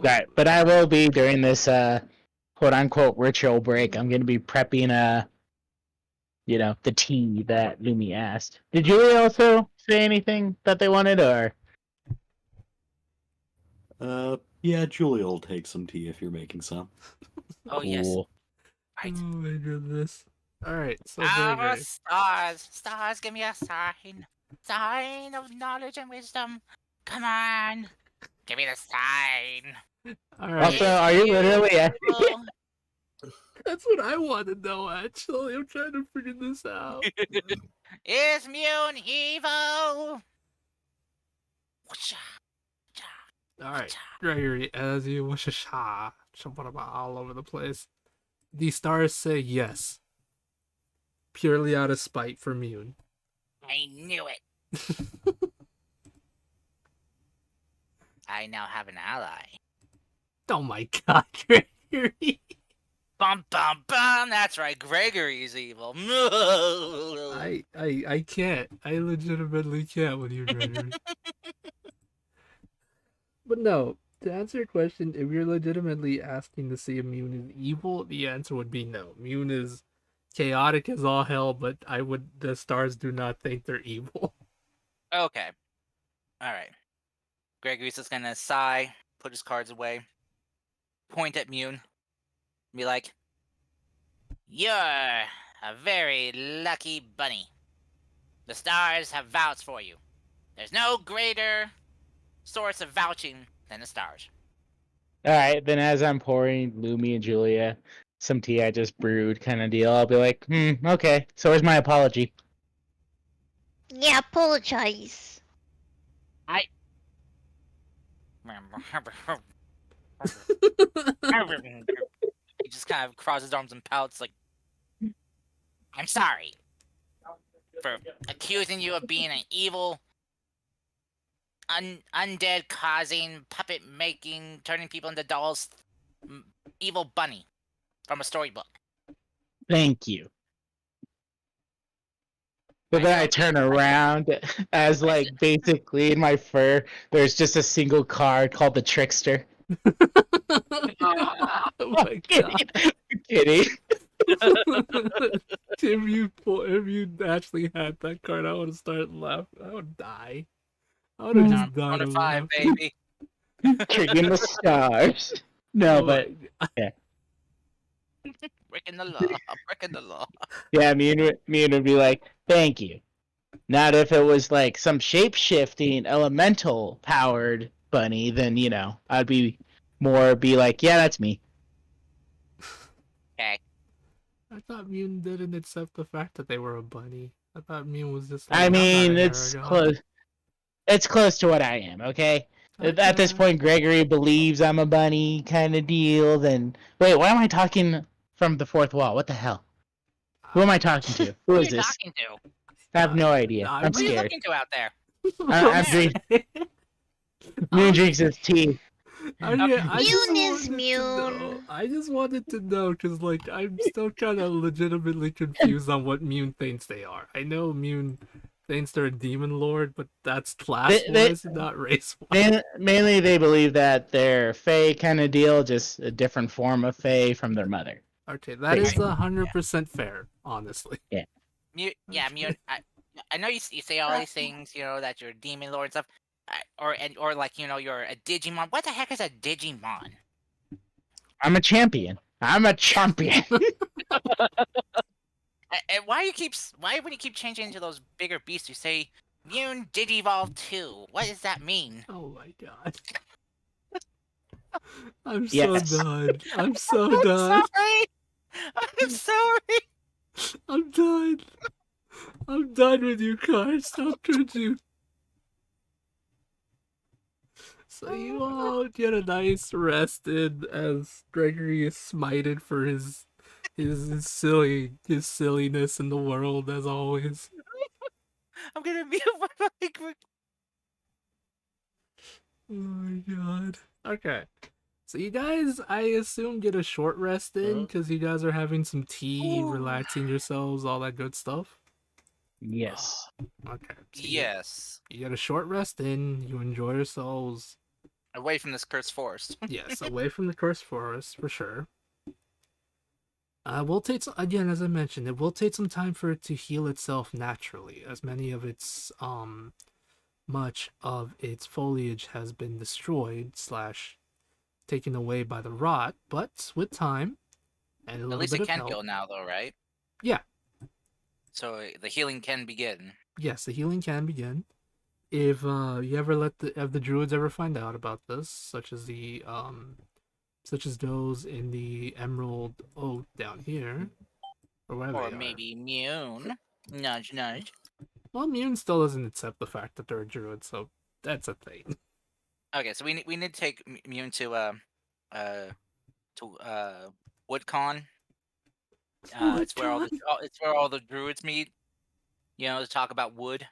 Right, but I will be during this quote unquote ritual break. I'm gonna be prepping the tea that Lumi asked. Did Julie also say anything that they wanted, or? Yeah, Julie will take some tea if you're making some. Oh, yes. Cool. Right. Oh my goodness. Alright, so Oh, Gregory. stars, give me a sign. Sign of knowledge and wisdom. Come on. Give me the sign. Alright. Also, are you literally evil? That's what I want to know, actually. I'm trying to figure this out. Is Mune evil? Alright, Gregory, as you wish a shah, all over the place. The stars say yes. Purely out of spite for Mune. I knew it. I now have an ally. Oh my god, Gregory. Bum bum bum. That's right. Gregory's evil. I can't. I legitimately can't with you, Gregory. But no, to answer your question, if you're legitimately asking to see if Mune is evil, the answer would be no. Mune is chaotic as all hell, but the stars do not think they're evil. Okay. All right. Gregory's just gonna sigh, put his cards away, point at Mune, be like, "You're a very lucky bunny. The stars have vouched for you. There's no greater source of vouching than the stars." Alright, then as I'm pouring Lumi and Julia some tea I just brewed kind of deal, I'll be like, okay, so where's my apology? Yeah, apologize. He just kind of crosses his arms and pouts, like, "I'm sorry for accusing you of being an evil, undead causing, puppet making, turning people into dolls, evil bunny from a storybook." Thank you. But I then I know. turn around as like basically in my fur, there's just a single card called the Trickster. Oh I'm my kidding. god. I'm kidding. If you actually had that card, I would have started laughing. I would die. I would have Hmm. just died On to of 5, laughter. baby. Triggering the stars. No, Oh but my god. Breaking the law. Breaking the law. yeah, me and would be like, thank you. Not if it was like some shape shifting elemental powered bunny, then I'd be like, yeah, that's me. Okay. I thought Mune didn't accept the fact that they were a bunny. I thought Mune was just like, I I'm not a mean, it's Haragon. close. It's close to what I am. Okay. At this Okay. point, Gregory believes I'm a bunny kind of deal. Then wait, why am I talking from the fourth wall? What the hell? Who am I talking to? Who Who are is you this? talking to? I have no idea. I'm Who are you scared. looking to out there? I'm there. drinking. Moon drinks his tea. I just Mune is wanted to know. Mune. I just wanted to know because, like, I'm still kind of legitimately confused on what Mune thinks they are. I know Mune thinks they're a demon lord, but that's class They, wise, not race wise. mainly they believe that they're Fae kind of deal, just a different form of Fae from their mother. Okay, that is Basically. 100% fair, honestly. Mute. I know you say all these things, that you're a demon lord and stuff, or like you're a Digimon. What the heck is a Digimon? I'm a champion. I'm a champion. And why when you keep changing into those bigger beasts, you say Mune Digivolve 2? What does that mean? Oh my god. I'm so Yes. done. I'm so I'm done. sorry. I'm sorry. I'm done. I'm done with you, Cars. How could you? So you all get a nice rest in as Gregory is smited for his silliness in the world as always. I'm gonna mute my mic. Oh my god. Okay. So you guys, I assume, get a short rest in because you guys are having some tea, Ooh. relaxing yourselves, all that good stuff. Yes. Okay. So Yes. you get a short rest in. You enjoy yourselves. Away from this cursed forest. Yes, away from the cursed forest for sure. Will take some, again, as I mentioned, it will take some time for it to heal itself naturally, as much of its foliage has been destroyed / taken away by the rot. But with time and a At little least bit it of can help, heal now, though, right? yeah, So the healing can begin. yes, the healing can begin. If you ever if the druids ever find out about this, such as those in the Emerald Oak down here, or wherever Or they are. maybe Mune. Nudge, nudge. Well, Mune still doesn't accept the fact that they're a druid, so that's a thing. Okay, so we need to take Mune to WoodCon. It's where WoodCon? it's where all the druids meet. To talk about wood.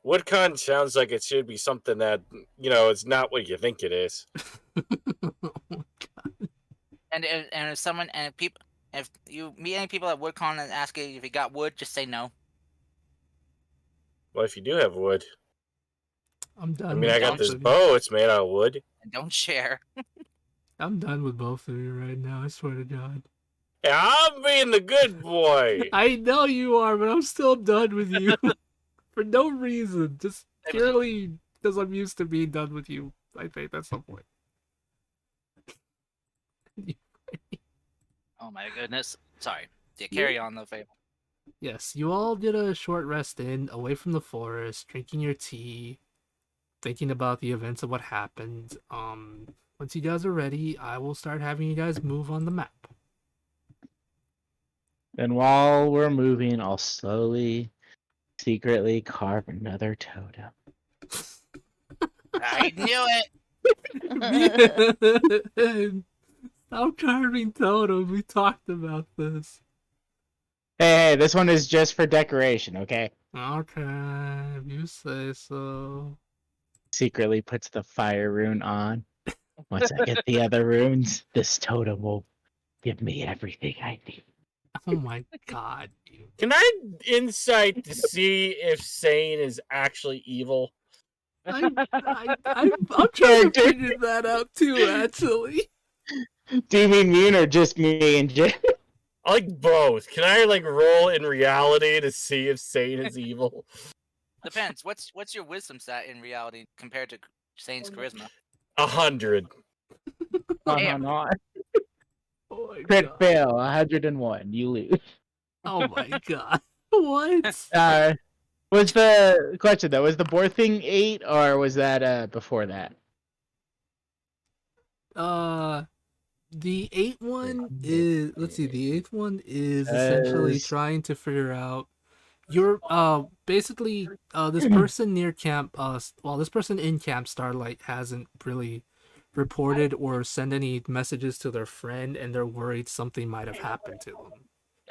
WoodCon sounds like it should be something that it's not what you think it is. And if someone if you meet any people at WoodCon and ask you if you got wood, just say no. Well, if you do have wood, I'm done. I mean, with I got both this of you. bow. It's made out of wood. And don't share. I'm done with both of you right now. I swear to God. Yeah, I'm being the good boy. I know you are, but I'm still done with you for no reason. Just purely because I'm used to being done with you. I think that's the point. Oh my goodness. Sorry. Yeah, carry on though, Fable. Yes, you all did a short rest in, away from the forest, drinking your tea, thinking about the events of what happened. Once you guys are ready, I will start having you guys move on the map. And while we're moving, I'll slowly, secretly carve another totem. I knew it. Stop carving totems. We talked about this. Hey, this one is just for decoration, okay? Okay, if you say so. Secretly puts the fire rune on. Once I get the other runes, this totem will give me everything I need. Oh my god. Can I insight to see if Sane is actually evil? I'm trying to figure that out too, actually. Do you mean Mune or just me and Jay? I like both. Can I like roll in reality to see if Sane is evil? Depends. What's your wisdom stat in reality compared to Saint's charisma? 100. Damn. No. Oh my Crit god. fail, 101. You lose. Oh my god. What? Was the question though? Was the boar thing 8 or was that before that? The eighth one is, let's see, the eighth one is essentially trying to figure out you're basically this person near camp this person in Camp Starlight hasn't really reported or sent any messages to their friend, and they're worried something might have happened to them.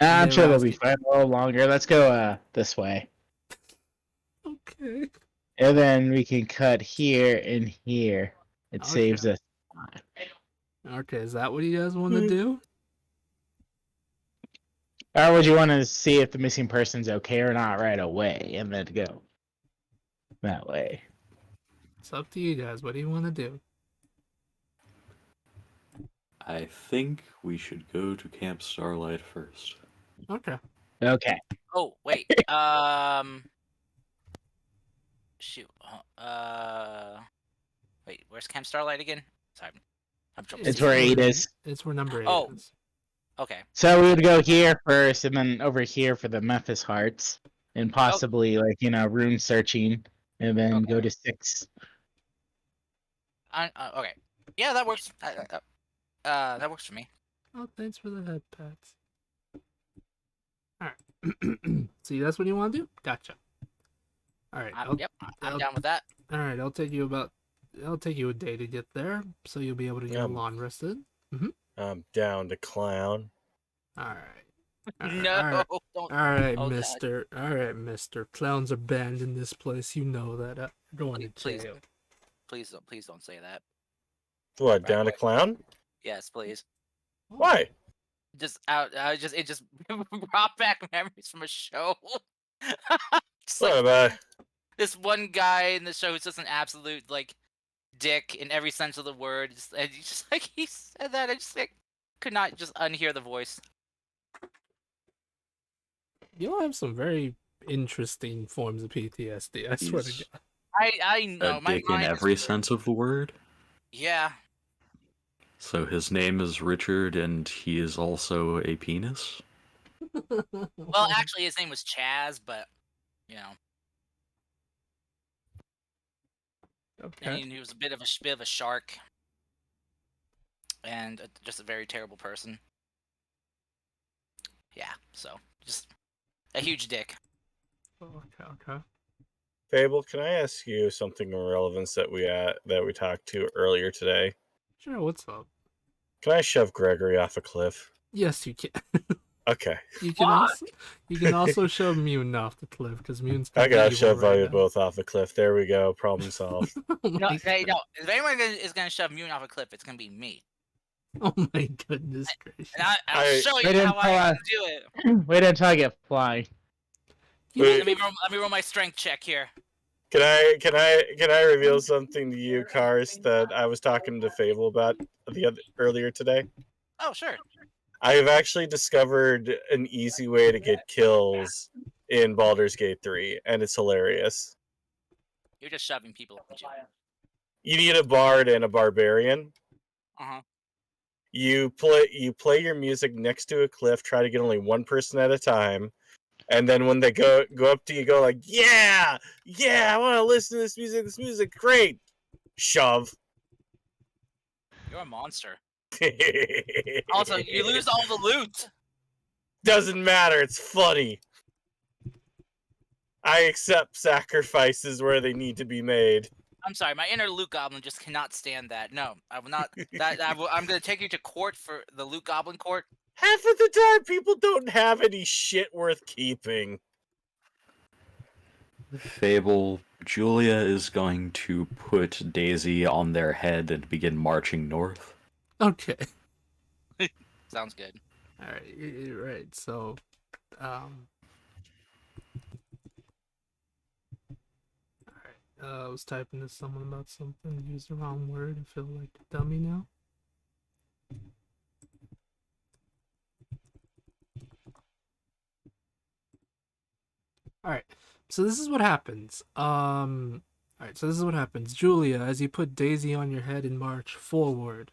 I'm they sure were they'll be asking- fine a little longer. Let's go this way. Okay. And then we can cut here and here. It Okay. saves us. Okay, is that what you guys want to do? Or would you want to see if the missing person's okay or not right away and then go that way? It's up to you guys. What do you want to do? I think we should go to Camp Starlight first. Okay. Okay. Oh wait. Shoot. Wait. Where's Camp Starlight again? Sorry. I'm trouble. It's where 8 is. It's where number 8 Oh. is. Okay. So we would go here first and then over here for the Memphis Hearts and possibly rune searching and then go to 6. Okay. Yeah, that works. That works for me. Oh, thanks for the head pats. Alright. See, that's what you want to do? Gotcha. Alright. Yep. I'm down with that. Alright, it'll take you a day to get there, so you'll be able to get long rested. I'm down to clown. Alright. No. Don't. Alright, Oh, God. mister. Alright, mister. Clowns are banned in this place. You know that. Going to Please. jail. Please don't say that. What, down to clown? Yes, please. Why? It just brought back memories from a show. Just What like about this one guy in the show who's just an absolute like dick in every sense of the word. And just like he said that, I just like could not just unhear the voice. You'll have some very interesting forms of PTSD. I swear to He's God. I know a my dick in mind. every sense of the word. Yeah. So his name is Richard, and he is also a penis. Well, actually, his name was Chaz, but you know, Okay. and he was a bit of a shark, and just a very terrible person. Yeah. So just a huge dick. Okay. Fable? Can I ask you something of relevance that we talked to earlier today? Sure, what's up? Can I shove Gregory off a cliff? Yes, you can. Okay. You can also shove Mune off the cliff because Mune's I gotta evil shove right you now. both off a cliff. There we go. Problem solved. Oh No, my hey, no. If anyone is gonna shove Mune off a cliff, it's gonna be me. Oh my goodness gracious! And I'll show you Wait how I until do it. Wait until I get flying. You Wait. know, Let me roll my strength check here. Can I reveal something to you, Cars, that I was talking to Fable about earlier today? Oh, sure. I have actually discovered an easy way to get kills in Baldur's Gate 3, and it's hilarious. You're just shoving people. You need a bard and a barbarian. Uh-huh. You play your music next to a cliff, try to get only one person at a time, and then when they go up to you, go like, yeah, I want to listen to this music, great. Shove. You're a monster. Also, you lose all the loot. Doesn't matter, it's funny. I accept sacrifices where they need to be made. I'm sorry, my inner loot goblin just cannot stand that. No, I will not. I'm gonna take you to court for the loot goblin court. Half of the time, people don't have any shit worth keeping. Fable, Julia is going to put Daisy on their head and begin marching north. okay. Sounds good. All right, you're right. So, um, all right. I was typing to someone about something, used the wrong word, and feel like a dummy now. All right. So this is what happens. All right. So this is what happens, Julia. As you put Daisy on your head and march forward.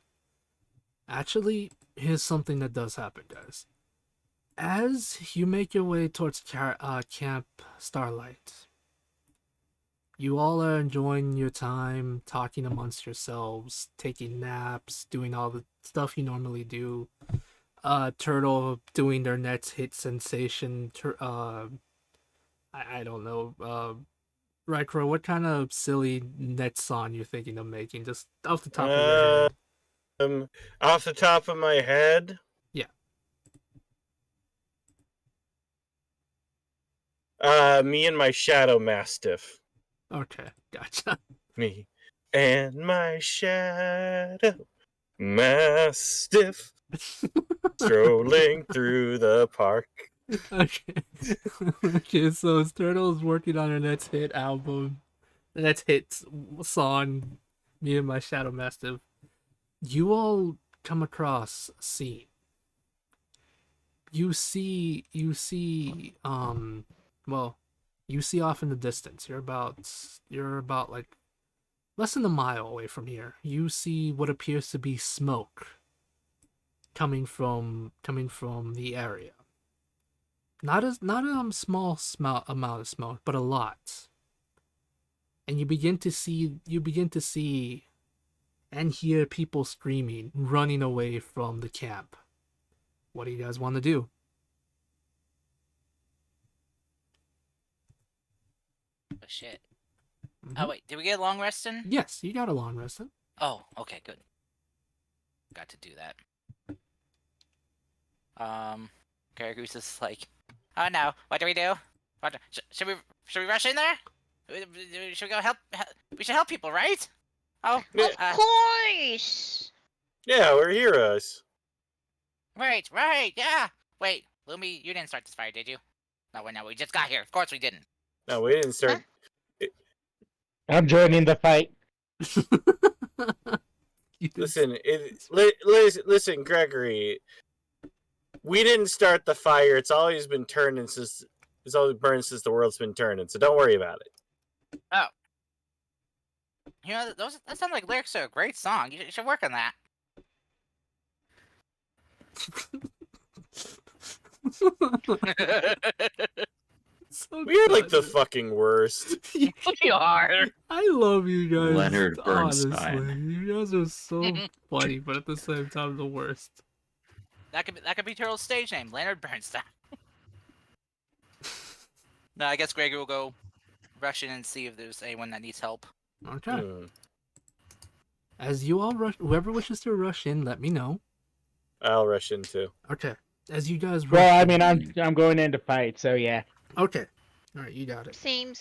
Actually, here's something that does happen, guys. As you make your way towards Camp Starlight, you all are enjoying your time, talking amongst yourselves, taking naps, doing all the stuff you normally do. Turtle doing their next hit sensation. I don't know. Right, Crow, what kind of silly net song you're thinking of making? Just off the top of your head. Off the top of my head, Yeah. Me and my shadow mastiff. Okay, gotcha. Me and my shadow mastiff strolling through the park. Okay. Okay, so Turtle's working on her next hit album. The next hit song, Me and My Shadow Mastiff. You all come across a scene. Well, you see off in the distance. You're about like less than a mile away from here. You see what appears to be smoke coming from the area. Not a small amount of smoke, but a lot. And you begin to see and hear people screaming, running away from the camp. What do you guys want to do? Oh shit. Mhm. Oh wait, did we get a long rest in? Yes, you got a long rest. Oh, okay, good. Got to do that. Garagoose is like, oh no, what do we do? Should we rush in there? Should we go help? We should help people, right? Oh, Yeah. Of course! Yeah, we're heroes. right, yeah. Wait, Lumi, you didn't start this fire, did you? No, we just got here. Of course we didn't. No, we didn't start. I'm joining the fight. Listen, Gregory. We didn't start the fire. It's always been turning since it's always burned since the world's been turning. So don't worry about it. Oh. You know, that sound like lyrics to a great song. You should work on that. So We are like the good. fucking worst. You are. I love you guys. Leonard honestly. Bernstein. You guys are so funny, but at the same time, the worst. That could be Turtle's stage name, Leonard Bernstein. No, I guess Gregory will go rush in and see if there's anyone that needs help. Okay. As you all rush, whoever wishes to rush in, let me know. I'll rush in too. Okay. As you guys rush Well, I in- mean, I'm going in to fight, so yeah. Okay. All right, you got it. Same.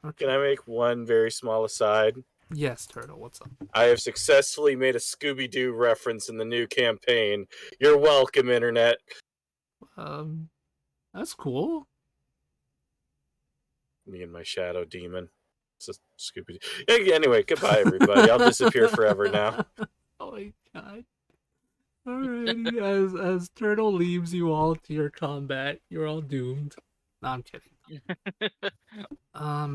Okay. Can I make one very small aside? Yes, Turtle. What's up? I have successfully made a Scooby-Doo reference in the new campaign. You're welcome, Internet. That's cool. Me and my shadow demon. It's a Scooby-Doo. Anyway, goodbye, everybody. I'll disappear forever now. Oh my god. Alrighty, as Turtle leaves you all to your combat, you're all doomed. No, I'm kidding.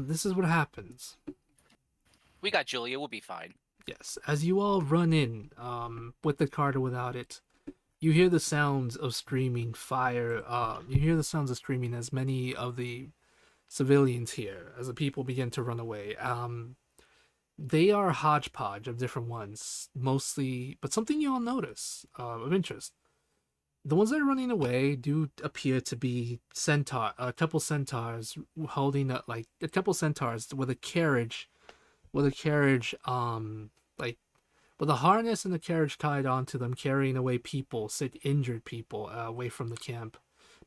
This is what happens. We got Julia. We'll be fine. Yes, as you all run in, with the cart or without it, you hear the sounds of screaming fire. You hear the sounds of screaming as many of the civilians here, as the people begin to run away. They are a hodgepodge of different ones, mostly, but something you all notice of interest. The ones that are running away do appear to be a couple centaurs holding a couple centaurs with a carriage, like with a harness and a carriage tied onto them, carrying away people, injured people, away from the camp.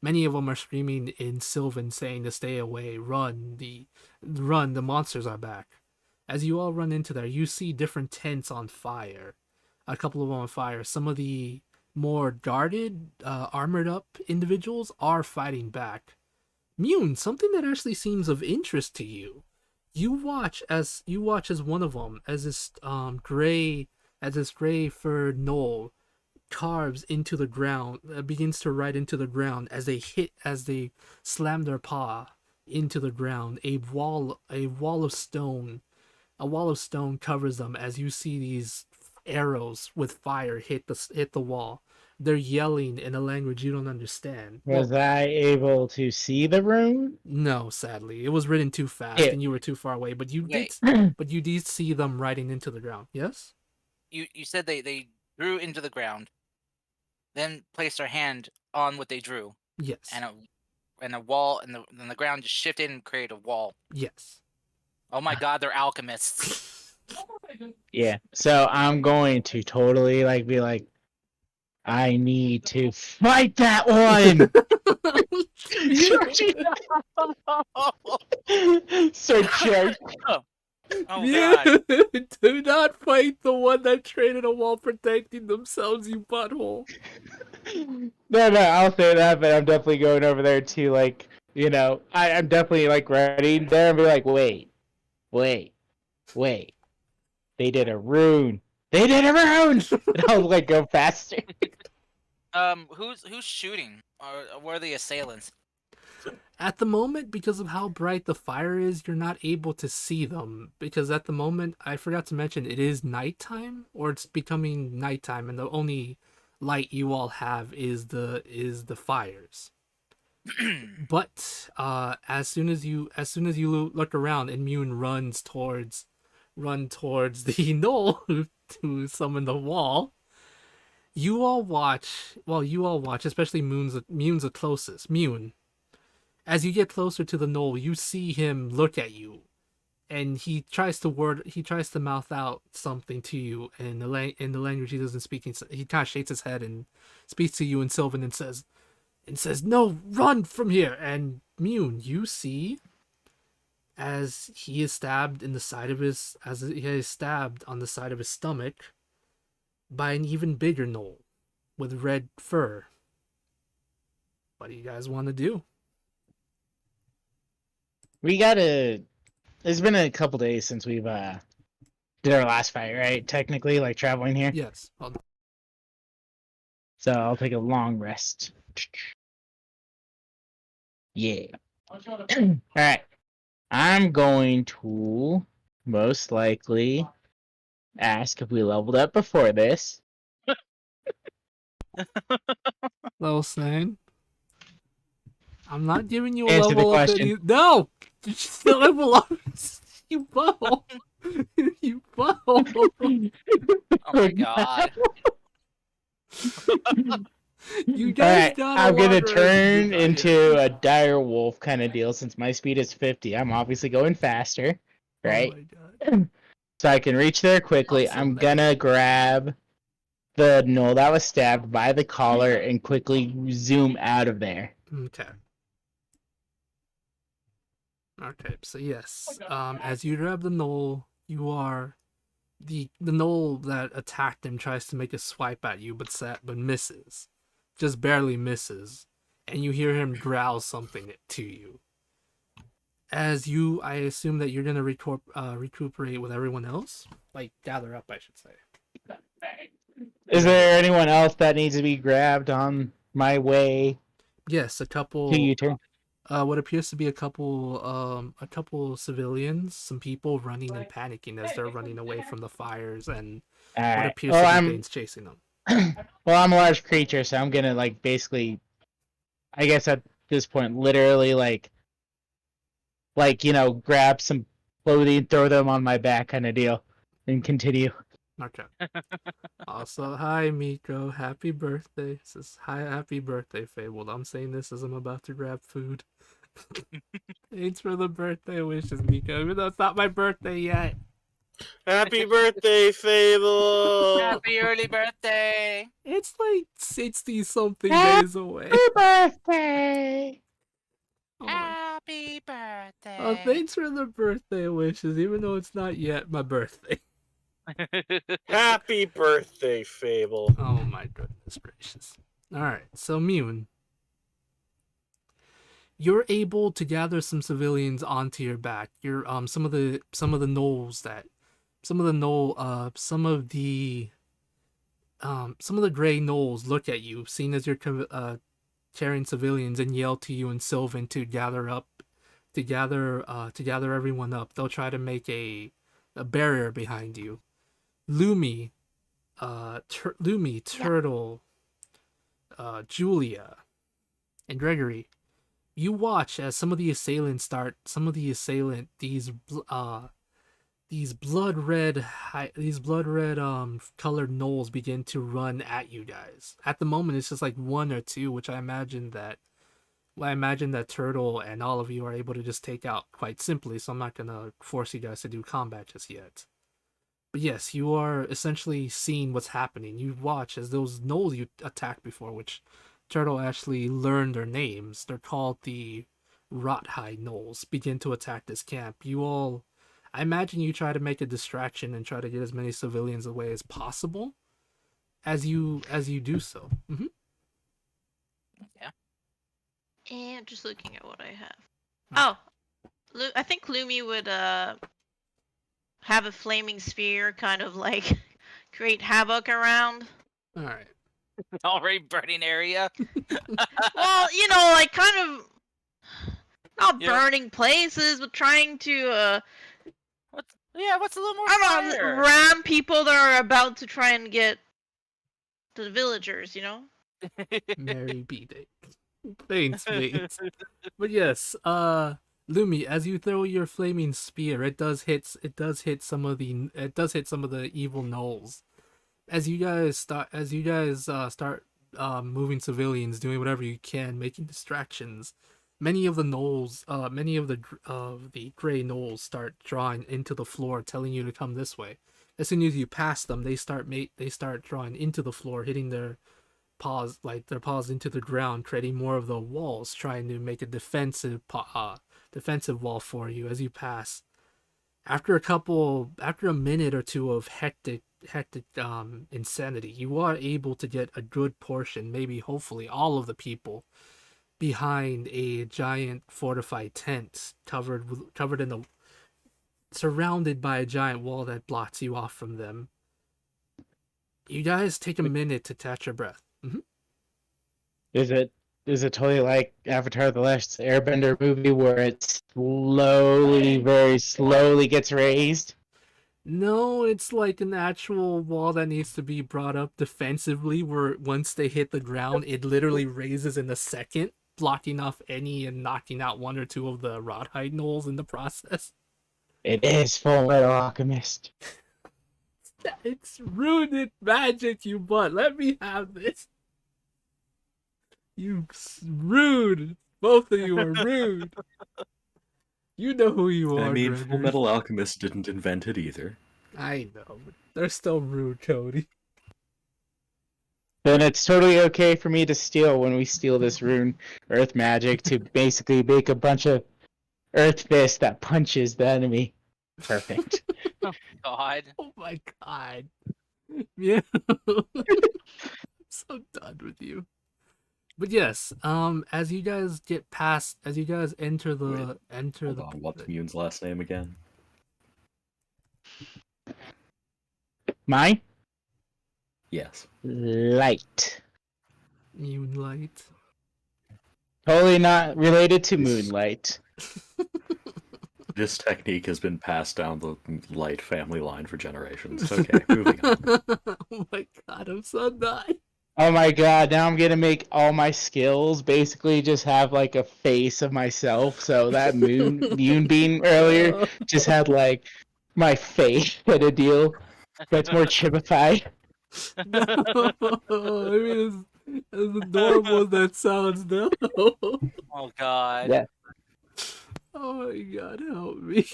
Many of them are screaming in Sylvan, saying to stay away, run, the monsters are back. As you all run into there, you see different tents on fire. A couple of them on fire. Some of the more guarded, armored up individuals are fighting back. Mune, something that actually seems of interest to you. You watch as one of them, as this gray furred gnoll carves into the ground, begins to ride into the ground as they slam their paw into the ground. A wall of stone covers them as you see these arrows with fire hit the wall. They're yelling in a language you don't understand. Was Well, I able to see the rune? no, sadly, it was written too fast It. and you were too far away. Wait, But you did see them riding into the ground. Yes. you said they drew into the ground, then placed their hand on what they drew, Yes. and a wall and the ground just shifted and created a wall. Yes. Oh my God, they're alchemists. Yeah. So I'm going to totally like be like, I need to fight that one. So charge. Oh God. Do not fight the one that traded a wall protecting themselves, you butthole. No, I'll say that, but I'm definitely going over there to like, I'm definitely like ready there and be like, wait. They did a rune. And I'll like go faster. Who's shooting? Or where are the assailants? At the moment, because of how bright the fire is, you're not able to see them. Because at the moment, I forgot to mention, it is nighttime, or it's becoming nighttime, and the only light you all have is the fires. But as soon as you look around, and Mune run towards the knoll to summon the wall. You all watch, especially Mune's the closest. Mune, as you get closer to the knoll, you see him look at you, and he tries to mouth out something to you in the language he doesn't speak. He kind of shakes his head and speaks to you in Sylvan and says, "No, run from here." And Mune, you see, as he is stabbed on the side of his stomach by an even bigger gnoll with red fur. What do you guys want to do? It's been a couple days since we've did our last fight, right? Technically, like traveling here. Yes. Well, So I'll take a long rest. Yeah. Alright. I'm going to most likely ask if we leveled up before this. level sane. I'm not giving you a Answer the level up. question. No! You just level up. You butthole. You butthole. Oh my God. You guys Alright, got I'm gonna longer as turn you into a dire wolf kind of deal since my speed is 50. I'm obviously going faster, right? Oh my God. So I can reach there quickly. Also I'm that. gonna grab the gnoll that was stabbed by the collar and quickly zoom out of there. Okay. Okay, so yes, as you grab the knoll, you are the knoll that attacked him tries to make a swipe at you, but misses, just barely misses, and you hear him growl something to you. I assume that you're gonna recuperate with everyone else, like gather up, I should say. Is there anyone else that needs to be grabbed on my way Yes, a to couple. U-turn? What appears to be a couple civilians, some people running and panicking as they're running away from the fires and what Alright. appears to be Danes chasing them. Well, I'm a large creature, so I'm gonna like basically, I guess at this point, literally grab some clothing, throw them on my back, kind of deal, and continue. Okay. Also, hi Miko, happy birthday. Says hi, happy birthday, Fabled. I'm saying this as I'm about to grab food. Thanks for the birthday wishes, Miko, even though it's not my birthday yet. Happy birthday, Fable! Happy early birthday. It's like 60 something days away. Happy birthday! Oh, my. Happy birthday. Oh, thanks for the birthday wishes, even though it's not yet my birthday. Happy birthday, Fable! Oh my goodness. Goodness gracious. Alright, so Mune, you're able to gather some civilians onto your back. You're some of the gnolls that some of the gnoll some of the gray gnolls look at you, seeing as you're carrying civilians, and yell to you in Sylvan to gather everyone up. They'll try to make a barrier behind you. Lumi, Turtle, Julia, and Gregory, you watch as some of the assailants start. Some of the assailant these blood red colored gnolls begin to run at you guys. At the moment, it's just like one or two, which I imagine that Turtle and all of you are able to just take out quite simply. So I'm not gonna force you guys to do combat just yet. But yes, you are essentially seeing what's happening. You watch as those gnolls you attacked before, which Turtle actually learned their names. They're called the Rothhide gnolls, begin to attack this camp. I imagine you try to make a distraction and try to get as many civilians away as possible as you do so. Mm-hmm. Yeah. And just looking at what I have. Oh, I think Lumi would have a flaming sphere, kind of like create havoc around. All right. Already burning area. Well, like kind of not burning places, but trying to what's a little more I don't know, fire? ram people that are about to try and get the villagers, Mary B. Day. Thanks, mate. But yes, Lumi, as you throw your flaming spear, it does hit some of the evil gnolls. As you guys start moving civilians, doing whatever you can, making distractions, many of the gnolls, many of the gray gnolls start drawing into the floor, telling you to come this way. As soon as you pass them, they start drawing into the floor, hitting their paws into the ground, creating more of the walls, trying to make a defensive wall for you as you pass. After a minute or two of hectic insanity, you are able to get a good portion, maybe hopefully all of the people, behind a giant fortified tent surrounded by a giant wall that blocks you off from them. You guys take a minute to catch your breath. Mm-hmm. Is it totally like Avatar: The Last Airbender movie where it very slowly gets raised? No, it's like an actual wall that needs to be brought up defensively, where once they hit the ground, it literally raises in a second, blocking off any and knocking out one or two of the Rothhide gnolls in the process. It is Full Metal Alchemist. It's rooted magic, you butt. Let me have this. You rude. Both of you are rude. You know who you are, I mean, Gregory. Full Metal Alchemist didn't invent it either. I know, but they're still rude, Cody. Then it's totally okay for me to steal when we steal this rune earth magic to basically make a bunch of earth fist that punches the enemy. Perfect. God. Oh my god. Yeah. I'm so done with you. But yes, as you guys enter the Hold on, what's Mune's last name again? Mine? Yes. Light. Moonlight. Totally not related to Moonlight. This technique has been passed down the Light family line for generations. Okay, moving on. Oh my god, I'm so done. Oh my god, now I'm gonna make all my skills basically just have like a face of myself. So that moonbeam earlier just had like my face at a deal. That's more chibified. No, I mean, as adorable as that sounds, no. Oh God. Yeah. Oh my god, help me.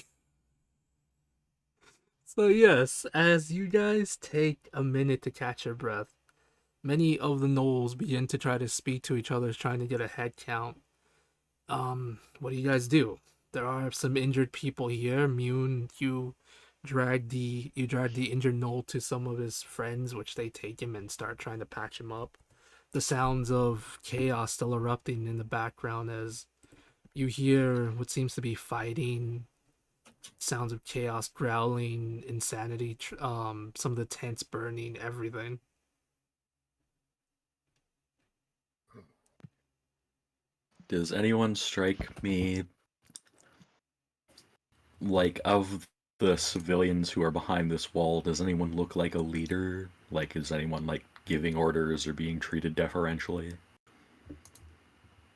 So yes, as you guys take a minute to catch your breath, many of the gnolls begin to try to speak to each other, trying to get a head count. What do you guys do? There are some injured people here. Mune, you drag the injured gnoll to some of his friends, which they take him and start trying to patch him up. the sounds of chaos still erupting in the background as you hear what seems to be fighting, sounds of chaos, growling, insanity, some of the tents burning, everything. Does anyone strike me like of the civilians who are behind this wall? Does anyone look like a leader? Like, is anyone like giving orders or being treated deferentially?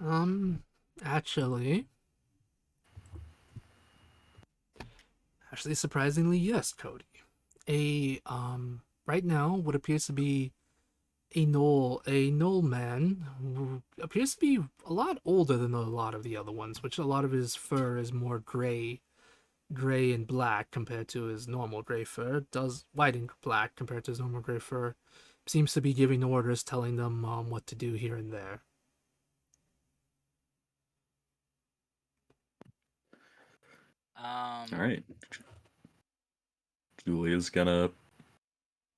Um, actually, actually, surprisingly, yes, Cody. Right now, what appears to be a knoll man who appears to be a lot older than a lot of the other ones, which a lot of his fur is more gray and black compared to his normal gray fur. Does white and black compared to his normal gray fur. Seems to be giving orders, telling them what to do here and there. All right. Julia's gonna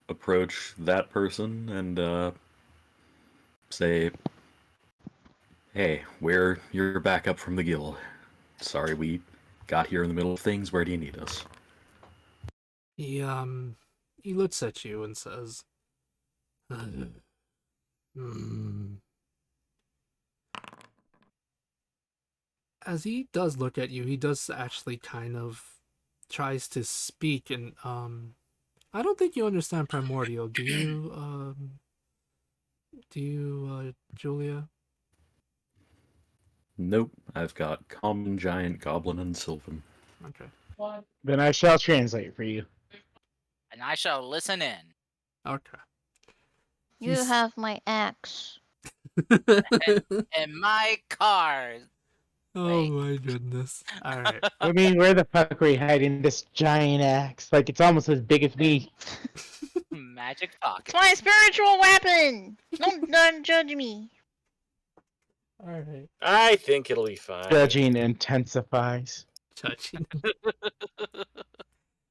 approach that person and say, "Hey, we're your backup from the guild. Sorry we got here in the middle of things. Where do you need us?" He looks at you and says, "Hmm." As he does look at you, he does actually kind of tries to speak, and I don't think you understand primordial, do you? Julia? Nope, I've got common, giant, goblin, and sylvan. Okay. Then I shall translate for you. And I shall listen in. Okay. You He's- have my axe. And my card. Oh Wait. my goodness. All right. I mean, where the fuck are we hiding this giant axe? Like, it's almost as big as me. Magic pocket. It's my spiritual weapon! Don't judge me. All right. I think it'll be fine. Judging intensifies, Touching.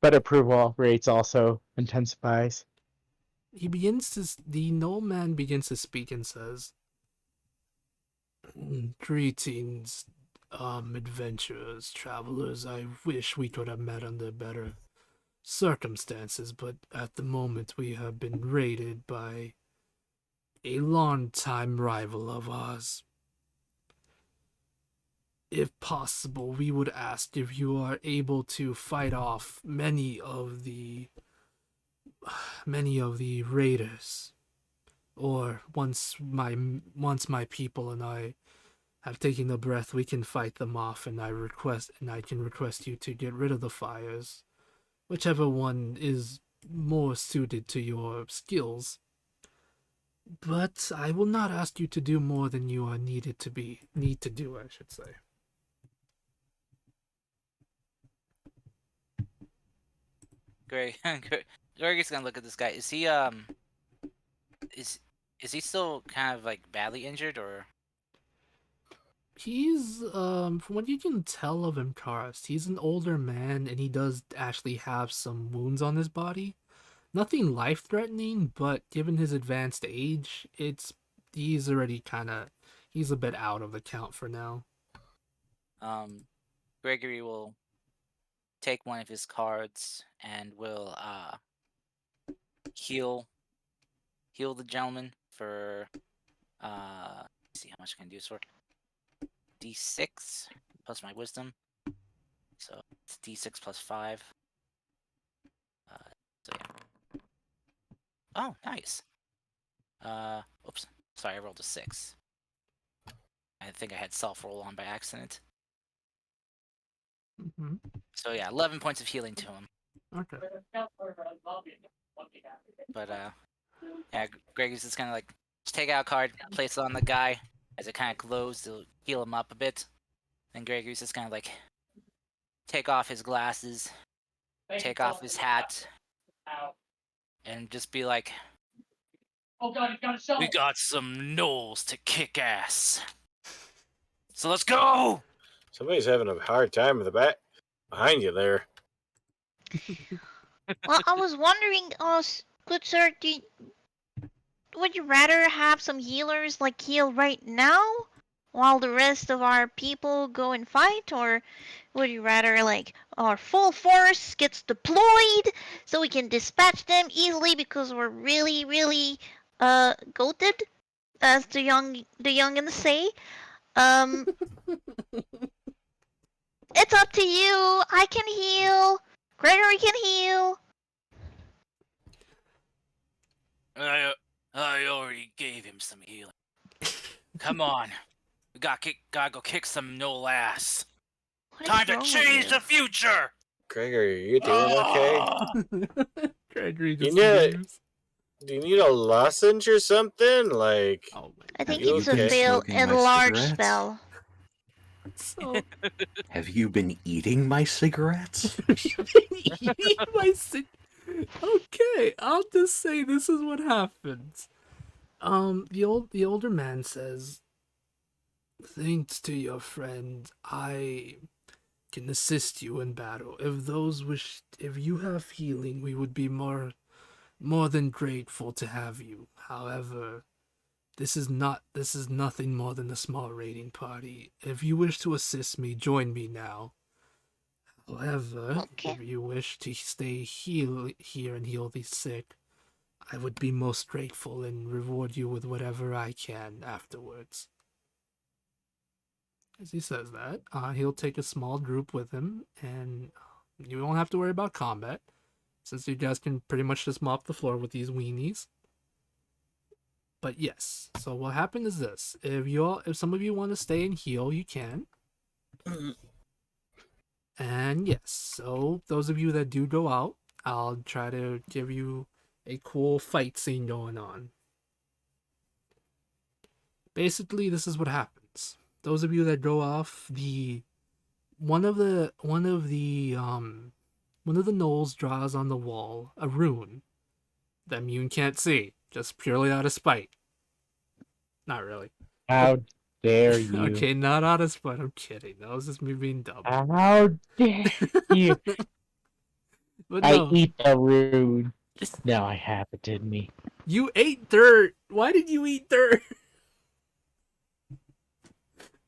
but approval rates also intensifies. The Knoll man begins to speak and says, "Greetings, adventurers, travelers. I wish we could have met under better circumstances, but at the moment we have been raided by a long-time rival of ours. If possible, we would ask if you are able to fight off many of the raiders, or once my people and I have taken a breath, we can fight them off, and I can request you to get rid of the fires, whichever one is more suited to your skills. But I will not ask you to do more than you are need to do, I should say." Greg, Greg is gonna look at this guy. Is he is is he still kind of like badly injured or? He's from what you can tell of him, Karis, he's an older man and he does actually have some wounds on his body. Nothing life threatening, but given his advanced age, he's already he's a bit out of the count for now. Gregory will take one of his cards and will heal the gentleman for let's see how much I can do this for. D6 plus my wisdom. So it's D6 plus 5. So yeah. Oh, nice. Oops. Sorry, I rolled a 6. I think I had self-roll on by accident. Mm-hmm. So yeah, 11 points of healing to him. Okay. But yeah, Gregory's just kind of like, just take out a card, place it on the guy. As it kind of glows to heal him up a bit. And Gregory's just kind of like, take off his glasses, take off his hat, and just be like, we got some gnolls to kick ass. So let's go! Somebody's having a hard time in the back behind you there. Well, I was wondering, good sir, would you rather have some healers like heal right now while the rest of our people go and fight, or would you rather like our full force gets deployed so we can dispatch them easily because we're really goated, as the youngins say? Um, it's up to you. I can heal. Gregory can heal. I already gave him some healing. Come on. We gotta go kick some Knoll ass. What Time is to wrong change with the you? future! Gregory, are you doing okay? Ah! Gregory You just need leaves. do you need a lozenge or something? Like, Oh my I god. think you it's a been okay? fail smoking my enlarge cigarettes? spell. So Have you been eating my cigarettes? you've been eating my Okay, I'll just say this is what happens. The older man says, "Thanks to your friend, I can assist you in battle. If you have healing, we would be more than grateful to have you. However, this is nothing more than a small raiding party. If you wish to assist me, join me now. However, Okay. if you wish to stay here and heal the sick, I would be most grateful and reward you with whatever I can afterwards." As he says that, he'll take a small group with him, and you won't have to worry about combat, since you guys can pretty much just mop the floor with these weenies. But yes, so what happened is this: if some of you want to stay and heal, you can. And yes, so those of you that do go out, I'll try to give you a cool fight scene going on. Basically, this is what happens. Those of you that go off, the one of the one of the gnolls draws on the wall a rune that Mune can't see, just purely out of spite. Not really. How dare you? Okay, not out of spite. I'm kidding. That was just me being dumb. How dare you? But I no, eat the rude. Now I have it in me. you ate dirt. Why did you eat dirt?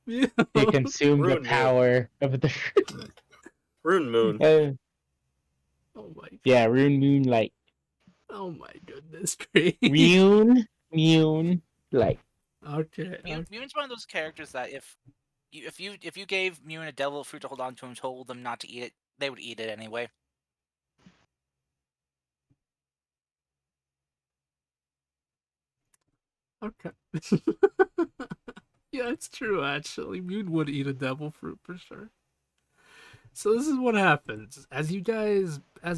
To consume the Rune moon. power of the. Rune moon. Oh my. Yeah, rune moonlight. Oh my goodness, great. Mune light. Okay. Mune's one of those characters that if you gave Mune a devil fruit to hold on to and told them not to eat it, they would eat it anyway. Okay. Yeah, it's true actually. Mune would eat a devil fruit for sure. So this is what happens. As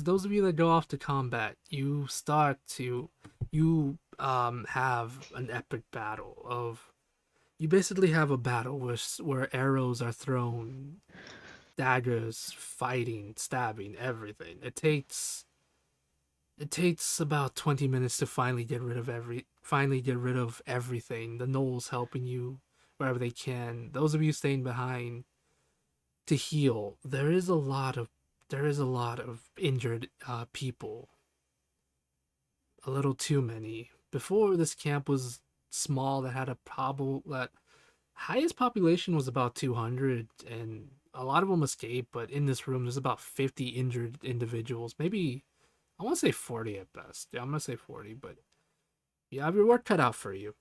those of you that go off to combat, you have an epic battle of you basically have a battle where arrows are thrown, daggers, fighting, stabbing, everything. It takes about 20 minutes to finally get rid of everything. The gnolls helping you wherever they can. Those of you staying behind to heal. There is a lot of injured people. A little too many. Before, this camp was small, that had a probable that highest population was about 200, and a lot of them escaped. But in this room, there's about 50 injured individuals. Maybe I want to say 40 at best. Yeah, I'm gonna say 40, but you have your work cut out for you.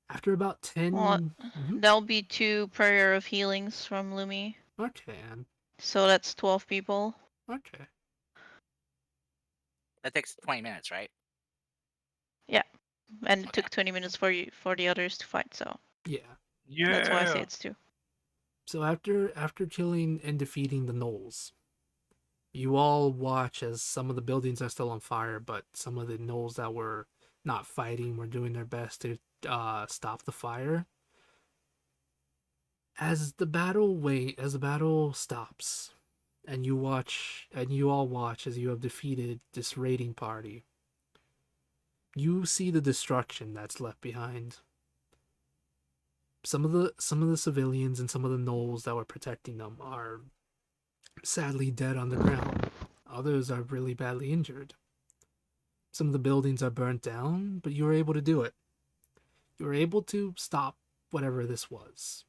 After about 10. Well, Mhm. there'll be 2 prayer of healings from Lumi. Okay, Anne. So that's 12 people. Okay. That takes 20 minutes, right? And it Okay. took 20 minutes for the others to fight, so Yeah. that's why I say it's 2. So after killing and defeating the gnolls, you all watch as some of the buildings are still on fire, but some of the gnolls that were not fighting were doing their best to stop the fire. As the battle stops, and you all watch as you have defeated this raiding party, you see the destruction that's left behind. Some of the civilians and some of the gnolls that were protecting them are sadly dead on the ground. Others are really badly injured. some of the buildings are burnt down, but you were able to do it. You were able to stop whatever this was.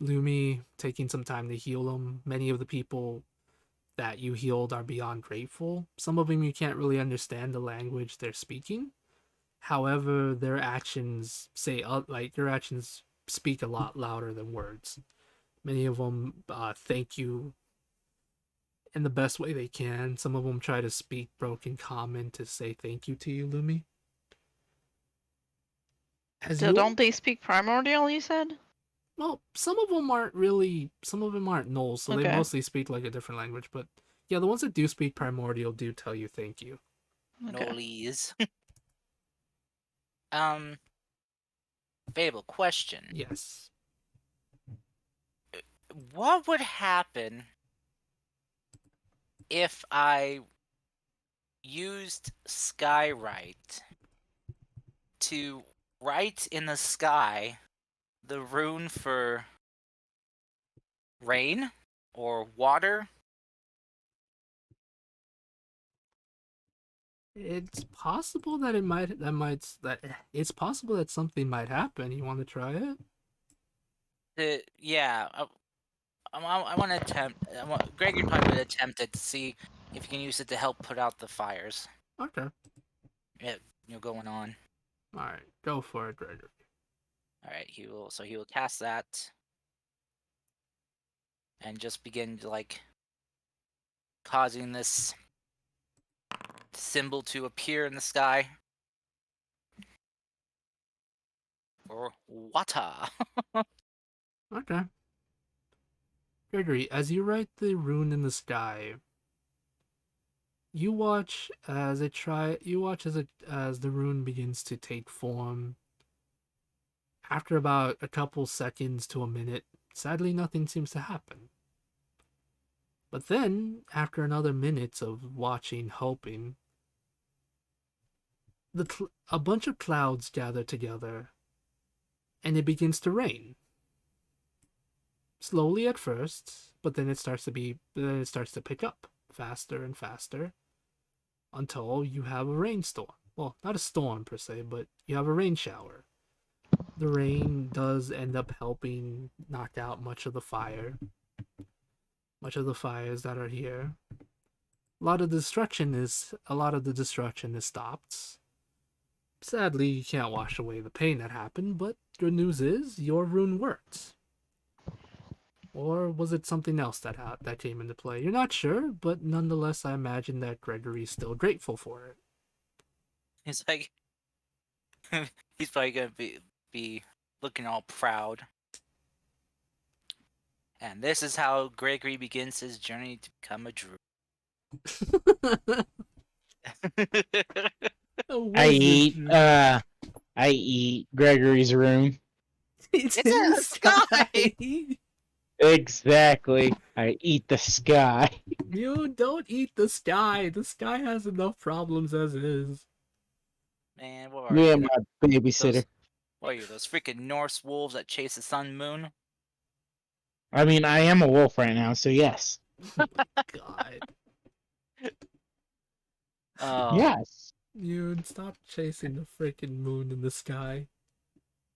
Lumi taking some time to heal them. Many of the people that you healed are beyond grateful. Some of them you can't really understand the language they're speaking. However, their actions say, like, your actions speak a lot louder than words. Many of them thank you in the best way they can. Some of them try to speak broken common to say thank you to you, Lumi. As So you, don't they speak primordial, you said? well, some of them aren't really, some of them aren't Knolls, so they Okay. mostly speak like a different language. But yeah, the ones that do speak primordial do tell you thank you. Okay. Nollies. Fable question. Yes. What would happen if I used Skywrite to write in the sky the rune for rain or water? It's possible that it's possible that something might happen. You want to try it? Yeah, I want to attempt. Gregory probably would attempt it to see if he can use it to help put out the fires. Okay. Yeah, going on. All right, go for it, Gregory. All right, he will cast that and just begin to causing this symbol to appear in the sky. Or water. Okay. Gregory, as you write the rune in the sky, you watch as as the rune begins to take form. After about a couple seconds to a minute, sadly nothing seems to happen. But then, after another minute of watching, hoping, a bunch of clouds gather together, and it begins to rain. Slowly at first, but then it starts to pick up faster and faster until you have a rainstorm. Well, not a storm per se, but you have a rain shower. The rain does end up helping knock out much of the fires that are here. A lot of the destruction is stopped. Sadly, you can't wash away the pain that happened, but good news is your rune worked. Or was it something else that came into play? You're not sure, but nonetheless, I imagine that Gregory's still grateful for it. He's like, he's probably gonna be looking all proud. And this is how Gregory begins his journey to become a druid. I eat Gregory's rune. It's It's in in the the sky. Exactly. I eat the sky. You don't eat the sky. The sky has enough problems as is. Man, what are Me you? and my babysitter. What are you? Those freaking Norse wolves that chase the sun and moon? I mean, I am a wolf right now, so yes. Oh my god. Oh, Yes. You stop chasing the freaking moon in the sky.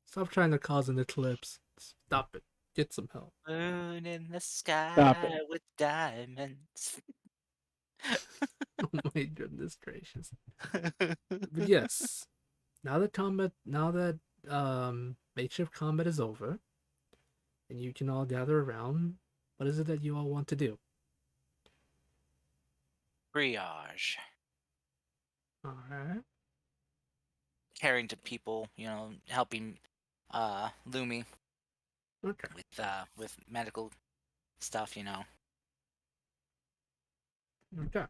Stop trying to cause an eclipse. Stop it. Get some help. moon in the Stop sky it. with diamonds. Oh my goodness gracious. But yes, now that makeshift combat is over, and you can all gather around, what is it that you all want to do? Triage. Alright. Caring to people, helping Lumi Okay. with medical stuff, Okay.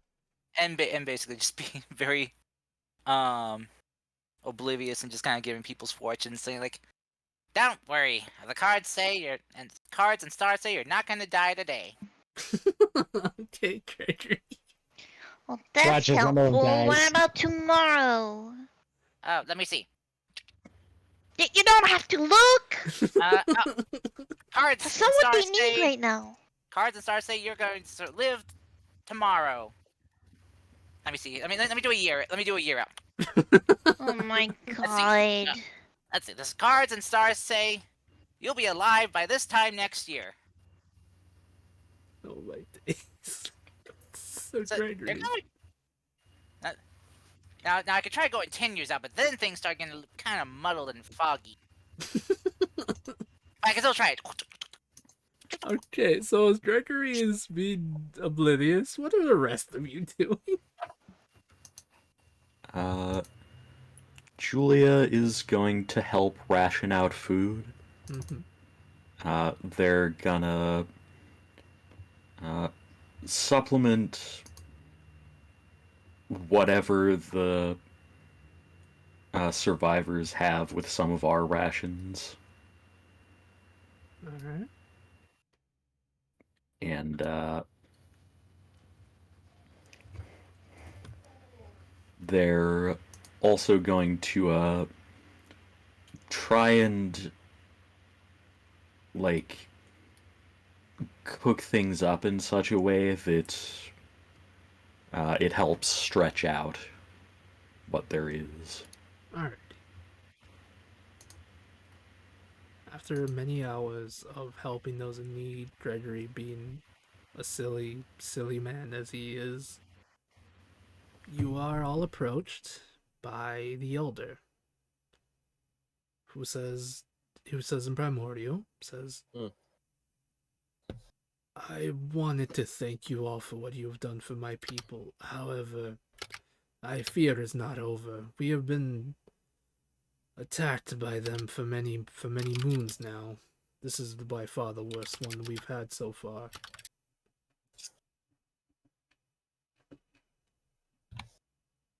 and basically just being very oblivious and just kind of giving people's fortunes, saying like, "Don't worry, the cards say cards and stars say you're not gonna die today." Okay, Gregory. Well, Watch that's as one of them helpful. What dies. about tomorrow? Oh, let me see. You don't have to look! Cards That's and not what they stars need say right now. cards and stars say you're going to live tomorrow. Let me see. Let me do a year. Let me do a year out. Oh my Let's see. god. Let's see. The cards and stars say you'll be alive by this time next year. Oh my days. So So they're Gregory. kind of now. I could try going 10 years out, but then things start getting kind of muddled and foggy. I can still try it. Okay, so as Gregory is being oblivious, what are the rest of you doing? Julia is going to help ration out food. Mhm. They're gonna supplement whatever the survivors have with some of our rations. All right. And they're also going to try and like cook things up in such a way that it helps stretch out what there is. All right. After many hours of helping those in need, Gregory being a silly, silly man as he is, you are all approached by the elder, who says, in primordial, says, Hmm. I wanted to thank you all for what you have done for my people. However, I fear is not over. We have been attacked by them for many moons now. This is by far the worst one we've had so far.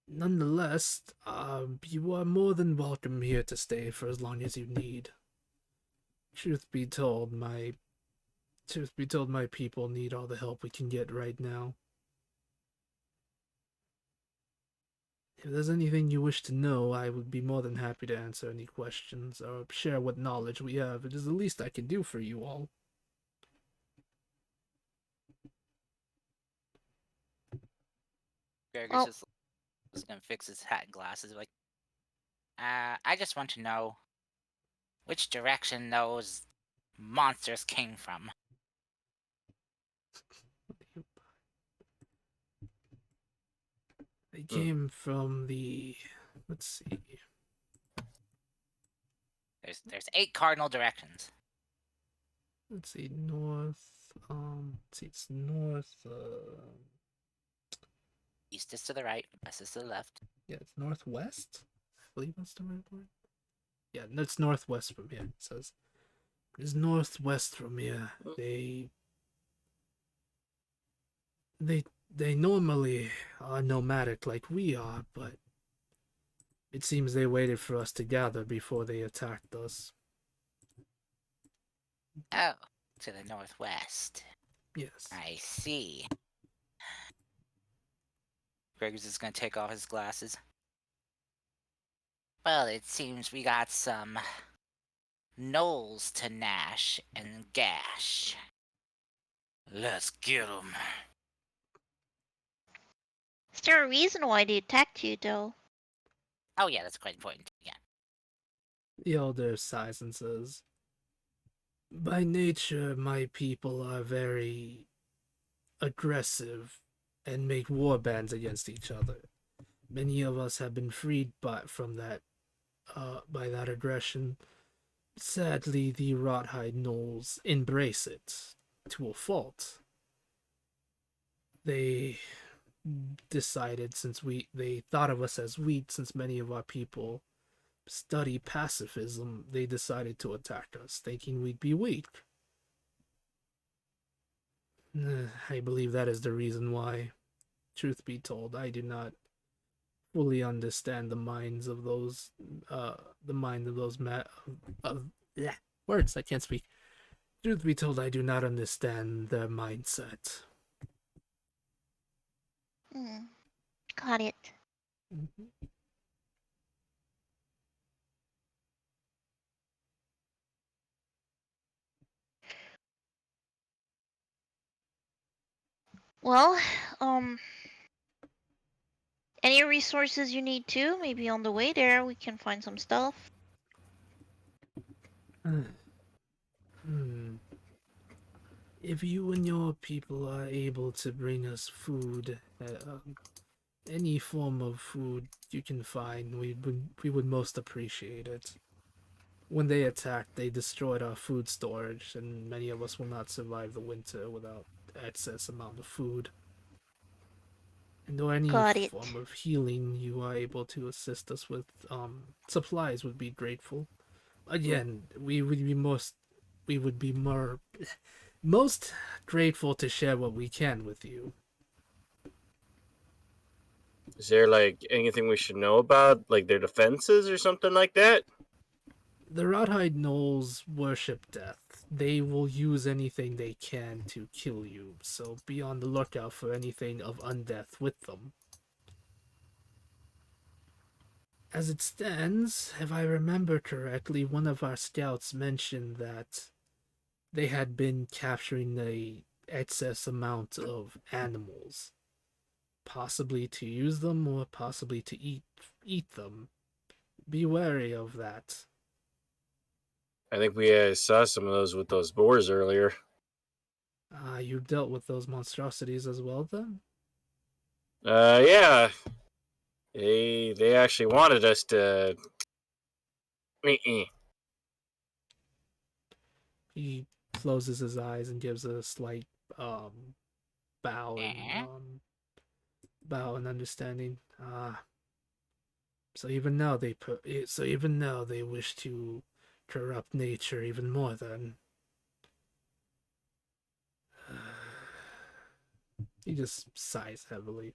Nonetheless, you are more than welcome here to stay for as long as you need. Truth be told, my people need all the help we can get right now. If there's anything you wish to know, I would be more than happy to answer any questions or share what knowledge we have. It is the least I can do for you all. Gregor's Well, just gonna fix his hat and glasses. Like, I just want to know which direction those monsters came from. They came from the. Let's see. There's 8 cardinal directions. Let's see. North. Let's see. It's north. East is to the right, west is to the left. Yeah, it's northwest. I believe that's the right word. Yeah, it's northwest from here. It says it's northwest from here. They they normally are nomadic like we are, but it seems they waited for us to gather before they attacked us. Oh, to the northwest. Yes. I see. Gregor's just gonna take off his glasses. Well, it seems we got some knolls to gnash and gash. Let's get 'em. is there a reason why they attacked you, though? Oh yeah, that's quite important. Yeah. The elder sighs and says, by nature, my people are very aggressive and make war bands against each other. Many of us have been freed from that by that aggression. Sadly, the Rothide Knolls embrace it to a fault. They decided they thought of us as weak since many of our people study pacifism, they decided to attack us, thinking we'd be weak. I believe that is the reason why. Truth be told, I do not fully understand the minds of those, the mind of those words I can't speak. Truth be told, I do not understand their mindset. Hmm. Got it. Mm-hmm. Well, um, Any resources you need too? Maybe on the way there we can find some stuff. Hmm. If you and your people are able to bring us food, any form of food you can find, we would most appreciate it. When they attacked, they destroyed our food storage, and many of us will not survive the winter without excess amount of food. And or any Got it. form of healing you are able to assist us with, supplies would be grateful. Again, we would be more, most grateful to share what we can with you. Is there like anything we should know about, like their defenses or something like that? The Rodhide Gnolls worship death. They will use anything they can to kill you, so be on the lookout for anything of undeath with them. As it stands, if I remember correctly, one of our scouts mentioned that they had been capturing a excess amount of animals, possibly to use them or possibly to eat them. Be wary of that. I think we saw some of those with those boars earlier. You dealt with those monstrosities as well, then? Yeah, they actually wanted us to. Eh-eh. He closes his eyes and gives a slight um, bow and bow and understanding. So even now they wish to corrupt nature even more. Then he just sighs heavily.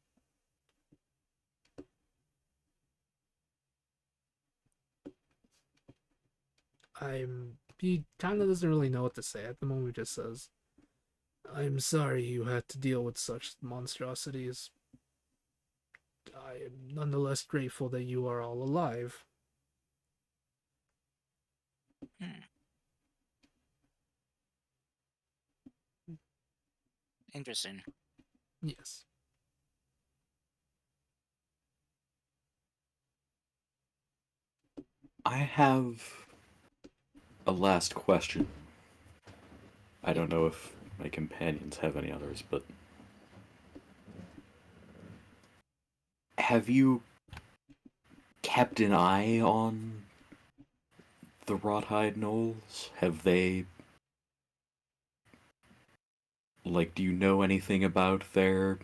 He kind of doesn't really know what to say at the moment. He just says, "I'm sorry you had to deal with such monstrosities. I am nonetheless grateful that you are all alive." Hmm. Interesting. Yes. I have a last question. I don't know if my companions have any others, but have you kept an eye on the Wroughthide Knolls? Have they, like, do you know anything about their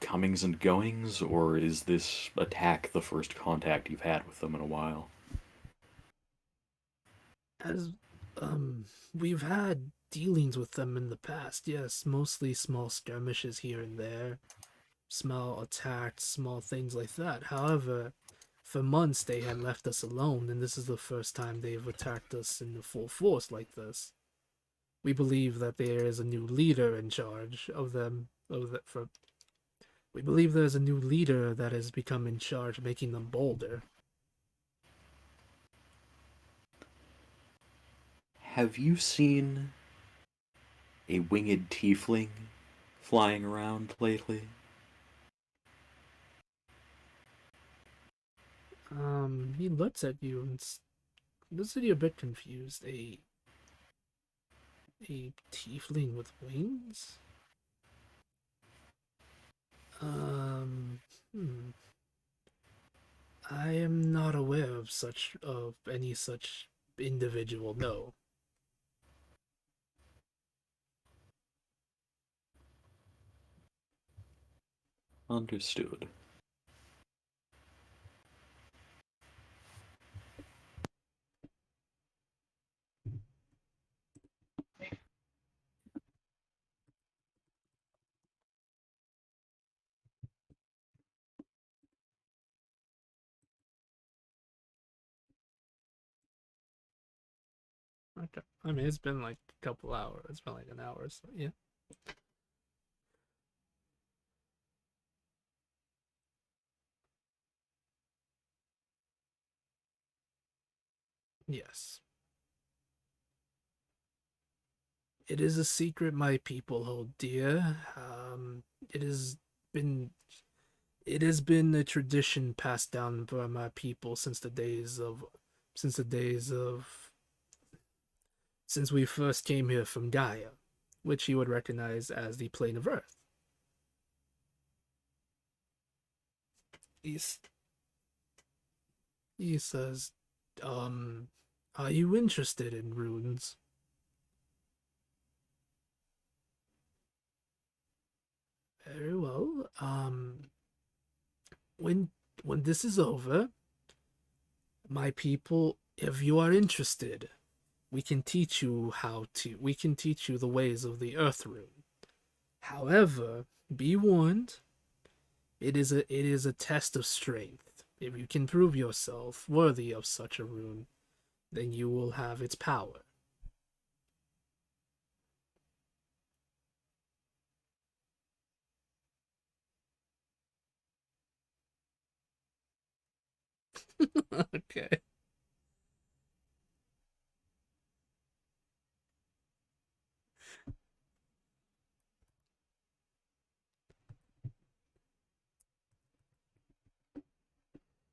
comings and goings, or is this attack the first contact you've had with them in a while? As we've had dealings with them in the past, yes, mostly small skirmishes here and there, small attacks, small things like that. However, for months they had left us alone, and this is the first time they've attacked us in the full force like this. We believe that there is a new leader in charge of them. We believe there's a new leader that has become in charge, making them bolder. Have you seen a winged tiefling flying around lately? He looks at you and looks at you a bit confused. A tiefling with wings? Um, hmm. I am not aware of any such individual, no. Understood. Okay. I mean, it's been like a couple hours. It's been like an hour, so yeah. Yes. It is a secret my people hold dear. It has been It has been a tradition passed down by my people since the days of since we first came here from Gaia, which you would recognize as the plane of Earth. He's, he says, um, are you interested in runes? Very well. When when this is over, my people, if you are interested, we can teach you the ways of the Earth Rune. However, be warned, it is a test of strength. If you can prove yourself worthy of such a rune, then you will have its power. Okay.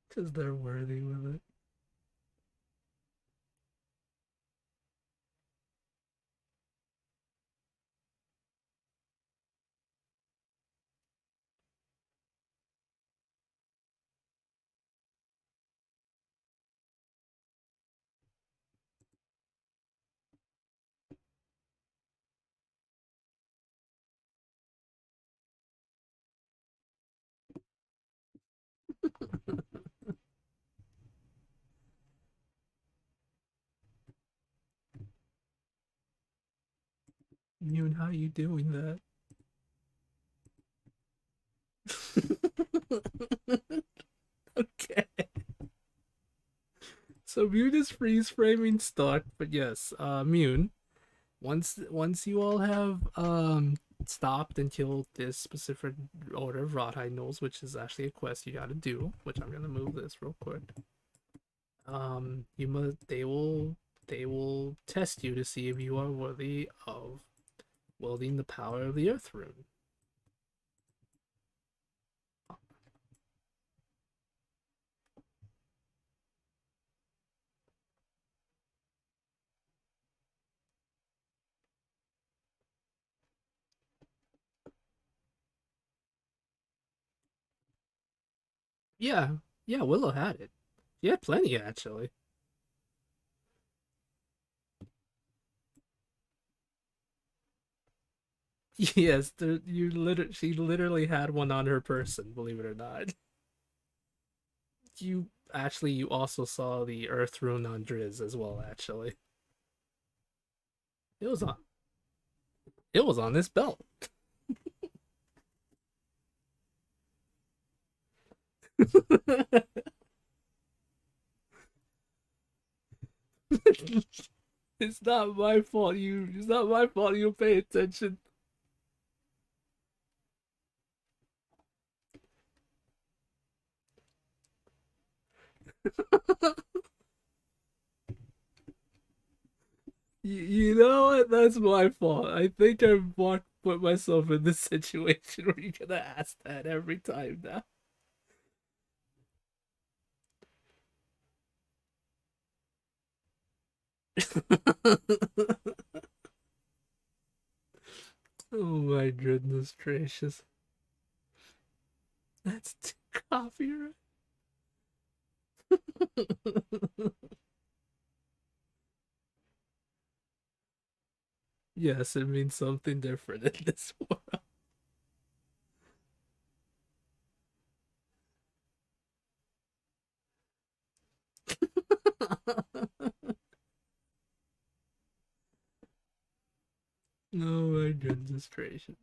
Because they're worthy with it. Yoon, how you doing that? Okay. So Mune is freeze framing stuck, but yes, Mune. Once you all have stopped and killed this specific order of Rothai Knolls, which is actually a quest you gotta do, which I'm gonna move this real quick. You must they will test you to see if you are worthy of wielding the power of the Earth Rune. Yeah, yeah, Willow had it. She had plenty actually. Yes, she literally had one on her person, believe it or not. You also saw the Earth Rune on Driz as well, actually. It was on it was on this belt. It's not my fault you pay attention. You know what? That's my fault. I think put myself in this situation where you're gonna ask that every time now. Oh my goodness gracious. That's too copyright. Yes, it means something different in this world. Oh my goodness gracious.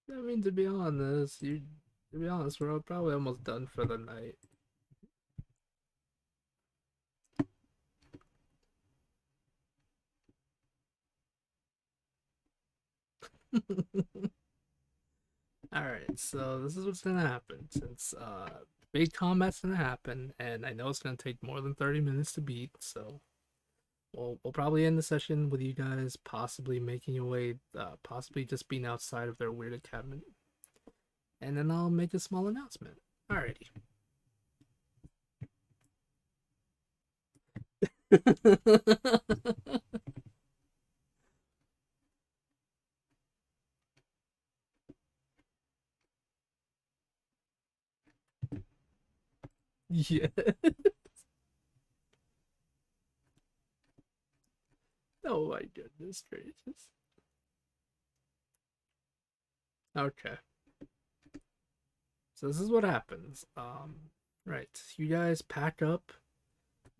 I mean, to be honest, you To be honest, we're probably almost done for the night. Alright, so this is what's gonna happen. Since big combat's gonna happen, and I know it's gonna take more than 30 minutes to beat, so we'll probably end the session with you guys possibly making your way, possibly just being outside of their weird encampment. And then I'll make a small announcement. Alrighty. Yeah. Oh my goodness gracious. Okay. So this is what happens. Right. You guys pack up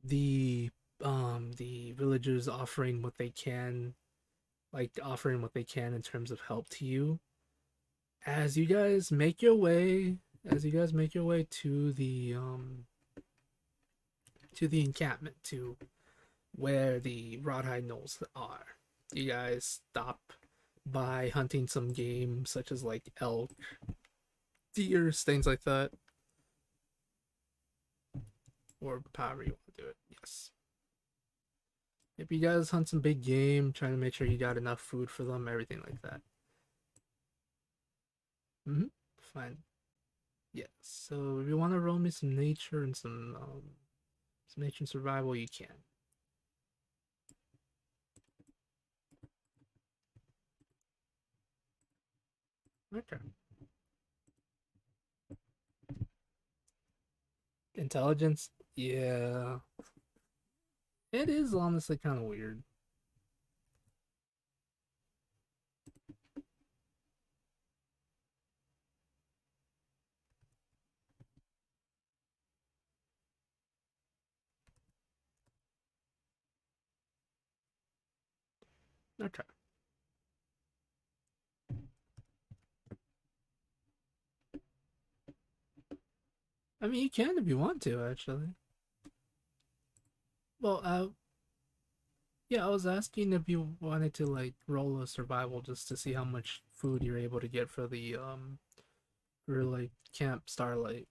the villagers offering what they can, like offering what they can in terms of help to you. As you guys make your way, to the encampment, to where the Rawhide Knolls are. You guys stop by hunting some game such as like elk, deers, things like that. Or however you want to do it. Yes. If you guys hunt some big game, trying to make sure you got enough food for them, everything like that. Fine. Yes. So if you want to roll me some nature and some nature and survival, you can. Okay. Intelligence? Yeah. It is honestly kind of weird. Okay. I mean, you can if you want to, actually. Well, yeah, I was asking if you wanted to like roll a survival just to see how much food you're able to get for like Camp Starlight.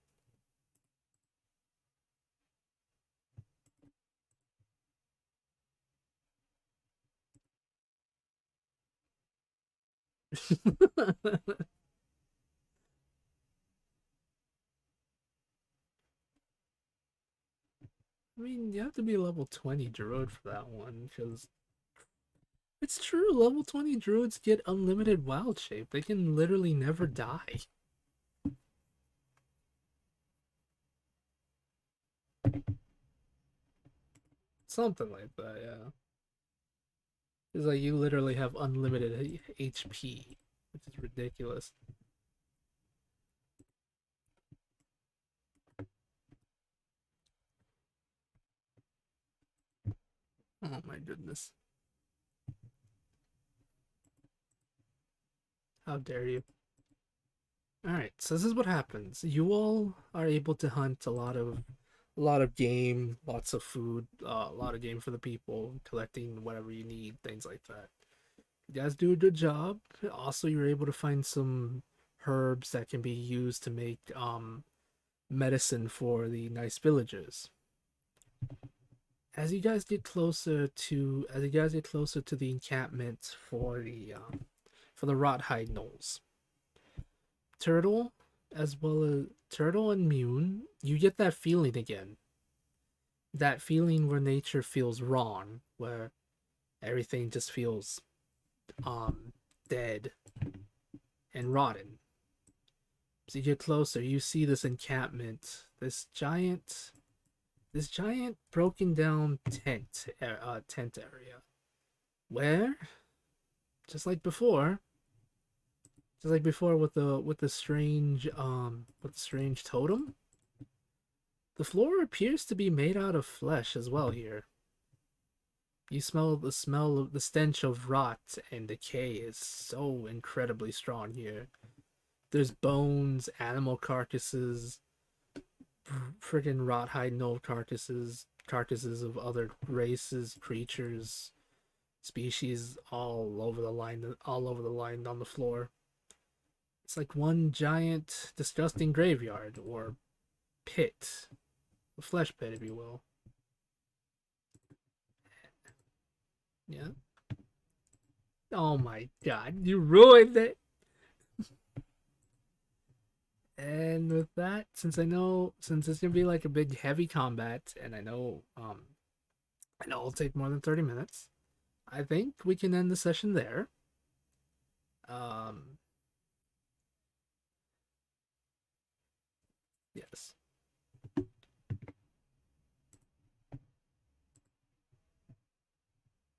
I mean, you have to be level 20 druid for that one, because it's true, level 20 druids get unlimited wild shape. They can literally never die. Something like that, yeah. It's like you literally have unlimited HP, which is ridiculous. Oh my goodness. How dare you? Alright, so this is what happens. You all are able to hunt a lot of game, lots of food, a lot of game for the people, collecting whatever you need, things like that. You guys do a good job. Also, you're able to find some herbs that can be used to make medicine for the nice villagers. As you guys get closer to the encampment for the Rothide Knolls, Turtle, as well as Turtle and Mune, you get that feeling again. That feeling where nature feels wrong, where everything just feels dead and rotten. As you get closer, you see this encampment, this giant broken down tent area, where, just like before, with the strange totem, the floor appears to be made out of flesh as well here. You smell of the stench of rot and decay is so incredibly strong here. There's bones, animal carcasses, freaking rot hide no carcasses, carcasses of other races, creatures, species all over the line on the floor. It's like one giant, disgusting graveyard or pit, a flesh pit, if you will. Yeah. Oh my god, you ruined it. And with that, since it's gonna be like a big heavy combat, and I know it'll take more than 30 minutes. I think we can end the session there. Um, yes.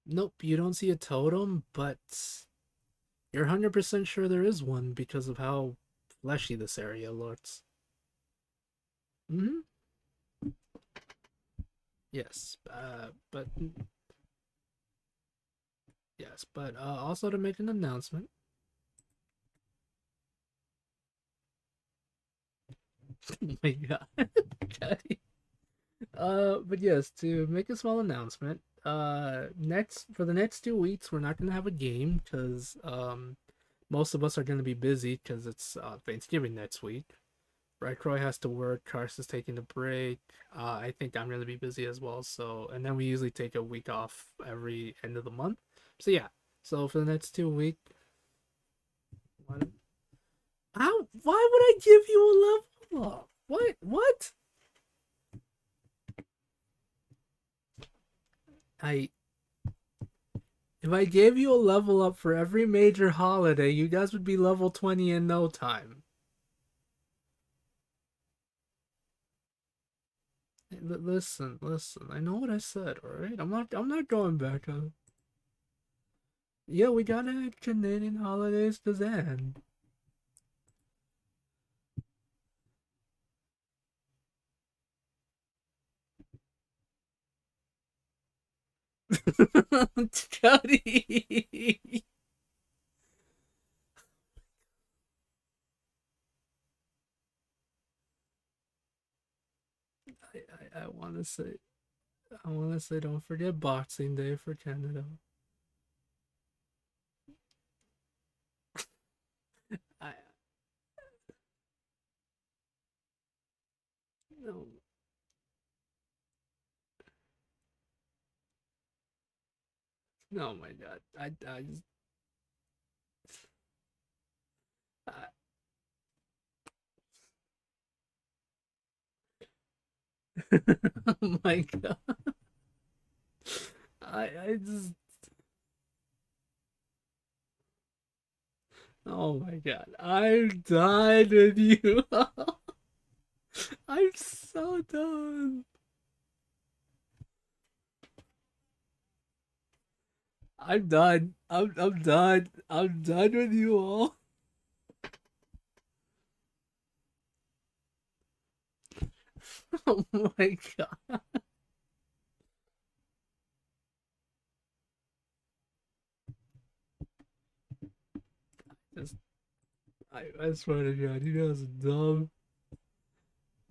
Nope, you don't see a totem, but you're 100% sure there is one because of how fleshy this area looks. Hmm. Yes, but also to make an announcement. Oh my god. Cuddy. But yes, to make a small announcement, next for the next 2 weeks, we're not gonna have a game because most of us are gonna be busy because it's Thanksgiving next week. Right, Croy has to work. Kars is taking a break. I think I'm gonna be busy as well. So, and then we usually take a week off every end of the month. So yeah. So for the next 2 weeks, how? Why would I give you a level up? What? What? I If I gave you a level up for every major holiday, you guys would be level 20 in no time. Listen, listen. I know what I said, alright? I'm not going back on. Yeah, we gotta add Canadian holidays to Zan. Cody. I want to say don't forget Boxing Day for Canada. I no. No, my god. I just I, oh my god. I just oh my god. I'm done with you. I'm so done. I'm done. I'm done. I'm done with you all. Oh my god. Just I swear to God, you guys are dumb.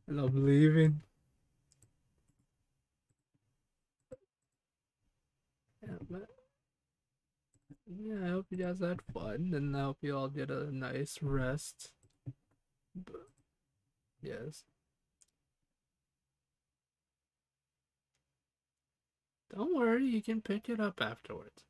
And I'm leaving. Yeah, but yeah, I hope you guys had fun and I hope you all get a nice rest. But yes. Don't worry, you can pick it up afterwards.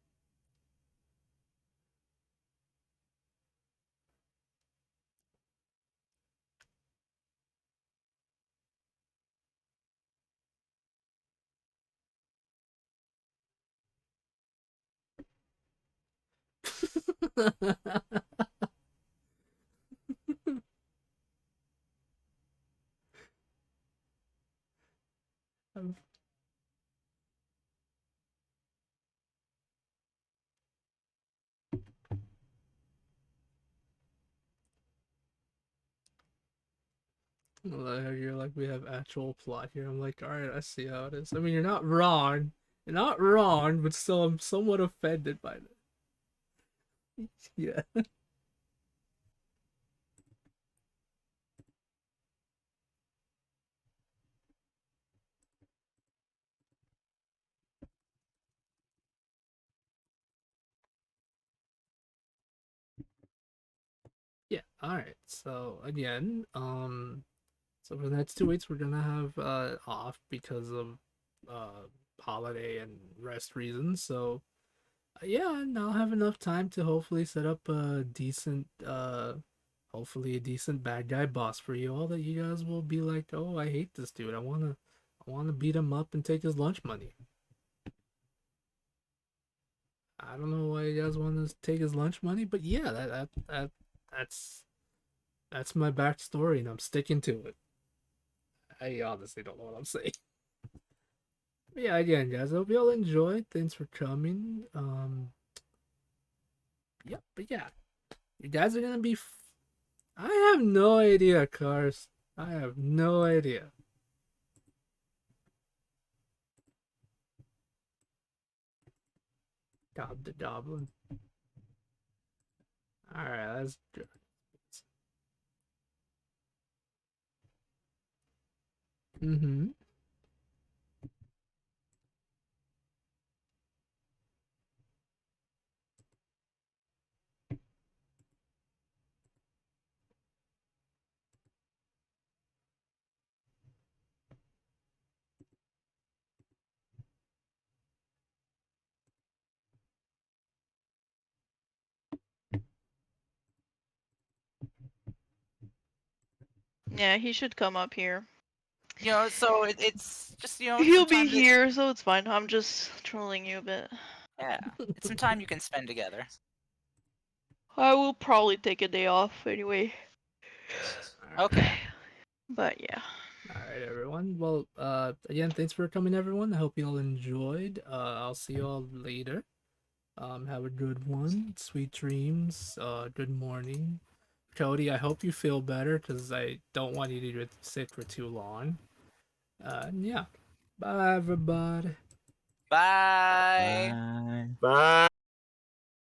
I'm like, you're like, we have actual plot here. I'm like, alright, I see how it is. I mean, you're not wrong. You're not wrong, but still, I'm somewhat offended by it. Yeah. All right. So again, so for the next 2 weeks, we're gonna have off because of holiday and rest reasons. So yeah, and I'll have enough time to hopefully set up a decent, hopefully a decent bad guy boss for you all that you guys will be like, oh, I hate this dude. I wanna beat him up and take his lunch money. I don't know why you guys want to take his lunch money, but yeah, that's that's my backstory, and I'm sticking to it. I honestly don't know what I'm saying. But yeah, again, guys, I hope you all enjoyed. Thanks for coming. Yep, but yeah, you guys are gonna be. I have no idea, Cars. I have no idea. Gob the Goblin. Alright, that's good. Mm-hmm. Yeah, he should come up here. So it's just it's He'll some be time that here, so it's fine. I'm just trolling you a bit. yeah, it's some time you can spend together. I will probably take a day off anyway. Okay. But yeah. Alright, everyone. Well, again, thanks for coming, everyone. I hope you all enjoyed. I'll see you all later. Have a good one. Sweet dreams. Good morning. Cody, I hope you feel better because I don't want you to get sick for too long. And yeah. Bye, everybody. Bye. Bye. Bye.